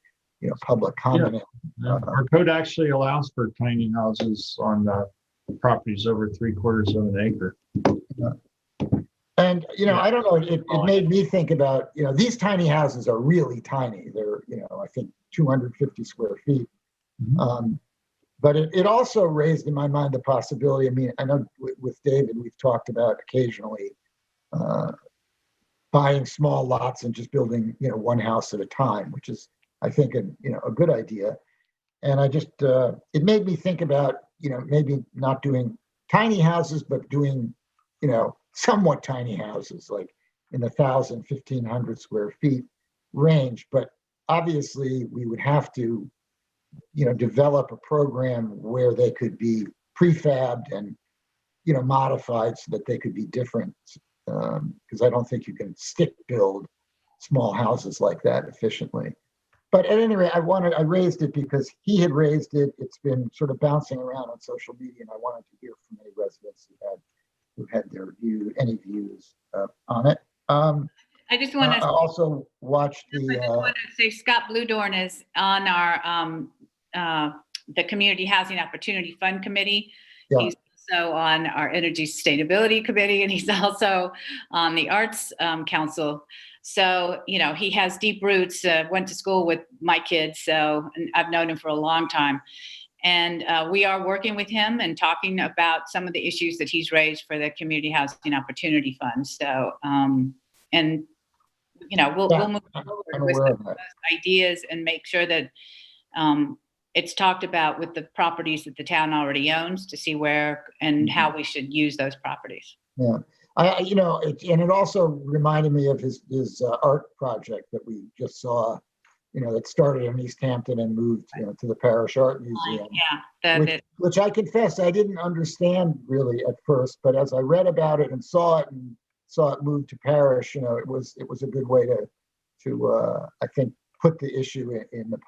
public comment. Yeah. Our code actually allows for tiny houses on properties over 3/4 of an acre. And I don't know, it made me think about, these tiny houses are really tiny. They're, I think 250 square feet. Mm-hmm. But it also raised in my mind the possibility, I know with David, we've talked about occasionally buying small lots and just building, one house at a time, which is, I think, a good idea. And I just, it made me think about, maybe not doing tiny houses, but doing, somewhat tiny houses, like in the 1,000, 1,500 square feet range. But obviously we would have to, develop a program where they could be prefabbed and, modified so that they could be different. Because I don't think you can stick build small houses like that efficiently. But at any rate, I raised it because he had raised it. It's been sort of bouncing around on social media, and I wanted to hear from any residents who had any views on it. I just want to also watch the. I just want to say Scott Bluedorn is on our the Community Housing Opportunity Fund Committee. Yeah. He's also on our Energy Sustainability Committee, and he's also on the Arts Council. So, you know, he has deep roots, went to school with my kids, so and I've known him for a long time. And we are working with him and talking about some of the issues that he's raised for the Community Housing Opportunity Fund. So, and, you know, we'll move forward with those ideas and make sure that it's talked about with the properties that the town already owns to see where and how we should use those properties. Yeah. You know, it also reminded me of his art project that we just saw, you know, that started in East Hampton and moved, you know, to the Parish Art Museum. Yeah, which I confess I didn't understand really at first, but as I read about it and saw it move to Parish, you know, it was a good way to I think put the issue in the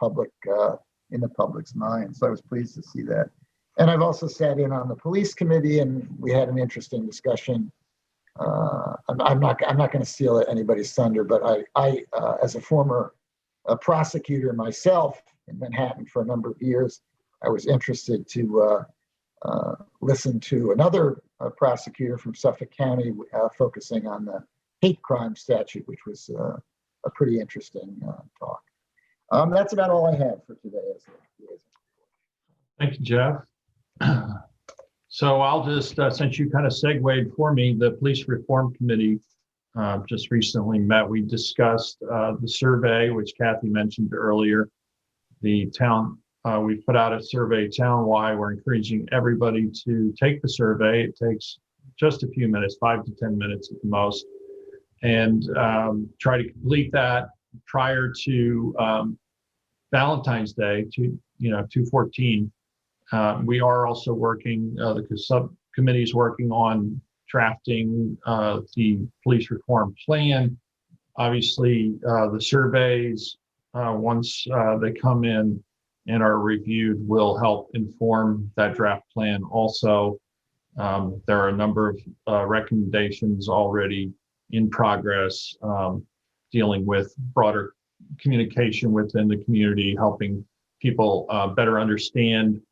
public's mind. So I was pleased to see that. And I've also sat in on the police committee, and we had an interesting discussion. I'm not going to steal anybody's thunder, but I as a former prosecutor myself in Manhattan for a number of years, I was interested to listen to another prosecutor from Suffolk County focusing on the hate crime statute, which was a pretty interesting talk. That's about all I have for today. Thank you, Jeff. So I'll just, since you kind of segued for me, the Police Reform Committee just recently met. We discussed the survey, which Kathy mentioned earlier. The town, we put out a survey town-wide. We're encouraging everybody to take the survey. It takes just a few minutes, 5 to 10 minutes at the most, and try to complete that prior to Valentine's Day, 2/14. We are also working, the subcommittee is working on drafting the police reform plan. Obviously, the surveys, once they come in and are reviewed, will help inform that draft plan also. There are a number of recommendations already in progress dealing with broader communication within the community, helping people better understand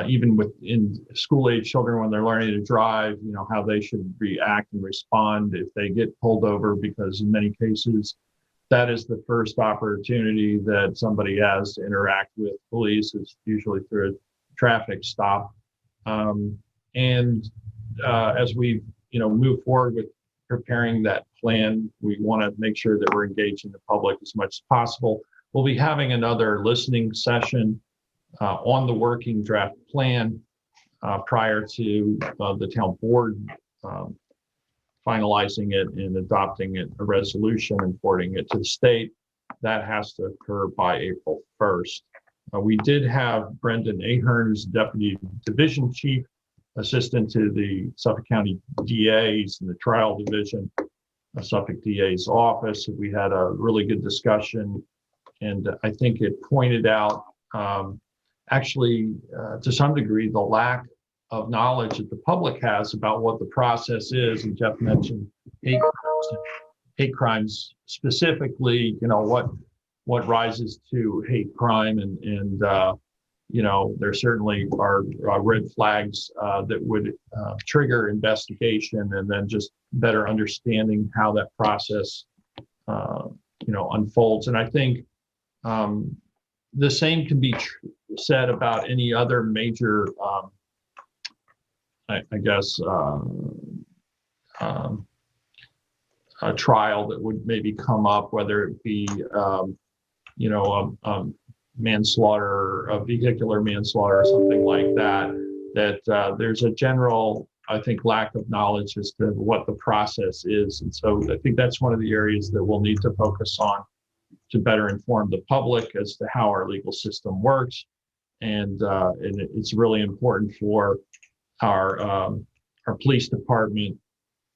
even within school-age children when they're learning to drive, you know, how they should react and respond if they get pulled over, because in many cases, that is the first opportunity that somebody has to interact with police. Is usually through a traffic stop. As we, you know, move forward with preparing that plan, we want to make sure that we're engaging the public as much as possible. We'll be having another listening session on the working draft plan prior to the town board finalizing it and adopting it, a resolution and forwarding it to the state. That has to occur by April 1st. We did have Brendan Ahern, who's Deputy Division Chief, Assistant to the Suffolk County DA's in the Trial Division, Suffolk DA's office. We had a really good discussion, and I think it pointed out to some degree, the lack of knowledge that the public has about what the process is. And Jeff mentioned hate crimes specifically, you know, what rises to hate crime. And you know, there certainly are red flags that would trigger investigation, and then just better understanding how that process, you know, unfolds. And I think the same can be said about any other major, I guess, a trial that would maybe come up, whether it be, you know, manslaughter, a vehicular manslaughter, or something like that, that there's a general, I think, lack of knowledge as to what the process is. And so I think that's one of the areas that we'll need to focus on to better inform the public as to how our legal system works. And it's really important for our police department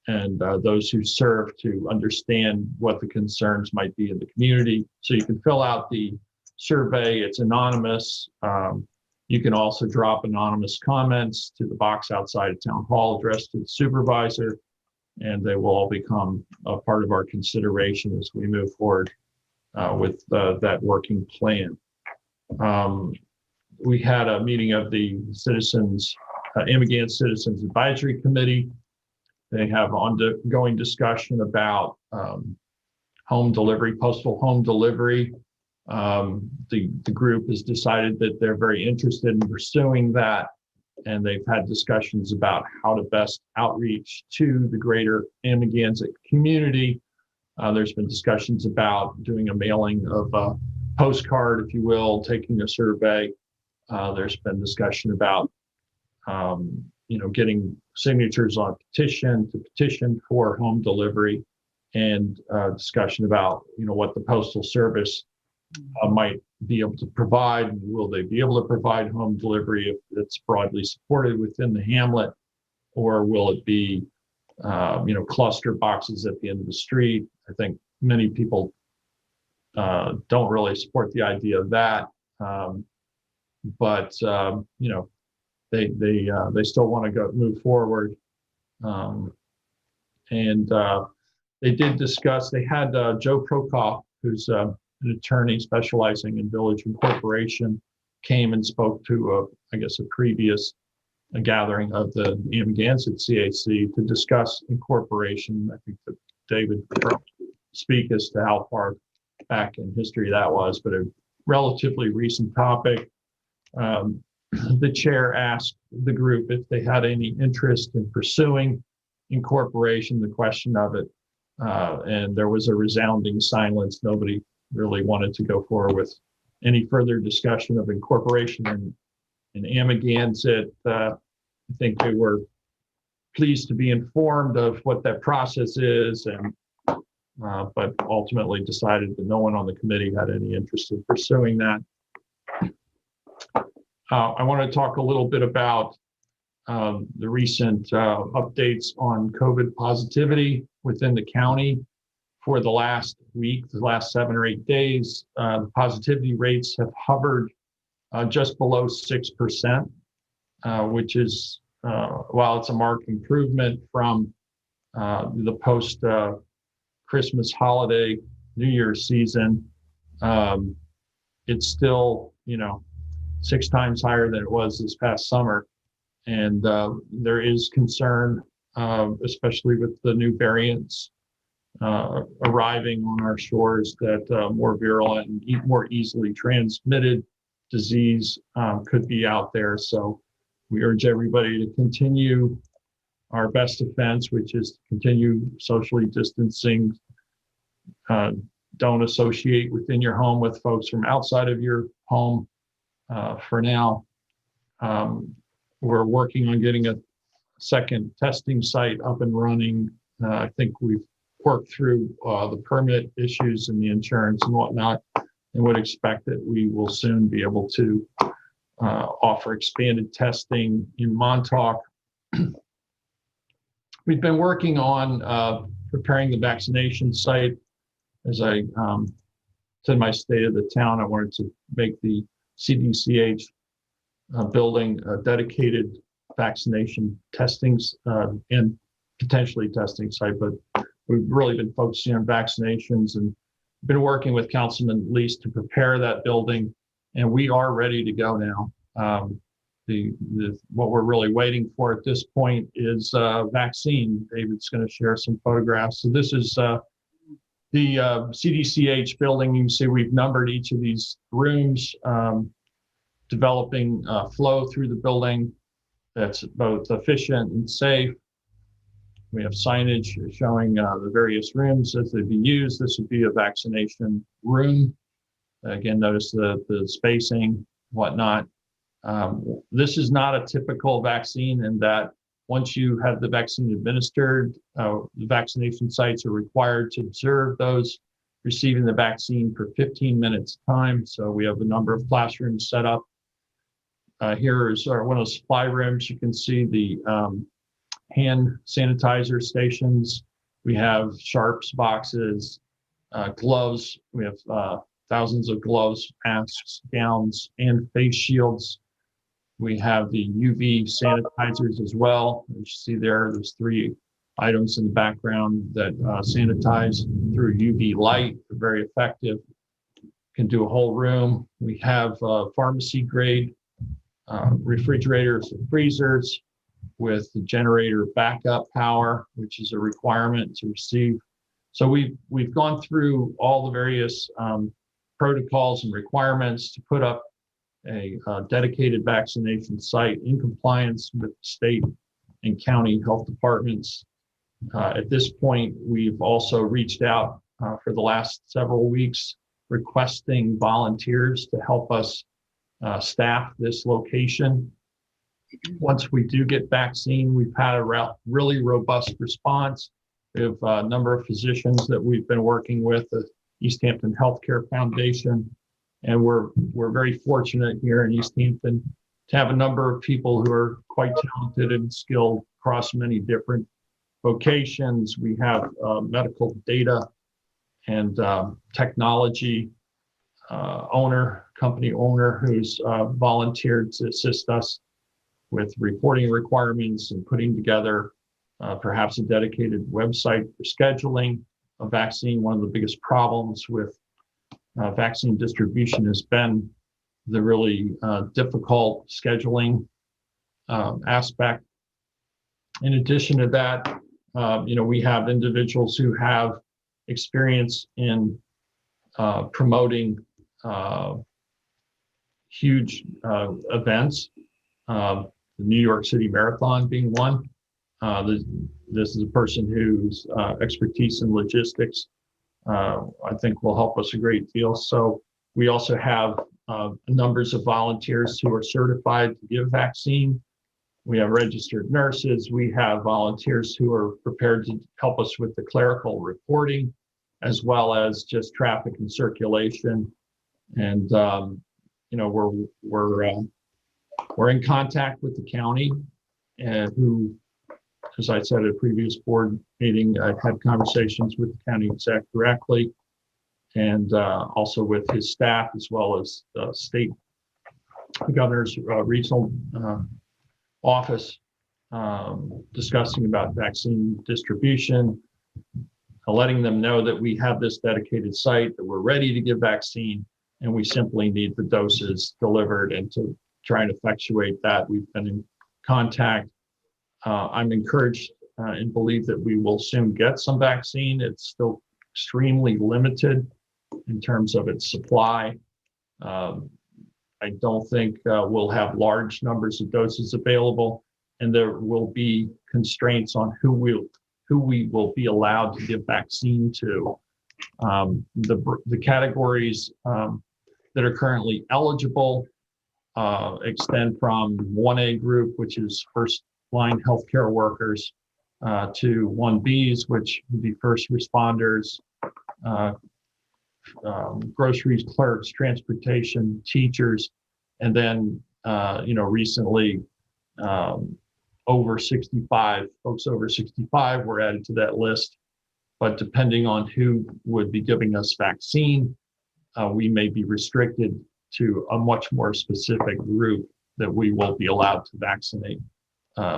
and those who serve to understand what the concerns might be in the community. So you can fill out the survey. It's anonymous. You can also drop anonymous comments to the box outside of Town Hall addressed to the supervisor, and they will all become a part of our consideration as we move forward with that working plan. We had a meeting of the Amagansett Citizens Advisory Committee. They have ongoing discussion about home delivery, postal home delivery. The group has decided that they're very interested in pursuing that, and they've had discussions about how to best outreach to the greater Amagansett community. There's been discussions about doing a mailing of a postcard, if you will, taking a survey. There's been discussion about, getting signatures on to petition for home delivery, and discussion about, what the Postal Service might be able to provide. Will they be able to provide home delivery if it's broadly supported within the hamlet, or will it be, cluster boxes at the end of the street? I think many people don't really support the idea of that, but they still want to move forward, and they did discuss. They had Joe Prokoff, who's an attorney specializing in village incorporation, came and spoke to a previous gathering of the Amagansett CAC to discuss incorporation. I think that David could speak as to how far back in history that was, but a relatively recent topic. The chair asked the group if they had any interest in pursuing incorporation, the question of it, and there was a resounding silence. Nobody really wanted to go forward with any further discussion of incorporation in Amagansett. I think they were pleased to be informed of what that process is, and but ultimately decided that no one on the committee had any interest in pursuing that. I want to talk a little bit about the recent updates on COVID positivity within the county. For the last week, the last 7 or 8 days, the positivity rates have hovered just below 6%, which is, while it's a marked improvement from the post-Christmas holiday, New Year's season, it's still, 6 times higher than it was this past summer. And there is concern, especially with the new variants arriving on our shores, that more virulent and more easily transmitted disease could be out there. So we urge everybody to continue our best defense, which is to continue socially distancing. Don't associate within your home with folks from outside of your home for now. We're working on getting a second testing site up and running. I think we've worked through the permit issues and the insurance and whatnot, and would expect that we will soon be able to offer expanded testing in Montauk. We've been working on preparing the vaccination site. As I said in my State of the Town, I wanted to make the CDCH building a dedicated vaccination testing and potentially testing site, but we've really been focusing on vaccinations and been working with Councilman Lease to prepare that building, and we are ready to go now. What we're really waiting for at this point is vaccine. David's going to share some photographs. So this is the CDCH building. You can see we've numbered each of these rooms, developing flow through the building that's both efficient and safe. We have signage showing the various rooms as they'd be used. This would be a vaccination room. Again, notice the spacing, whatnot. This is not a typical vaccine in that once you have the vaccine administered, the vaccination sites are required to observe those receiving the vaccine for 15 minutes time. So we have a number of classrooms set up. Here is one of the supply rooms. You can see the hand sanitizer stations. We have sharps boxes, gloves. We have thousands of gloves, masks, gowns, and face shields. We have the UV sanitizers as well. As you see there's 3 items in the background that sanitize through UV light. They're very effective. Can do a whole room. We have pharmacy grade refrigerators and freezers with the generator backup power, which is a requirement to receive So we've gone through all the various protocols and requirements to put up a dedicated vaccination site in compliance with state and county health departments. At this point, we've also reached out for the last several weeks requesting volunteers to help us staff this location. Once we do get vaccine, we've had a really robust response. We have a number of physicians that we've been working with, the East Hampton Healthcare Foundation, and we're very fortunate here in East Hampton to have a number of people who are quite talented and skilled across many different vocations. We have medical data and technology company owner who's volunteered to assist us with reporting requirements and putting together perhaps a dedicated website for scheduling a vaccine. One of the biggest problems with vaccine distribution has been the really difficult scheduling aspect. In addition to that, we have individuals who have experience in promoting huge events, the New York City Marathon being one. This is a person whose expertise in logistics I think will help us a great deal. So we also have numbers of volunteers who are certified to give vaccine. We have registered nurses. We have volunteers who are prepared to help us with the clerical reporting, as well as just traffic and circulation. And we're in contact with the county, who, as I said at a previous board meeting, I've had conversations with the county exec directly, and also with his staff, as well as the state governor's regional office, discussing about vaccine distribution, letting them know that we have this dedicated site, that we're ready to give vaccine, and we simply need the doses delivered. And to try and effectuate that, we've been in contact. I'm encouraged and believe that we will soon get some vaccine. It's still extremely limited in terms of its supply. I don't think we'll have large numbers of doses available, and there will be constraints on who we will be allowed to give vaccine to. The categories that are currently eligible extend from 1A group, which is first-line healthcare workers, to 1Bs, which would be first responders, groceries clerks, transportation, teachers, and then recently over 65, folks over 65 were added to that list. But depending on who would be giving us vaccine, we may be restricted to a much more specific group that we will be allowed to vaccinate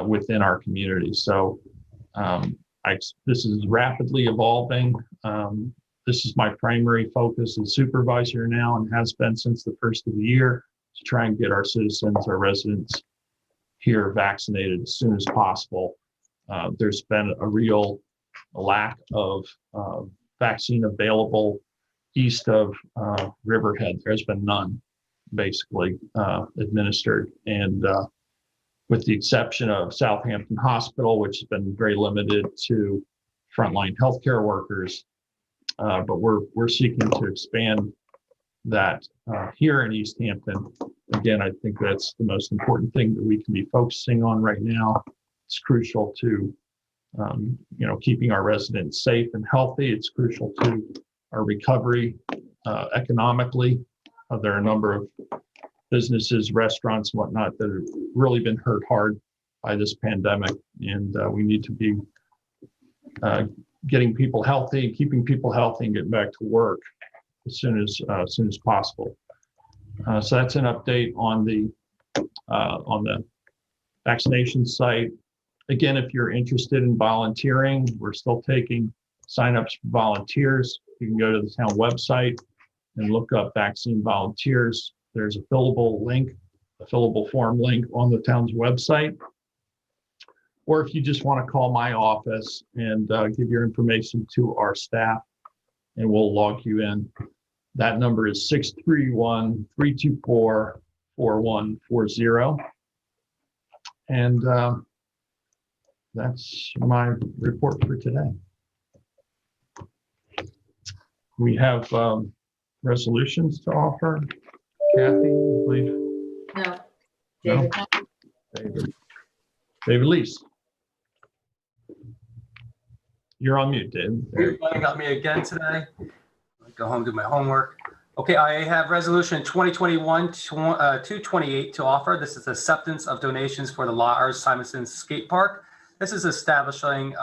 within our community. So this is rapidly evolving. This is my primary focus as supervisor now, and has been since the first of the year, to try and get our citizens, our residents here vaccinated as soon as possible. There's been a real lack of vaccine available east of Riverhead. There's been none basically administered. And with the exception of Southampton Hospital, which has been very limited to frontline healthcare workers, but we're seeking to expand that here in East Hampton. Again, I think that's the most important thing that we can be focusing on right now. It's crucial to keeping our residents safe and healthy. It's crucial to our recovery economically. There are a number of businesses, restaurants, and whatnot that have really been hurt hard by this pandemic, and we need to be getting people healthy, keeping people healthy, and getting back to work as soon as possible. So that's an update on the vaccination site. Again, if you're interested in volunteering, we're still taking signups for volunteers. You can go to the town website and look up vaccine volunteers. There's a fillable form link on the town's website. or if you just want to call my office and give your information to our staff, and we'll log you in. That number is 631-324-4140. And that's my report for today. We have resolutions to offer. Kathy, I believe. No. No? David Lees. You're on mute, Dave. You got me again today. Go home, do my homework. Okay, I have resolution 2021-228 to offer. This is acceptance of donations for the Lars Simonson Skate Park. This is establishing,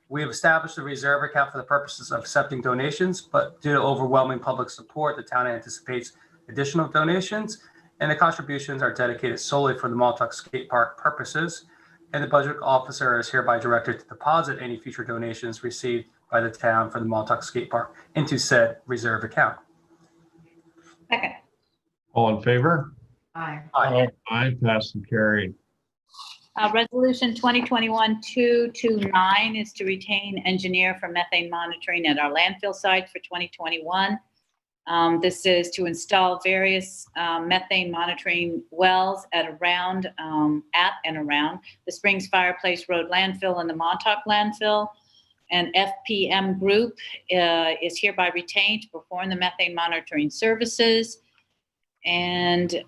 we have established a reserve account for the purposes of accepting donations, but due to overwhelming public support, the town anticipates additional donations, and the contributions are dedicated solely for the Montauk Skate Park purposes. And the budget officer is hereby directed to deposit any future donations received by the town for the Montauk Skate Park into said reserve account. Second. All in favor? Aye. Aye. Aye, passed and carried. Resolution 2021-229 is to retain engineer for methane monitoring at our landfill sites for 2021. This is to install various methane monitoring wells at and around the Springs Fireplace Road landfill and the Montauk landfill. And FPM Group is hereby retained to perform the methane monitoring services, and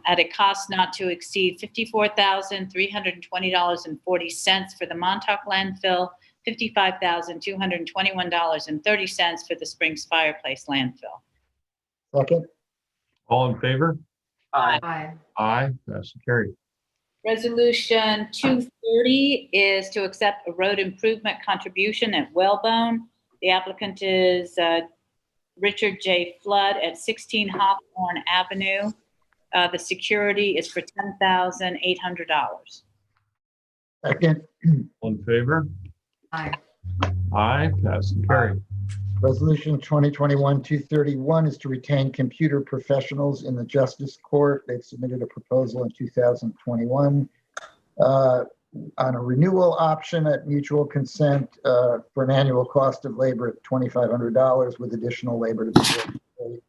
at a cost not to exceed $54,320.40 for the Montauk landfill, $55,221.30 for the Springs Fireplace landfill. Second. All in favor? Aye. Aye. Aye, passed and carried. Resolution 230 is to accept a road improvement contribution at Wellbone. The applicant is Richard J. Flood at 16 Hawthorne Avenue. The security is for $10,800. Second. All in favor? Aye. Aye, passed and carried. Resolution 2021-231 is to retain computer professionals in the Justice Court. They've submitted a proposal in 2021 on a renewal option at mutual consent for an annual cost of labor at $2,500 with additional labor to be paid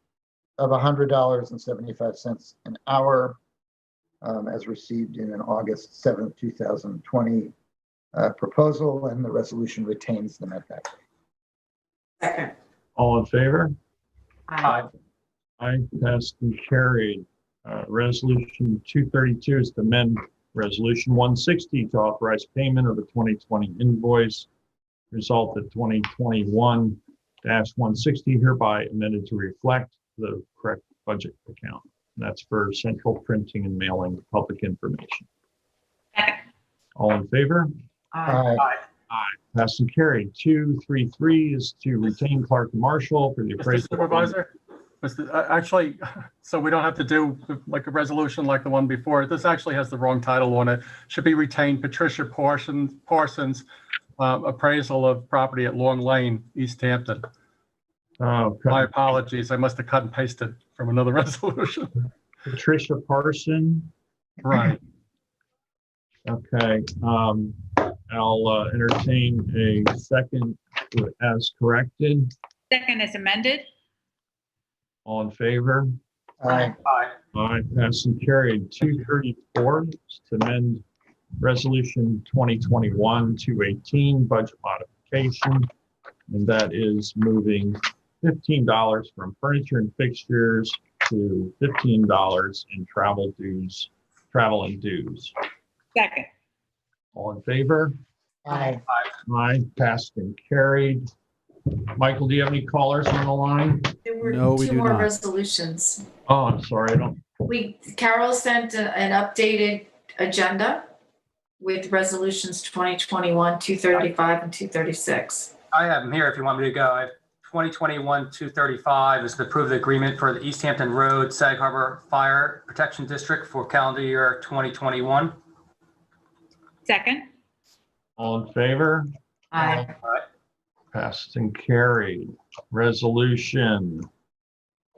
of $100.75 an hour, as received in an August 7th, 2020 proposal, and the resolution retains them at that. Second. All in favor? Aye. Aye, passed and carried. Resolution 232 is to amend Resolution 160 to authorize payment of the 2020 invoice. Result that 2021-160 hereby amended to reflect the correct budget account. And that's for central printing and mailing of public information. Second. All in favor? Aye. Aye, passed and carried. 233 is to retain Clark Marshall for the Mr. appraisal. Supervisor, actually, so we don't have to do like a resolution like the one before. This actually has the wrong title on it. Should be retained Patricia Parsons, appraisal of property at Long Lane, East Hampton. My apologies. I must have cut and pasted from another resolution. Patricia Parson. Right. Okay. I'll entertain a second as corrected. Second is amended. All in favor? Aye. Aye. Aye, passed and carried. 234 is to amend Resolution 2021-218 budget modification, and that is moving $15 from furniture and fixtures to $15 in travel and dues. Second. All in favor? Aye. Aye, passed and carried. Michael, do you have any callers on the line? There were No, we two do more not. resolutions. Oh, I'm sorry, I don't. Carol sent an updated agenda with resolutions 2021, 235 and 236. I have them here if you want me to go. I have 2021-235 is to approve the agreement for the East Hampton Road Sag Harbor Fire Protection District for calendar year 2021. Second. All in favor? Aye. Passed and carried. Resolution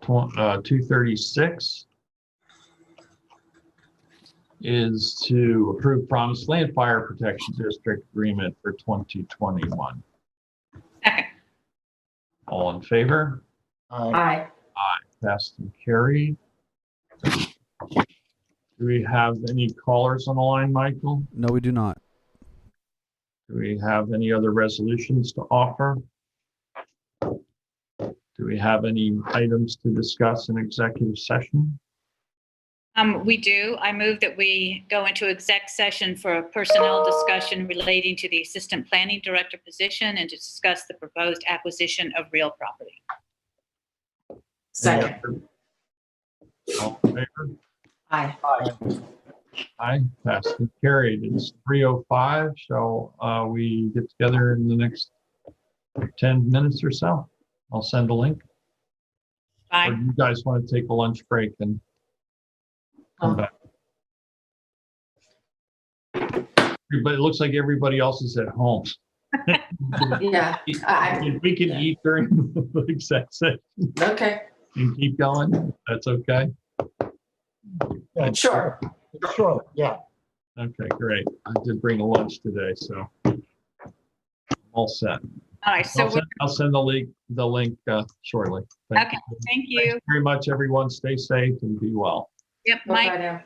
236 is to approve Promised Land Fire Protection District Agreement for 2021. Second. All in favor? Aye. Passed and carried. Do we have any callers on the line, Michael? No, we do not. Do we have any other resolutions to offer? Do we have any items to discuss in executive session? We do. I move that we go into exec session for a personnel discussion relating to the assistant planning director position and to discuss the proposed acquisition of real property. Second. All in favor? Aye. Aye, passed and carried. It's 3:05. Shall we get together in the next 10 minutes or so? I'll send a link. Or do you guys want to take a lunch break and come back? But it looks like everybody else is at home. Yeah. We can eat during the exec session. Okay. And keep going. That's okay. Sure. Sure, yeah. Okay, great. I did bring a lunch today, so all set. All right, so I'll send the link shortly. Okay, thank you. Thanks very much, everyone. Stay safe and be well. Yep, Mike. Bye now.